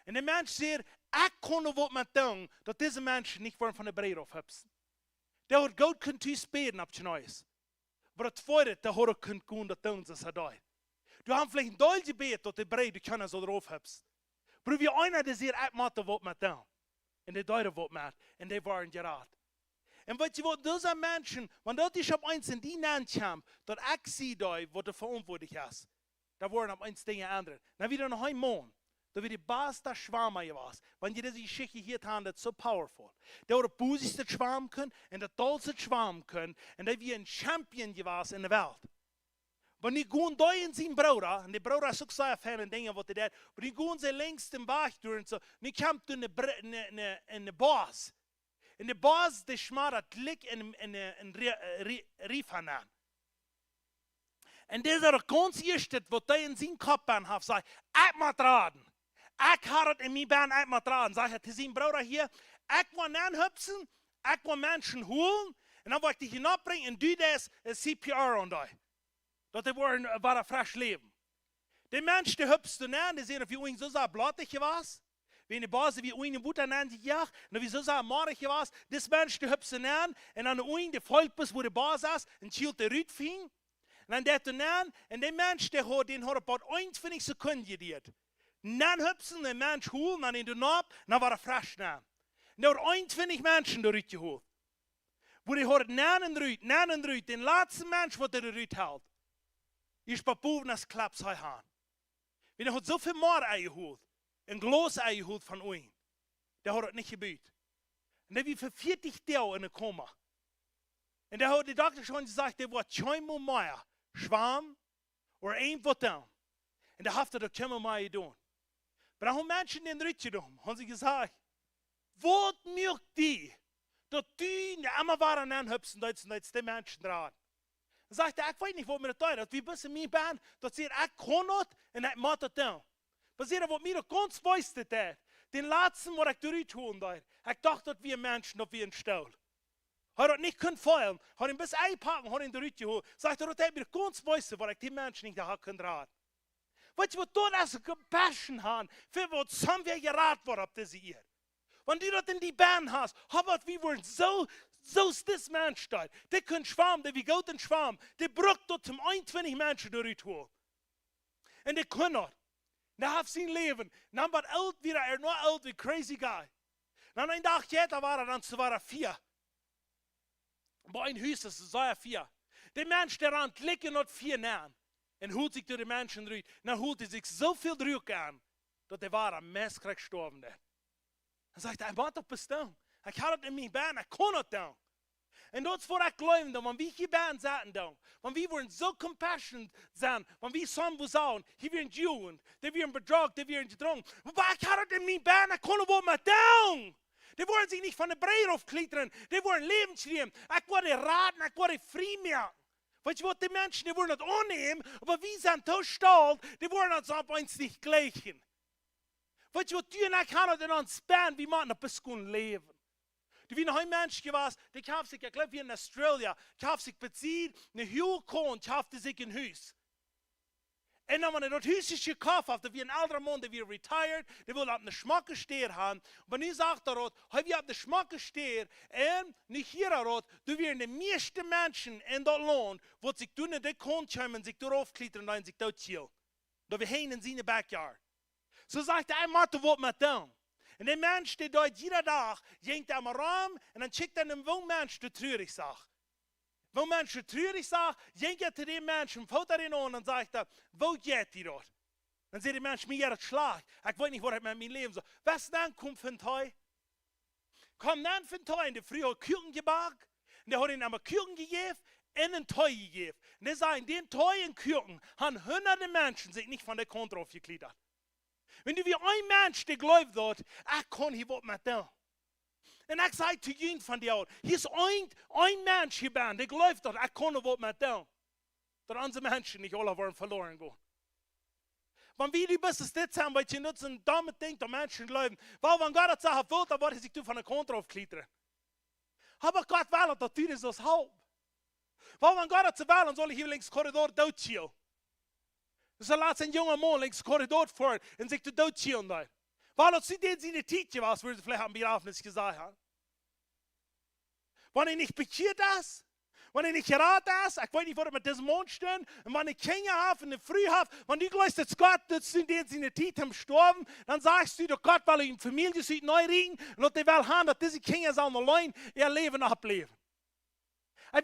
Und der Mensch sagt, ich kann noch was mit doen, dass diese Menschen nicht von der Brei drauf hübs. Der hat Gott können zu spät ab Neues. Aber das Zweite, der hat können gehen, dass Ding das hat. Du hast vielleicht ein Deutsch gebet, dass die Brei, du kannst so drauf hübs. Aber wie einer, der sagt, ich mache was mit dem. Und der Deutsche was mit. Und die waren geraten. Und weißt du was, diese Menschen, wenn dort ich auf eins in die Namen kam, dass ich sehe, was der verantwortlich ist, da waren auf eins Dinge andere. Dann wieder noch ein Mann, da wie die beste Schwarm was. Wenn die diese Geschichte hier haben, das ist so powerful. Der hat busigste Schwarm können und der tollste Schwarm können und der wie ein Champion gewesen in der Welt. Wenn die gehen da in seinen Bruder, und der Bruder ist auch sehr fan und Dinge, was der hat, aber die gehen sie längst im Weg durch und so, und die kommt in der Boss. Und der Boss, der schmarrt Lick in Rief an. Und das ist der ganz erste, was der in seinen Kopf hat, sagt, ich muss raten. Ich habe es in meinem Band, ich muss raten. Sagt er zu seinem Bruder hier, ich will nicht hüpfen, ich will Menschen holen, und dann will ich dich hinabbringen und du das CPR an dich. Dat war ein frisch Leben. Die Menschen, die hüpfst an, die sehen, wie ihnen so sehr blattig was. Wie eine Base, wie ihnen Butter nennt, ja, und wie so sehr marig was. Das Mensch, die hüpfst an, und an ihnen, die folgt bis, wo die Base ist, und schielt der Rüt fing. Und dann der an, und der Mensch, der hat about 21 Sekunden gedreht. Und dann hüpfst den Mensch holen, dann in den Nab, und dann war er frisch an. Und der hat 21 Menschen der Rüt geholt. Wo die hat nennen Rüt, den letzten Mensch, der Rüt hält. Ich bin boven als Klaps han. Wenn er hat so viel Mord eingeholt, ein Glas eingeholt von ihm, der hat es nicht gebüht. Und der wie für 40 Tage in der Koma. Und der hat die Doktor schon gesagt, der war zweimal mehr Schwarm oder ein Wort. Und der hat das zweimal mehr getan. Aber dann haben Menschen den Rücken genommen, haben sie gesagt, was mögt die, dass die nicht immer waren anhüpfen, dass die Menschen dran. Dan zegt hij, ik weet niet wat me dat doet. Wie best in mijn baan, dat zegt, ik kon het en ik moet het doen. Maar zegt, wat mij dat ganz meiste deed, den laatste wat ik eruit holen deed, ik dacht dat wir Menschen, dat wir een stel. Hij had niet kunnen feilen, had hem best einpacken, had hem eruit gehoord. Zegt hij, dat heb je ganz meiste, wat ik die Menschen niet had kunnen raden. Weet je wat dat als een compassion haben, für wat somewhere geraten wordt op deze eer. Wenn du das in die Band hast, aber wir wollen so ist das Mensch da. Der kann schwammen, der wie Gott ein Schwamm. Der braucht dort zum 21 Menschen durchholen. Und der kann das. Der hat sein Leben. Dann war alt wieder, nur alt wie crazy guy. Dann ein Tag später war er 4. Bei ein Haus, das war 4. Der Mensch, der ran, klicken not 4 Namen. Und holt sich durch die Menschen durch. Dann holt er sich so viel Druck an, dass der war am Messkrieg gestorben. Dann sagt er, ich muss doch bestimmt. Ich habe das in meinem Band, ich kann das tun. Und das ist, wo ich glaube, wenn wir hier Band sagen, wenn wir wollen so compassionate sein, wenn wir so sagen, hier werden Juden, die werden betrogen, die werden gedrungen. Aber ich habe das in meinem Band, ich kann das nicht tun. Die wollen sich nicht von der Brei aufklettern, die wollen Lebensleben. Ich wollte raten, ich wollte frei machen. Weißt du, was die Menschen, die wollen das annehmen, aber wir sind so stolz, die wollen uns auf uns nicht gleichen. Weißt du, was du und ich haben in uns Band, wie man ein bisschen leben. Du wie noch ein Mensch gewesen, der kauft sich, ich glaube, wie in Australien, kauft sich bezieht, eine Hülle Korn, kauft sich ein Haus. Und dann, wenn er das Haus ist gekauft hat, wie ein alter Mann, der wird retired, der will auf eine Schmacke stehen haben. Und wenn ich sage, hey, wir haben eine Schmacke stehen, und nicht hier, du wirst die meisten Menschen in das Land, die sich tun in den Korn kommen, sich darauf klettern und sich dort chillen. Da wir hin in seine Backyard. So sagt er, Mathe, was mit dem? Und der Mensch, der dort jeder Tag, jenkt am Raum und dann schickt er einem Mensch, der traurig sagt. Wenn Mensch der traurig sagt, jenkt er zu dem Menschen, fällt er ihn an und sagt er, wo geht die dort? Dann sagt der Mensch, mir hat Schlag. Ich weiß nicht, was mit meinem Leben so. Was dann kommt von Teu? Kommt dann von Teu, und der früher hat Küken gebacken, und der hat ihn einmal Küken gegeben, und einen Teu gegeben. Und der sagt, in den Teu und Küken haben hunderte Menschen sich nicht von der Kontra aufgeklettert. Wenn du wie ein Mensch, der glaubt dort, ich kann hier was mit dem. Und ich sage zu jeden von dir, hier ist ein Mensch hier, der glaubt dort, ich kann was mit dem. Dass unsere Menschen nicht alle wollen verloren gehen. Wenn wir die Beste das haben, weil sie nutzen, damit denkt, dass Menschen glauben, weil wenn Gott das sagt, will, dann wollte sich von der Kontra aufklettern. Aber Gott will, dass du das halb. Weil wenn Gott das will, dann soll ich hier links Korridor durchziehen. Så laat zijn jonge man langs de corridor voor en zich te doodchillen daar. Weil sie den seine Tietje was, würde vielleicht am Begrafnis gesagt haben. Wenn nicht bekehrt ist, wenn nicht geraten ist, ich weiß nicht, wo mit diesem Mond stehen, und wenn ich Kinder habe, in der Früh habe, wenn du glaubst, dass Gott, dass sie den seine Tietje haben gestorben, dann sagst du, dass Gott will in Familie sich neu reden, und dass die will haben, dass diese Kinder sollen allein ihr Leben ableben.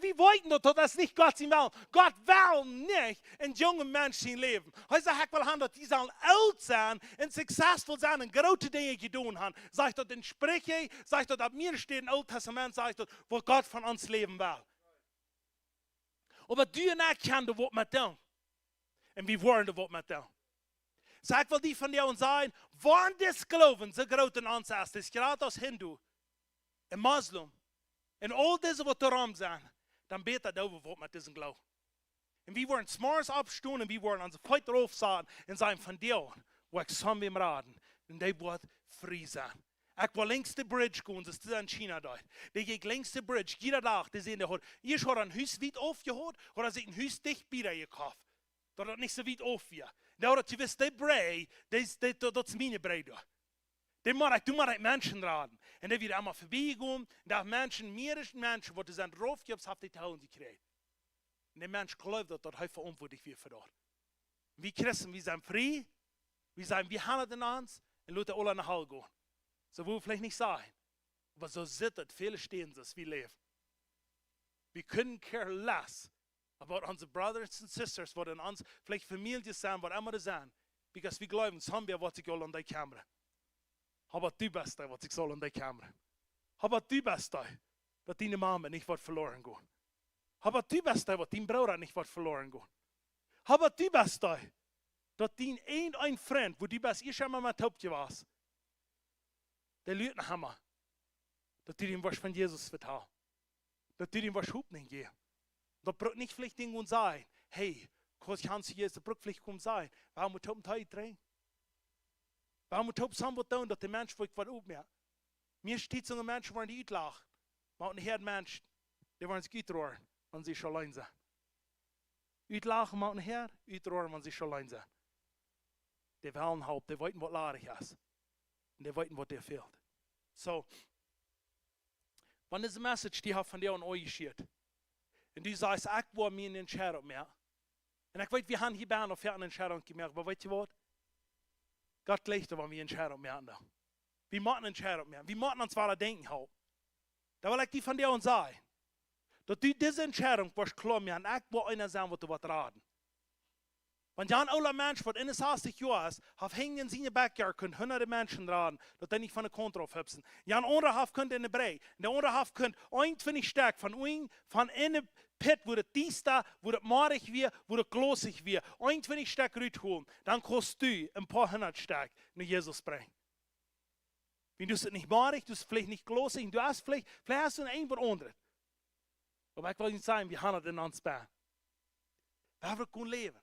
Wir wollten doch, das nicht Gott sein Willen. Gott will nicht in jungen Menschen leben. Er sagt, ich will haben, dass die sollen alt sein und successful sein und große Dinge getan haben. Sagt dort in Sprüche, sagt dort, ab mir steht im Alten Testament, sagt dort, wo Gott von uns leben will. Aber du und ich kennen das, was wir tun. Und wir wollen das, was wir tun. So ich will die von dir und sagen, wann das Glauben so groß in uns ist, das ist gerade als Hindu, ein Muslim, und all diese, was darum sind, dann betet er over, was mit diesem Glauben. Und wir wollen smars abstehen und wir wollen uns heute drauf sagen und sagen, von dir, wo ich zusammen im Raden, und die wird frei sein. Ich will längs die Bridge gehen, das ist in China dort. Die geht längs die Bridge, jeder Tag, die sehen, ihr schon ein Haus weit aufgehört, oder sie ein Haus dicht wieder gekauft. Dat het niet zo weit auf wie. Nou dat je wist, die brei, dat is mijn brei daar. Du musst Menschen raden. Und die wieder einmal vorbeigehen, da Menschen, mehrere Menschen, die sind draufgegeben, haben die Tauen gekriegt. Und der Mensch glaubt, dass er verantwortlich wird für das. Wir Christen, wir sind frei, wir handeln uns und lassen alle nach Hause gehen. So will vielleicht nicht sein. Aber so sitzt viele stehen, dass wir leben. Wir können care less about unsere brothers and sisters, die in uns vielleicht Familie sind, was immer das sind. Because wir glauben, es haben wir, was ich all an die Kamera. Aber du bist da, was ich soll an die Kamera. Aber du bist da, dass deine Mama nicht wird verloren gehen. Aber du bist da, dass dein Bruder nicht wird verloren gehen. Aber du bist da, dass dein ein Freund, wo du bist, ich schon mal mit Taubje warst, der lügt nach Hammer, dass du ihm was von Jesus vertraust. Dass du ihm was Hupning gehst. Das braucht nicht vielleicht Dinge und sein, hey, kurz kannst du jetzt, das braucht vielleicht kommen sein, warum muss du Teil drehen? Warum muss du was tun, dass der Mensch vielleicht was aufmerkt? Mir steht so ein Mensch, die die lachen. Maar een heer Mensch, die wollen sich uitroeren, wenn sie schon allein sind. Uitlachen macht ein Herr, uitroeren, wenn sie schon allein sind. Die wollen halt, die weten, was larig ist. Und die weten, was dir fehlt. So, wenn diese Message, die hat von dir und euch geschieht, und du sagst, ich will mir eine Entscheidung mehr. Und ich weiß, wir haben hier bei noch eine Entscheidung gemacht, aber weißt du was? Gott legt, wenn wir eine Entscheidung mehr haben. Wir machen eine Entscheidung mehr. Wir machen uns zwar denken halt. Da will ich die von dir und sagen, dass du diese Entscheidung wirst klar mehr und ich will einer sein, was du was raten. Wenn Jan alle Menschen, die in das 80 Jahre ist, auf hängen in seine Backyard, können hunderte Menschen raten, dass die nicht von der Kontra aufhüpfen. Jan andere Haft könnte in der Brei. Der andere Haft könnte irgendwie stark von in der Pit, wo das dies da, wo das marig wird, wo das glosig wird, irgendwie stark rausholen. Dann kannst du ein paar hundert stark nach Jesus bringen. Wenn du es nicht marig, du es vielleicht nicht glosig, du hast vielleicht hast du ein paar andere. Aber ich will nicht sagen, wir haben es in uns bei. Wir können leben.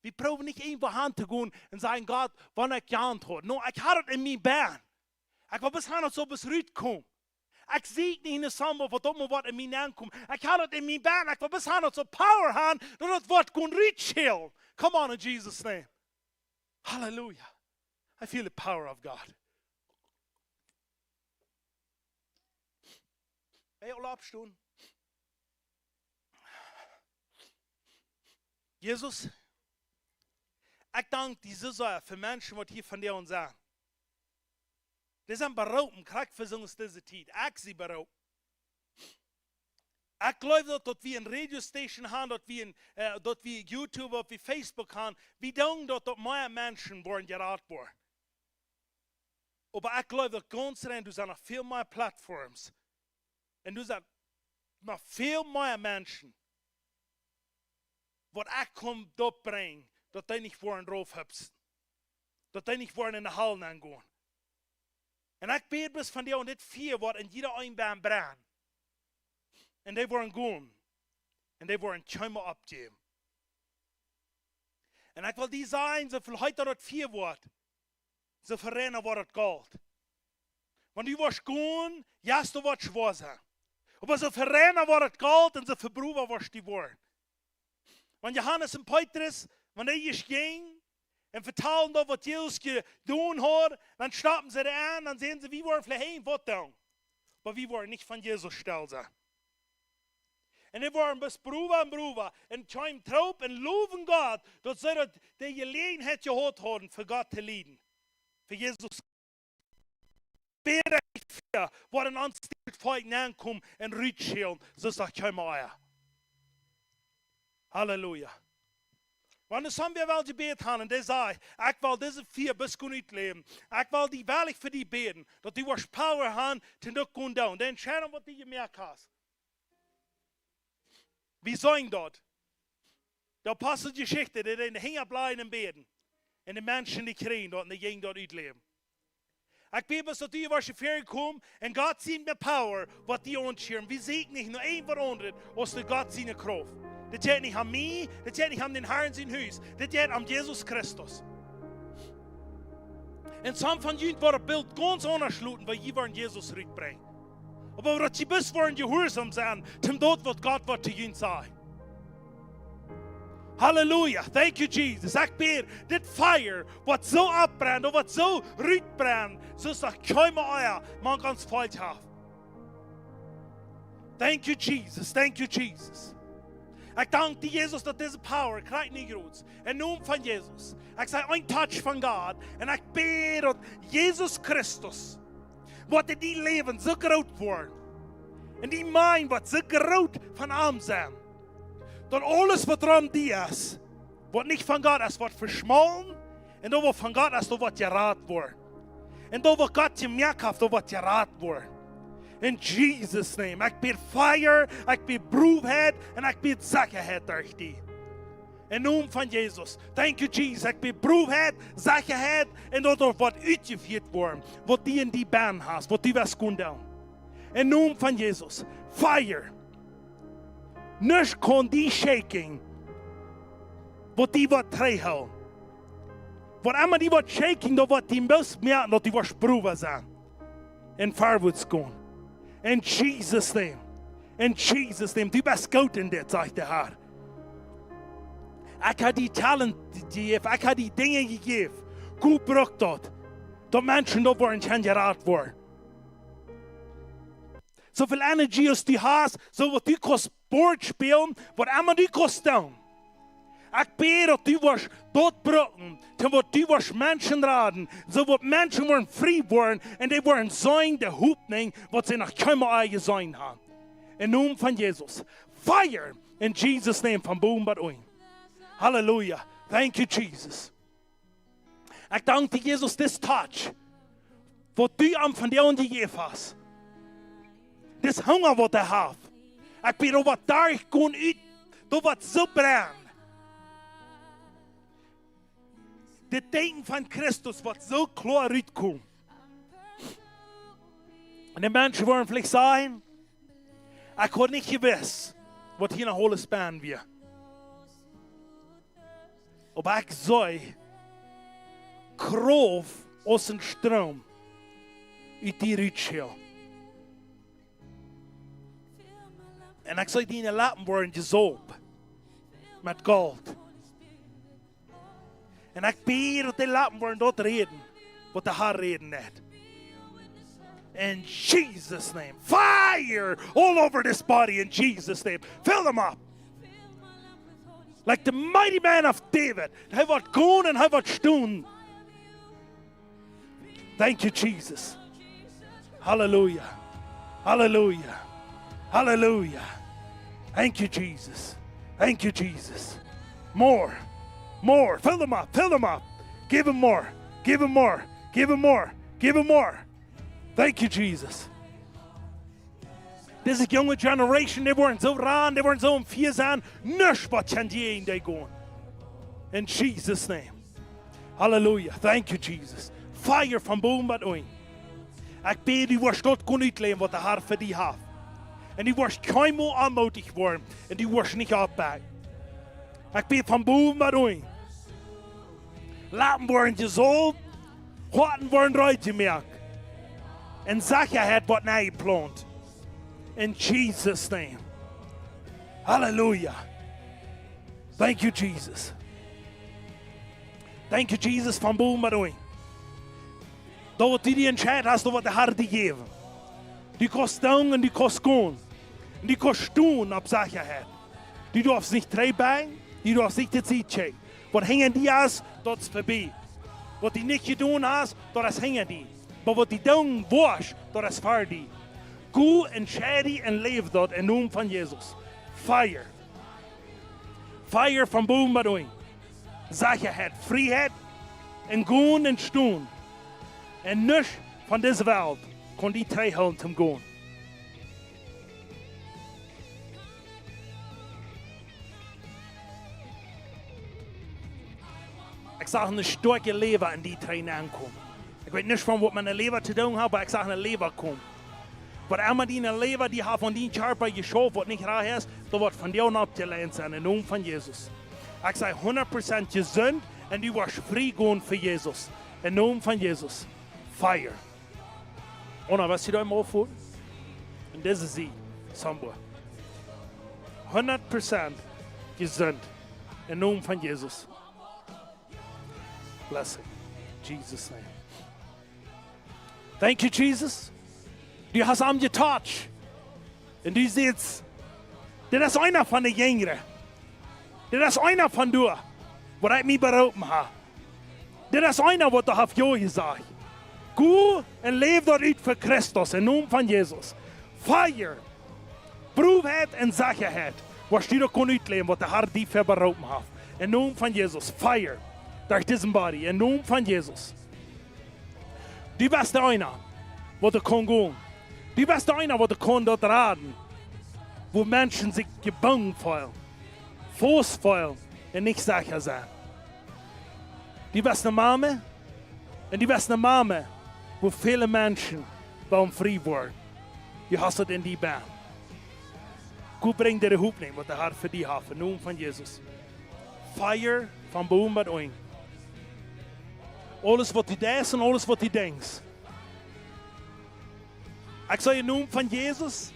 Wir brauchen nicht irgendwo hin zu gehen und sagen, Gott, wann ich geahnt habe. No, ich habe es in mir Bein. Ich will bis hin so bis heute kommen. Ich sehe nicht in der Sommer, was was in mir ankommt. Ich habe es in mir Bein. Ich will bis hin so Power haben, dass das Wort kann reach. Come on in Jesus' name. Hallelujah. I feel the power of God. Hey, alle abstehen. Jesus, ich danke diese Sache für Menschen, die hier von dir uns sagen. Die sind beraubt, krieg für uns diese Zeit. Ich sie beraubt. Ich glaube, dass wir eine Radiostation haben, dass wir YouTube, dass wir Facebook haben. Wir denken, dass mehr Menschen wollen geraten worden. Aber ich glaube, dass ganz rein, du hast noch viel mehr Plattformen. Und du sagst, noch viel mehr Menschen, was ich komme dort bringen, dass die nicht wollen draufhüpfen. Dass die nicht wollen in die Hallen angehen. Und ich bete bis von dir und das vier wird in jeder Einbahn brennen. Und die wollen gehen. Und die wollen Schäume abgeben. Und ich will die sagen, so viel heute das vier wird, so verrennen wird das Gold. Wenn du wirst gehen, ja, du wirst schwer sein. Aber so verrennen wird das Gold und so verbruchen wirst die wollen. Wenn Johannes und Petrus, wenn die gehen und vertellen, was Jesus getan hat, dann stoppen sie da an, dann sehen sie, wie wollen vielleicht ein was tun. Aber wir wollen nicht von Jesus still sein. Und die wollen bis Bruder und schauen drauf und loben Gott, dass sie die Gelegenheit gehabt haben, für Gott zu leiden. Für Jesus. Bete für, wo in uns die Folgen ankommen und rütscheln, so sagt kein Meier. Halleluja. Wanneer som we wel gebed gaan en die zei, ik wil deze 4 bisken uitleven. Ik wil die weilig voor die beden, dat die was power gaan te nog kunnen doen. Dan entscheiden wat die gemerkt hast. Wie zijn dat? De apostelgeschichte, die in de hinger blijven en beden. En de mensen die krijgen dat en die gingen dat uitleven. Ik weet dat die was je ver gekomen en God ziet met power wat die ontscheren. We zien niet nog één veranderd als de God zijn kracht. Dat gaat niet aan mij, dat gaat niet aan den Herrn zijn huis. Dat gaat aan Jesus Christus. En sommige van jullie worden beeld ganz ondersluiten, waar je van Jesus uitbrengt. Maar dat je best worden gehoorzaam zijn, ten dat wat God wat te jullie zei. Halleluja, thank you Jesus. Ik bid, dit fire, wat zo opbrandt, of wat zo uitbrandt, zoals dat geen meer man kan falsch hebben. Thank you Jesus, thank you Jesus. Ik dank die Jezus dat deze power krijgt niet groot. In naam van Jezus. Ik zeg een touch van God. En ik bid dat Jezus Christus, wat in die leven zo groot wordt. En die mind wat zo groot van hem zijn. Dat alles wat rond die is, wat niet van God is, wordt verschmolten. En dat wat van God is, dat wordt geraad wordt. En dat wat God gemerkt heeft, dat wordt geraad wordt. In Jesus' name. Ik bid fire, ik bid broefheid en ik bid zekerheid durch die. In naam van Jezus. Thank you Jesus. Ik bid broefheid, zekerheid en dat er wat uitgevoerd wordt. Wat die in die baan has, wat die was kunnen doen. In naam van Jezus. Fire. Niks kon die shaking. Wat die wat tegenhouden. Wat immer die wat shaking, dat wat die moest merken, dat die was proeven zijn. En voorwaarts gaan. In Jesus' name. In Jesus' name. Du bist gut in dit, sagt der Herr. Ik heb die talent gegeven. Ik heb die dingen gegeven. Goed gebruikt dat. Dat mensen dat worden gaan geraad worden. Zoveel energie als die hast, zo wat du kan sport spelen, wat immer du kan doen. Ik bid dat du was dat broken, ten wat du was mensen raden, zo wat mensen worden vrij worden en die worden zijn de hoopning wat ze nog geen eigen zijn hebben. In naam van Jezus. Fire in Jesus' name van boven tot onder. Halleluja. Thank you Jesus. Ik dank die Jezus this touch. Wat du am van jou gegeven hast. This hunger wat hij heeft. Ik bid dat wat daar gewoon uit, dat wat zo brandt. De teken van Christus wat zo klaar uitkomt. En de mensen worden vielleicht zeggen, ik had niet gewusst wat hier een hele span weer. Maar ik zei, kroof als een stroom uit die uitschil. En ik zei, die laten worden gezoop met goud. En ik bid dat die laten worden dat reden, wat de Heer reden net. In Jesus' name. Fire all over this body in Jesus' name. Fill them up. Like the mighty man of David. Hij wordt gaan en hij wordt staan. Thank you, Jesus. Hallelujah. Hallelujah. Hallelujah. Thank you, Jesus. Thank you, Jesus. More. More. Fill them up. Fill them up. Give them more. Give them more. Give them more. Give them more. Thank you, Jesus. Deze jonge generation, die worden zo raar, die worden zo om vier zijn. Niks wat kan die in die gaan. In Jesus' name. Hallelujah. Thank you, Jesus. Fire van boven tot onder. Ik bid die wordt dat kon uitleven wat de Heer voor die heeft. En die wordt geen meer aanmoedig worden. En die wordt niet afbijten. Ik bid van boven tot onder. Laten worden gezond. Harten worden uitgemerkt. En zekerheid wordt nageplant. In Jesus' name. Hallelujah. Thank you, Jesus. Thank you, Jesus, van boven tot onder. Dat wat die entscheid hast, dat wat de Heer die geven. Die kost doen en die kost gaan. En die kost doen op zekerheid. Die darfst niet treiben, die darfst niet het zien. Wat hingen die is, dat is voorbij. Wat die niet gedaan has, dat is hingen die. Maar wat die doen was, dat is voor die. Go en shady en leef dat in naam van Jezus. Fire. Feier van boven maar doen. Sicherheid, vrijheid en gaan en staan. En niets van deze wereld kon die tegenhouden te gaan. Ik zag een sterke lever in die trein aankomen. Ik weet niet van wat mijn lever te doen had, maar ik zag een lever komen. Maar allemaal die lever die van die Körper geschaffen, wat nicht raar ist, da wird von dir abgelehnt sein, im Namen von Jesus. Ich sei 100% gesund und du wirst frei gehen für Jesus. Im Namen von Jesus. Fire. Und was sie da im Aufhören? Und das ist sie, Sambua. 100% gesund. Im Namen von Jesus. Blessing. In Jesus' name. Thank you, Jesus. Du hast am getoucht. Und du siehst, das ist einer von den Jüngeren. Das ist einer von dir, was ich mich berufen habe. Das ist einer, was du hast ja gesagt. Geh und lebe dort uit für Christus, im Namen von Jesus. Feier, Prüfheit und Sicherheit, was du da kann ausleben, was der Herr dir für berufen hat. Im Namen von Jesus. Feier, durch diesen Body, im Namen von Jesus. Du bist der einer, wo du kann gehen. Du bist der einer, wo du kann dort raten, wo Menschen sich gebunden fühlen, vorfühlen und nicht sicher sein. Du bist eine Mama und du bist eine Mama, wo viele Menschen wollen frei werden. Du hast es in die Bahn. Gott bringt dir die Hoffnung, was der Herr für dich hat, im Namen von Jesus. Feier von boven mit euch. Alles, was du denkst und alles, was du denkst. Ich sage im Namen von Jesus,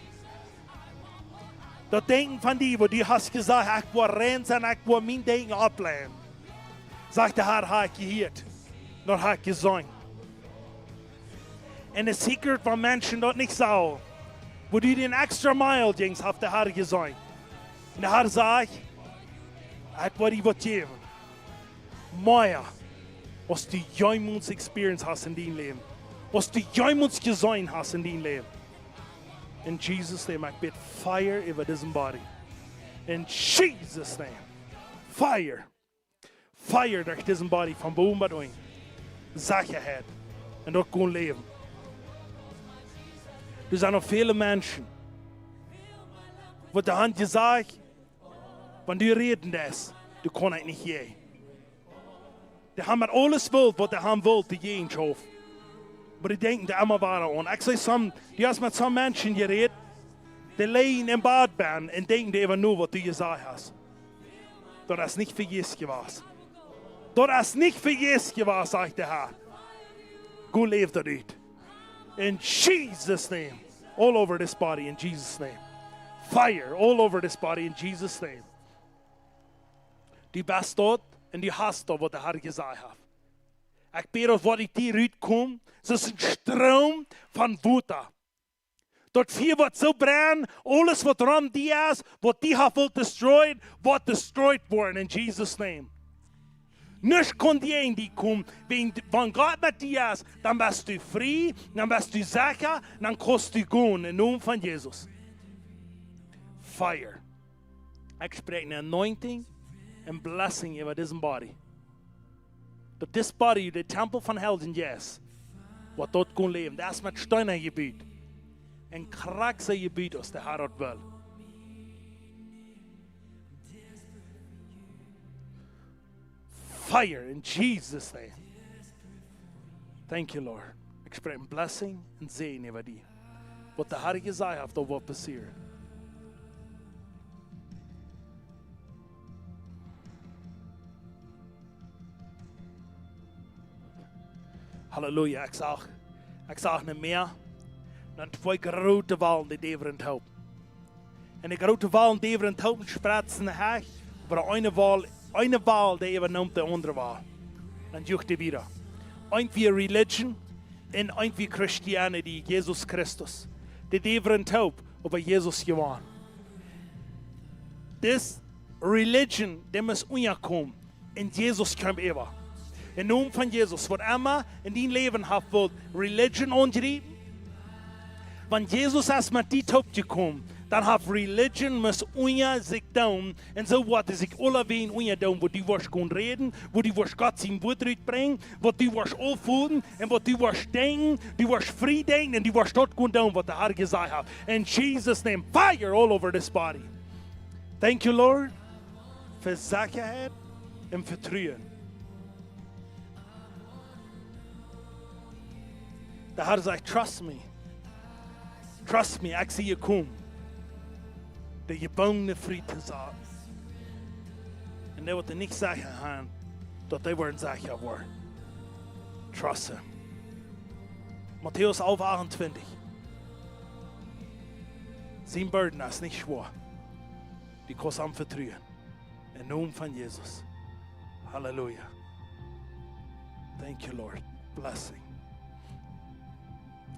das Denken von dir, wo du hast gesagt, ich will rein sein, ich will mein Denken ablehnen. Sagt der Herr, habe ich gehört, noch habe ich gesungen. Und das Secret von Menschen dort nicht so, wo du den extra Mile gingst, hat der Herr gesungen. Und der Herr sagt, ich will dir was geben. Mehr, was du jemals experience hast in deinem Leben. Was du jemals gesehen hast in deinem Leben. In Jesus' name, ich bitte Fire über diesen Body. In Jesus' name, Fire. Fire durch diesen Body von boven bis unten. Sicherheit. Und dort können leben. Er sind noch viele Menschen, wo der Hand gesagt, wenn du reden das, du kannst nicht je. Die haben alles wollt, was der Hand wollte, die jeden Schof. Aber die denken da immer weiter an. Ich sage, du hast mit so Menschen geredet, die liegen im Badbahn und denken immer nur, was du gesagt hast. Das ist nicht für Jesus gewesen. Das ist nicht für Jesus gewesen, sagt der Herr. Gut lebt er nicht. In Jesus' name. All over this body in Jesus' name. Fire all over this body in Jesus' name. Du bist dort und du hast dort, was der Herr gesagt hat. Ich bete, was ich dir rauskomme, es ist ein Strom von Wutter. Dort viel wird so brennen, alles was dran dir ist, was die hat destroyed, wird destroyed worden in Jesus' name. Nicht kann die kommen, wenn Gott mit dir ist, dann bist du frei, dann bist du sicher, dann kannst du gehen im Namen von Jesus. Fire. Ich spreche eine Anointing and blessing über diesen Body. Dass this Body, der Tempel von Helden, yes, was dort kann leben, das ist mit Steiner Gebiet. Ein kraxer Gebiet, was der Herr dort will. Fire in Jesus' name. Thank you, Lord. Ich spreche ein Blessing und Segen über die. Was der Herr gesagt hat, das wird passieren. Halleluja, ich sag nicht mehr. Dan twee grote walen die deveren helpen. En die grote walen deveren helpen spratsen haar. Maar eine Wahl, die übernimmt der andere Wahl. Dann sucht die wieder. Irgendwie Religion und irgendwie Christianity, Jesus Christus. Die deveren helpen, aber Jesus gewonnen. Das Religion, dem ist ungekommen. Und Jesus kommt immer. Im Namen von Jesus, was immer in dein Leben hat, wird Religion angerieben. Wenn Jesus erst mit dir gekommen, dan have religion mus unja zich doen. En zo wat is ik alle ween unja doen, wat die was kon reden, wat die was God zijn woord uitbrengen, wat die was opvoeden, en wat die was denken, die was vrij denken, en die was dat kon doen wat de Heer gezegd heeft. In Jesus' name, fire all over this body. Thank you, Lord, voor zekerheid en vertrouwen. De Heer zegt, trust me. Trust me, ik zie je komen. Dat je bang vrij te zijn. En dat wat er niet zeggen gaan, dat hij worden zeggen worden. Trust him. Matthäus 11, 28. Zijn burden is niet zwaar. Die kost hem vertrouwen. In naam van Jezus. Halleluja. Thank you, Lord. Blessing.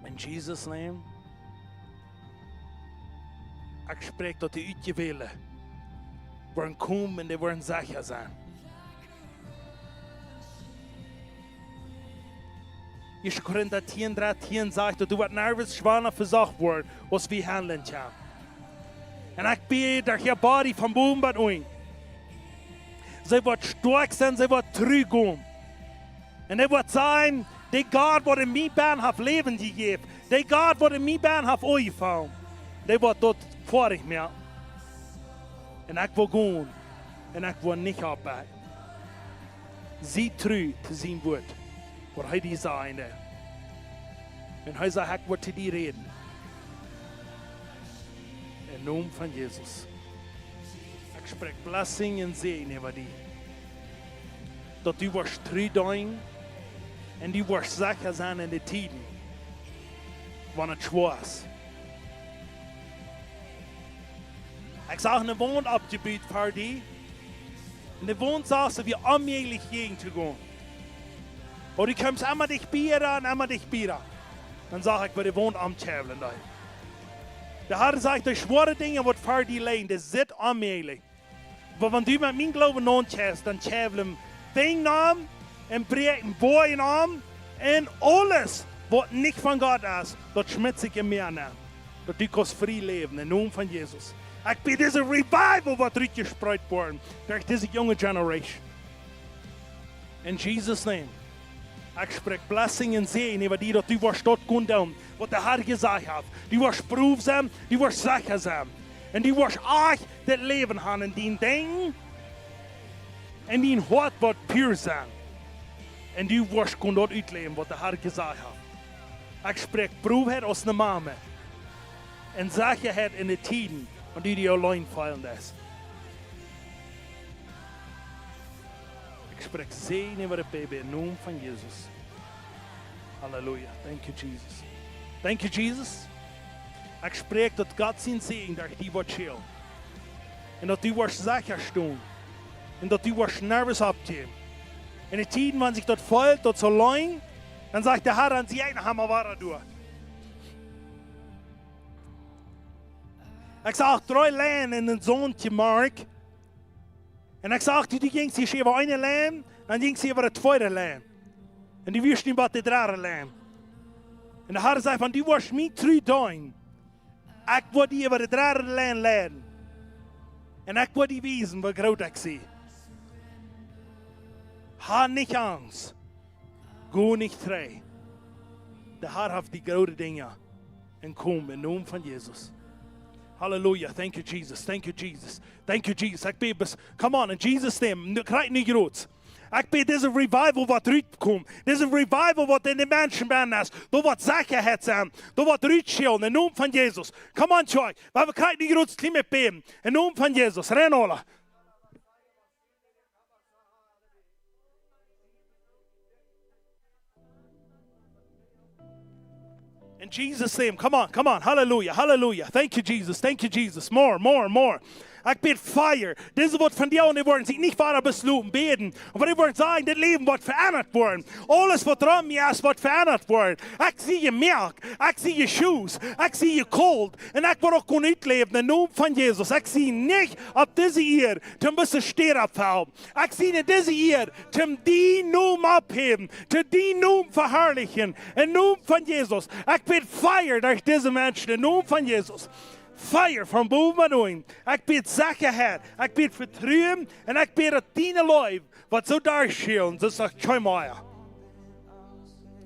In Jesus' name. Ik spreek dat die uitgewählen worden komen en die worden zeker zijn. Je Korinther 10:13 zegt dat du wat nervös schwanger verzagt wordt als we handelen gaan. En ik bid dat je body van boven bij ons. Zij wordt sterk zijn, zij wordt terugkomen. En hij wordt zijn, die God wat in mij ben heeft leven gegeven. Die God wat in mij ben heeft uitgevallen. Die wordt tot vorig meer. En ik wil gaan. En ik wil niet afbijten. Zie terug te zien woord. Wat hij die zei. En hij zei, ik wil te die reden. In naam van Jezus. Ik spreek blessing en zegen over die. Dat die wordt terugdoen. En die wordt zeker zijn in de tijden. Wanneer het zwaar is. Ik zag een woon opgebied voor die. En de woon zag ze weer onmogelijk heen te gaan. Maar die komt immer dich bieren en immer dich bieren. Dan zag ik, waar de woon omtjavelen daar. De Heer zegt, de zware dingen wat voor die leen, dat zit onmogelijk. Maar wanneer du met mijn geloven non-tjavelt, dan tjavelen dingen om en breken boeien om. En alles wat niet van God is, dat schmidt zich in mij aan. Dat die kost vrij leven in naam van Jezus. Ik bid deze revival wat eruit gespreid wordt door deze jonge generation. In Jesus' name. Ik spreek blessing en zegen over die dat die was tot kon doen. Wat de Heer gezegd heeft. Die was proefzaam, die was zekerzaam. En die was echt het leven gaan in die dingen. En die hart wat puur zijn. En die was kon dat uitleven wat de Heer gezegd heeft. Ik spreek proefheid als een mama. En zekerheid in de tijden. En die alleen fallen is. Ik spreek zegen over de baby in naam van Jezus. Halleluja. Thank you, Jesus. Thank you, Jesus. Ik spreek dat God zijn zegen dat die wordt chill. En dat die wordt zeker staan. En dat die wordt nervous opgeven. In de tijden, wanneer zich dat voelt, dat zo lang, dan zegt de Heer aan zijn eigen waar door. Ik zag 3 lijnen in een zoontje, Mark. En ik zag, die ging zich over 1 lijn, en die ging zich over de 2e lijn. En die wist niet wat de 3e lijn. En de Heer zei van, die was niet terug doen. Ik wil die over de 3e lijn leiden. En ik wil die wijzen wat groot ik zie. Ha niet angst. Go niet trei. De Heer heeft die grote dingen. En kom in naam van Jezus. Hallelujah. Thank you, Jesus. Thank you, Jesus. Thank you, Jesus. Ik bid, come on, in Jesus' name. Krijg niet groot. Ik bid, deze revival wat eruit komt. Deze revival wat in de mensen ben is. Dat wat zekerheid zijn. Dat wat eruit schillen. In naam van Jezus. Come on, joy. We krijgen niet groot slim met beden. In naam van Jezus. Ren alle. In Jesus' name, come on, hallelujah, hallelujah. Thank you, Jesus, thank you, Jesus. More, more, more. Ik bid fire. Dit is wat van jou en die worden zich niet verder besloten beden. Maar die worden zeggen, dit leven wordt veranderd worden. Alles wat er aan mij is, wordt veranderd worden. Ik zie je melk. Ik zie je shoes. Ik zie je cold. En ik wil ook kunnen uitleven in de naam van Jezus. Ik zie niet op deze eer te müssen sterven. Ik zie niet deze eer te die naam opheven. Te die naam verherrlichen. In de naam van Jezus. Ik bid fire door deze mensen in de naam van Jezus. Fire van boven doen. Ik bid zekerheid. Ik bid vertrouwen. En ik bid dat dienen leven. Wat zo daar schelen. Dat is geen mooie.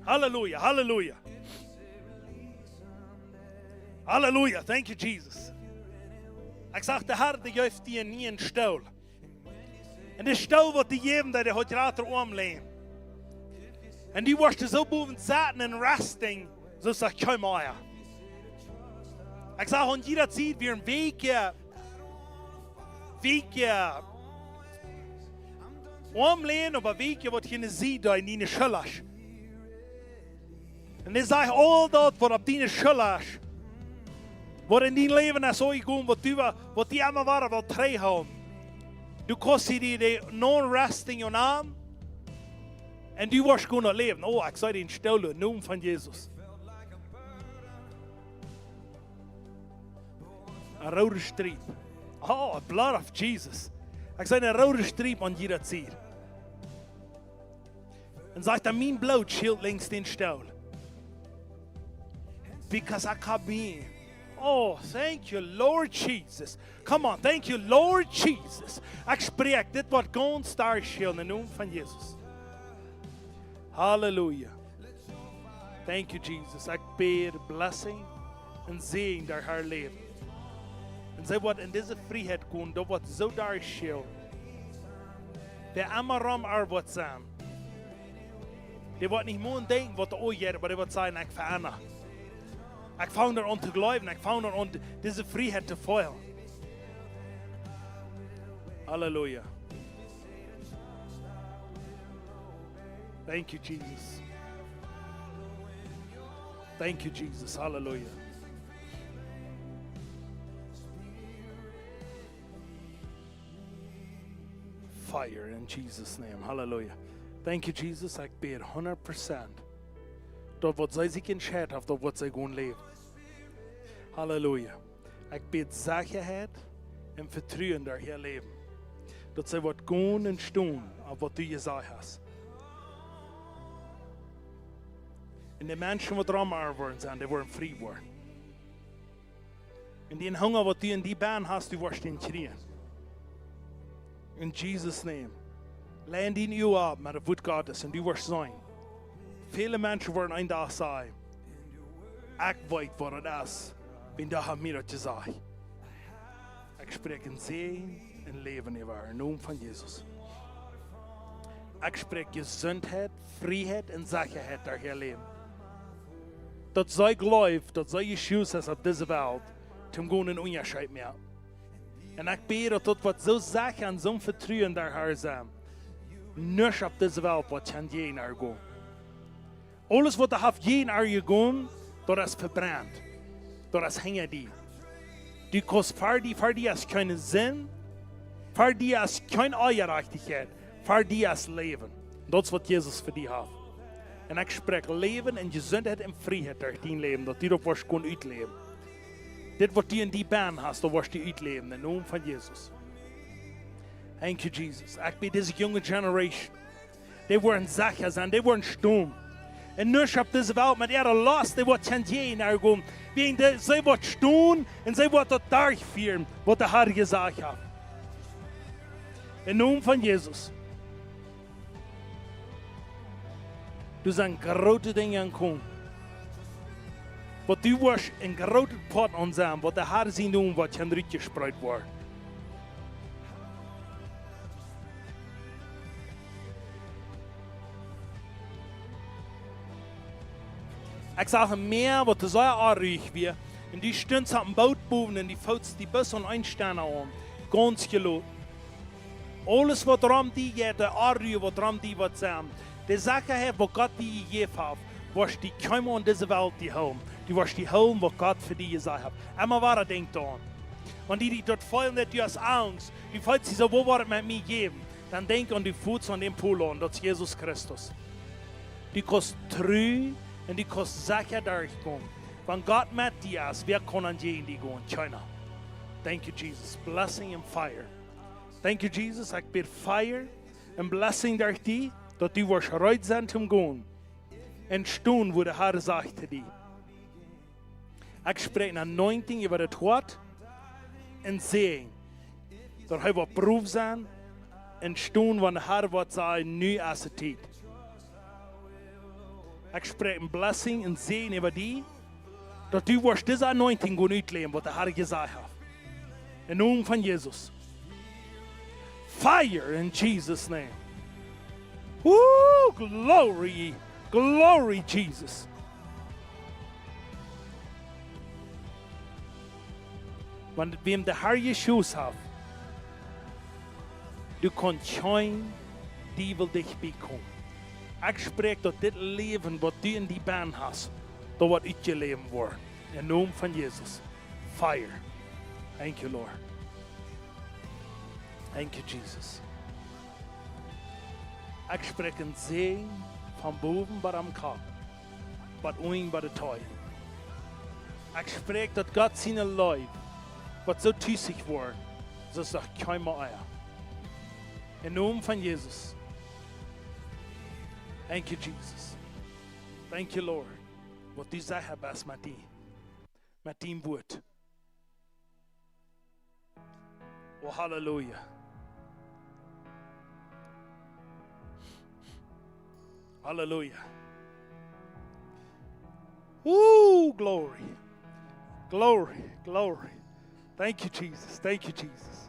Halleluja, halleluja. Halleluja, thank you Jesus. Ik zag de Heer, die geeft die niet een stoel. En de stoel wordt die geven dat hij het later omleen. En die was er zo boven zaten en resting. Zo zag ik geen mooie. Ik zag hoe jeder ziet weer een weekje omleen op een weekje wat je ziet daar in die schullers. En hij zegt al dat wat op die schullers, wat in die leven is zo gegaan, wat die allemaal waren wel terughouden. Du kost die non-resting je naam. En du was gewoon leven. Oh, ik zei die in stille naam van Jezus. Een rode streep. Oh, the blood of Jesus. Ik zei een rode streep aan jeder ziet. En zegt dat mijn bloed schild links den stoel. Because I can be. Oh, thank you, Lord Jesus. Come on, thank you, Lord Jesus. Ik spreek dit wat gewoon star schild in de naam van Jezus. Hallelujah. Thank you, Jesus. Ik bid blessing en zegen door haar leven. En zij wordt in deze vrijheid komen, dat wordt zo daar schild. De amaram er wordt zijn. Die wordt niet moeten denken wat de ooit, maar die wordt zijn, ik verander. Ik found er om te geloven, ik found er om deze vrijheid te volgen. Halleluja. Thank you, Jesus. Thank you, Jesus. Hallelujah. Fire in Jesus' name. Hallelujah. Thank you, Jesus. Ik bid 100%. Dat wat zij zich entscheid heeft, dat wat zij gewoon leven. Halleluja. Ik bid zekerheid en vertrouwen door haar leven. Dat zij wat gewoon en staan op wat du gezegd hast. En de mensen wat rammer worden zijn, die worden vrij worden. En die hunger wat du in die baan hast, du wirst ihn kriegen. In Jesus' name. Leid in jou ab met de voet Gottes en du wirst zijn. Viele mensen worden een dag zeggen, ik weet wat het is, wenn du mir das gesagt. Ik spreek een zegen en leven in waar, in naam van Jezus. Ik spreek gezondheid, vrijheid en zekerheid door je leven. Dat zij gelooft, dat zij Jezus is op deze wereld, zum gewoon een onderscheid meer. En ik bid dat dat wat zo zeker en zo vertrouwen door haar zijn, niet op deze wereld wat kan je naar gaan. Alles wat er heeft je naar je gaan, dat is verbrand. Dat is hangen die. Die kost voor die is geen zin, voor die is geen eierachtigheid, voor die is leven. Dat is wat Jezus voor die heeft. En ik spreek leven en gezondheid en vrijheid door die leven, dat die dat was kon uitleven. Dit wat die in die baan hast, dat was die uitleven, in de naam van Jezus. Thank you, Jesus. Ik ben deze jonge generation. Die worden zeker zijn, die worden stom. En nu op deze wereld met ihre last, die wordt geen je naar gaan. Zij wordt stom en zij wordt dat daar vieren, wat de Heer gezegd heeft. In de naam van Jezus. Er zijn grote dingen aankomen. Wat u was een grote pot aan zijn, wat de Heer zien doen, wat je eruit gespreid wordt. Ik zag een meer wat zo aanruig weer. En die stond op een boot boven en die fout die bus aan einstellen aan. Ganz geloot. Alles wat ram die je, de aanruig wat ram die wat zijn. De zaken heeft wat God die gegeven heeft, was die komen aan deze wereld die helm. Die was die helm wat God voor die gezegd heeft. En maar waar denkt aan. Want die dat voelen dat je als angst, die voelt zich zo, wat wordt het met mij geven? Dan denk aan die voet aan den pool aan, dat is Jezus Christus. Die kost trouw en die kost zeker durchkomen. Want God met die is, wer kan aan je in die gaan? China. Thank you, Jesus. Blessing and fire. Thank you, Jesus. Ik bid fire en blessing door die, dat die was gereid zijn te gaan. En staan, wo de Heer zegt die. Ik spreek een anointing over het woord en zegen. Dat hij wat proef zijn en stoen van de Heer wat zij nu als het tijd. Ik spreek een blessing en zegen over die. Dat u wordt deze anointing gaan uitleven wat de Heer gezegd heeft. In de naam van Jezus. Fire in Jesus' name. Woo! Glory! Glory, Jesus. Want wem de Heer Jezus heeft, du kunt geen die wil dichtbij komen. Ik spreek dat dit leven wat du in die baan hast, dat wordt uit je leven worden. In de naam van Jezus. Fire. Thank you, Lord. Thank you, Jesus. Ik spreek een zegen van boven bij am kop, wat oing bij de tooi. Ik spreek dat God zijn lijf, wat zo tussig wordt, zo zegt geen meer. In de naam van Jezus. Thank you, Jesus. Thank you, Lord. Wat u zegt best met die woord. Oh, hallelujah. Hallelujah. Woo, glory. Glory, glory. Thank you, Jesus. Thank you, Jesus.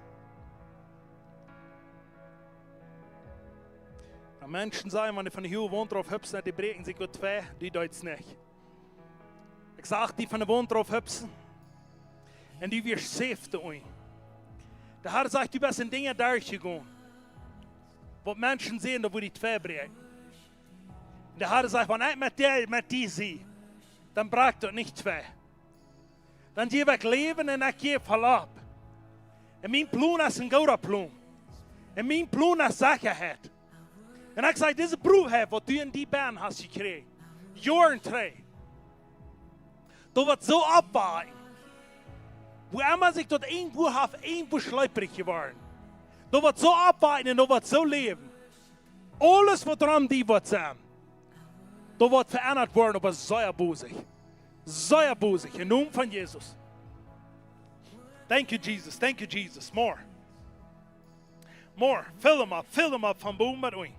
En mensen zeggen, wanneer van de heel woont hupsen, die breken zich wat twee, die doet het niet. Ik zag die van de woont hupsen. En die weer zeefde ooit. De Heer zegt, du bent in dingen daar gegaan. Wat mensen zien, dat we die twee breken. De Heer zegt, wanneer ik met die zie, dan breekt het niet twee. Dan geef ik leven en ik geef verloop. En mijn plan is een gouden plan. En mijn plan is zekerheid. En ik zeg, deze proef wat u in die baan hast gekregen. Jaren 2. Dat wordt zo afwaaigen. Hoe immer zich tot één boer heeft, één boer sluiperig geworden. Dat wordt zo afwaaigen en dat wordt zo leven. Alles wat er aan die wordt zijn. Dat wordt veranderd worden op een zeer bozig. Zeer bozig. In de naam van Jezus. Thank you, Jesus. Thank you, Jesus. More. More. Fill them up van boven met oing.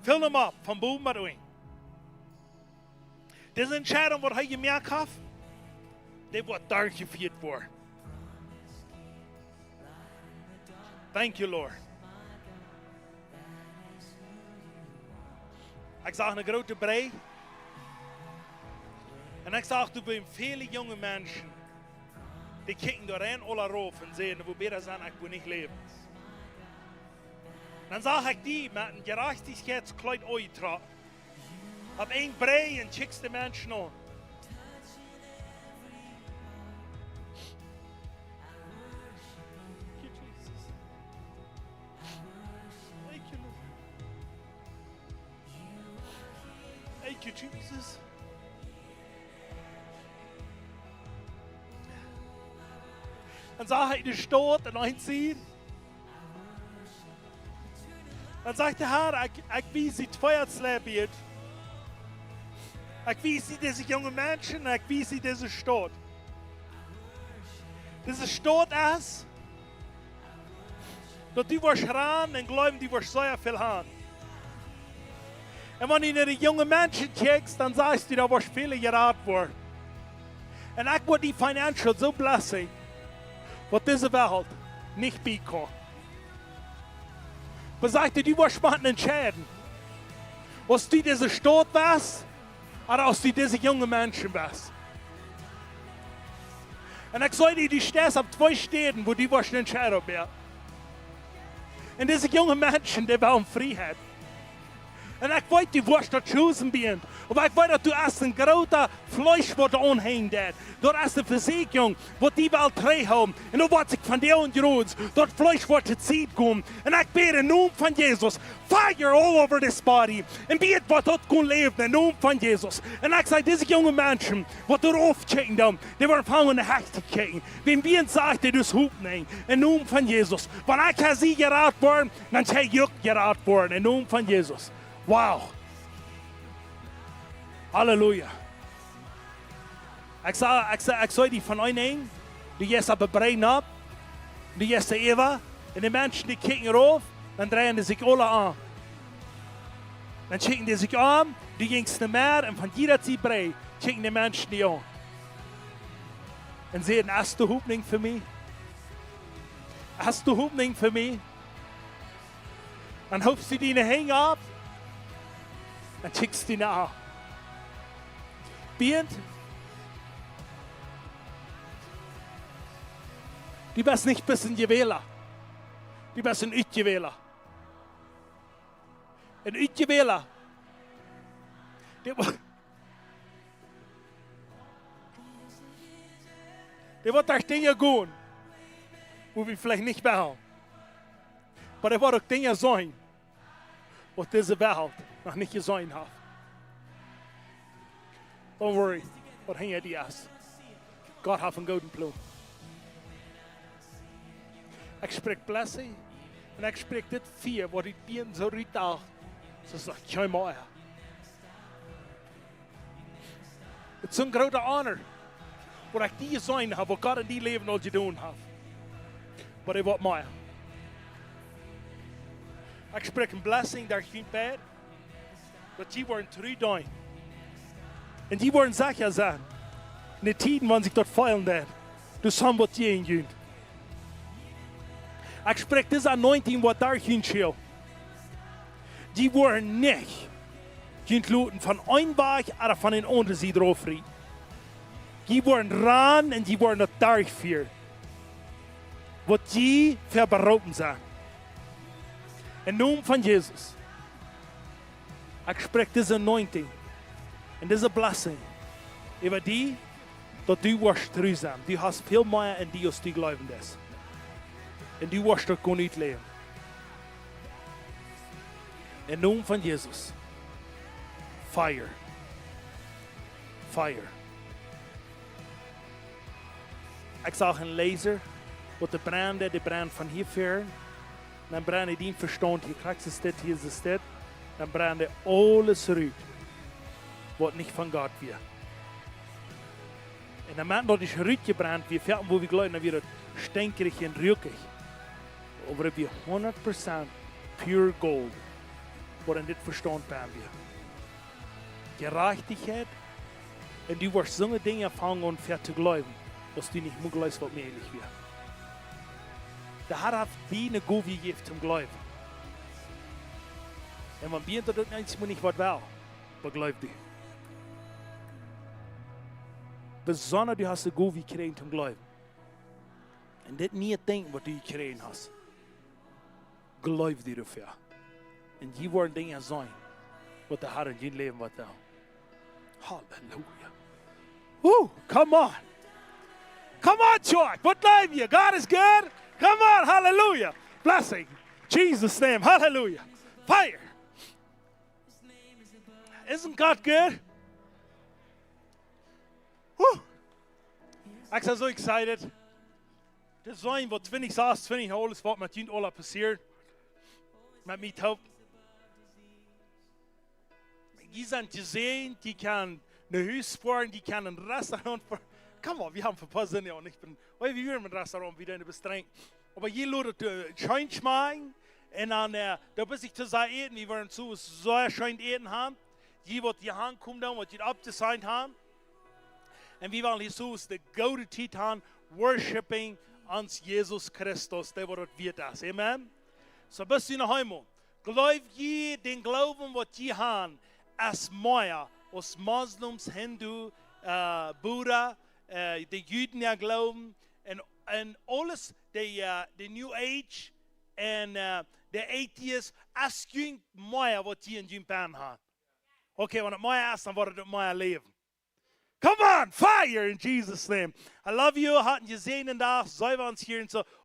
Fill them up van boven met oing. Deze entscheiding wat hij gemerkt heeft, die wordt daar gevierd worden. Thank you, Lord. Ik zag een grote brei. En ik zag toen bij vele jonge mensen. Die kijken doorheen alle roof en zeggen, we beter zijn, ik wil niet leven. Dan zag ik die met een gerechtigheidskleid uittrappen. Op één brei en chicks de mensen aan. Thank you, Jesus. Dan zag ik de stoot en een zien. Dan zegt de Heer, ik wijs die Feuersleib. Ik wijs die deze jonge mensen en ik wijs die deze stoot. Deze stoot is, dat die wordt gaan en geloven die wordt zeer veel aan. En wanneer je naar de jonge mensen kijkt, dan zegt hij dat wordt veel geraad worden. En ik word die financieel zo blessing, wat deze wereld niet bieden kan. Maar zegt hij, die wordt spannend entscheiden. Als die deze stoot was, of als die deze jonge mensen was. En ik zei die stehst op twee steden, wo die wordt entscheiden op je. En deze jonge mensen, die willen vrijheid. En ik weet, die wordt dat chosen bent. Maar ik weet dat du als een grote Fleisch wordt omheen deed. Dat is de verzekering, wat die wil terughouden. En dan wordt ik van die ongerood. Dat Fleisch wordt het ziet komen. En ik bid in naam van Jezus. Fire all over this body. En bid wat dat kon leven in naam van Jezus. En ik zeg, deze jonge mensen, wat erop kijken dan, die worden vangen de hecht te kijken. Wie een zegt, die dus hoeft niet. In naam van Jezus. Want ik ga ze geraad worden, dan ga je ook geraad worden. In naam van Jezus. Wow. Halleluja. Ik zei die van een, die is op een brein op, die is de Eva, en de mensen die kijken erop, dan draaien die zich alle aan. Dan kijken die zich aan, die gingen naar meer, en van die dat sie brei, kijken de mensen die aan. En zeggen, hast du Hoffnung für mich? Hast du Hoffnung für mich? Dann hupst du die Hänge ab, dann schickst du die nach. Bient, die bist nicht bis in die Wähler. Die bist ein Utgewähler. Ein Utgewähler. Der wird durch Dinge gehen, wo wir vielleicht nicht behalten. Aber der wird auch Dinge sein, wo diese Welt noch nicht gesehen hat. Don't worry, wat hang je die as? God heeft een gouden plan. Ik spreek blessing en ik spreek dit vier, wat ik bien zo ritaal. Zo zegt, kijk maar. Het is een grote honor. Wat ik die zijn heb, wat God in die leven al gedaan heeft. Maar hij wordt mij. Ik spreek een blessing, daar geen bed. Dat die worden terugdoen. En die worden sicher zijn. In de tijden wanneer zich dat feilen deed. Dus samen wat je in doet. Ik spreek deze anointing wat daar geen schil. Die worden niet geïnvloeden van een weg of van een andere zijde erover. Die worden ran en die worden het daar vier. Wat die verberopen zijn. In naam van Jezus. Ik spreek deze anointing. En deze blessing. Over die, dat du wirst treu zijn. Du hast veel meer in die als du geloven des. En du wirst dat gewoon uitleven. In naam van Jezus. Fire. Fire. Ik zag een laser. Wat de brand van hier ver. Dan brandde die verstand. Hier krijgt ze dit, hier is dit. Dan brandde alles eruit. Wat niet van God weer. En dan moment dat is uitgebrand, wie fährt, wo wir glauben, dann wird es stinkerig und rückig. Aber wir 100% pure gold, wo dann das Verstand werden wir. Gerechtigkeit, und du wirst so Dinge fangen und fährt zu glauben, dass du nicht mehr glaubst, was möglich wird. Der Herr hat dir eine Gabe gegeben zum Glauben. Und wenn wir das nicht was will, was glaubt du? Besonders du hast eine Gabe gekriegt zum Glauben. Und das nicht denken, was du gekriegt hast. Glaub dir dafür. Und die werden Dinge sein, was der Herr in dein Leben wird. Halleluja. Come on. Come on, church. What live you? God is good. Come on, hallelujah. Blessing. Jesus' name, hallelujah. Fire. Isn't God good? Ik ben zo excited. Dit zijn wat 20 alles wat met jullie al passiert. Met mij help. Die zijn gezien, die kan een huis sparen, die kan een restaurant voor. Kom op, we hebben verpasst in jou. We willen met restaurant wieder in de bestreng. Maar je laat het schijn maken. En dan, daar ben ik te zijn eten. Die worden zo schijn eten hebben. Die wat je hand komt dan, wat je opgesigned hebben. En we willen Jesus de gouden tijd hebben, worshiping ans Jesus Christus, der wat wird das. Amen. So bist du noch einmal. Glaub je den Glauben, wat je haben, als mehr, als Moslems, Hindu, Buddha, die Juden ja glauben, en alles, de New Age, en de Atheists, als je meer wat je in je baan haben. Okay, wenn es mehr ist, dann wird es mehr leben. Come on, fire in Jesus' name. I love you. Hatten gesehen und da, sei wir uns hier und so.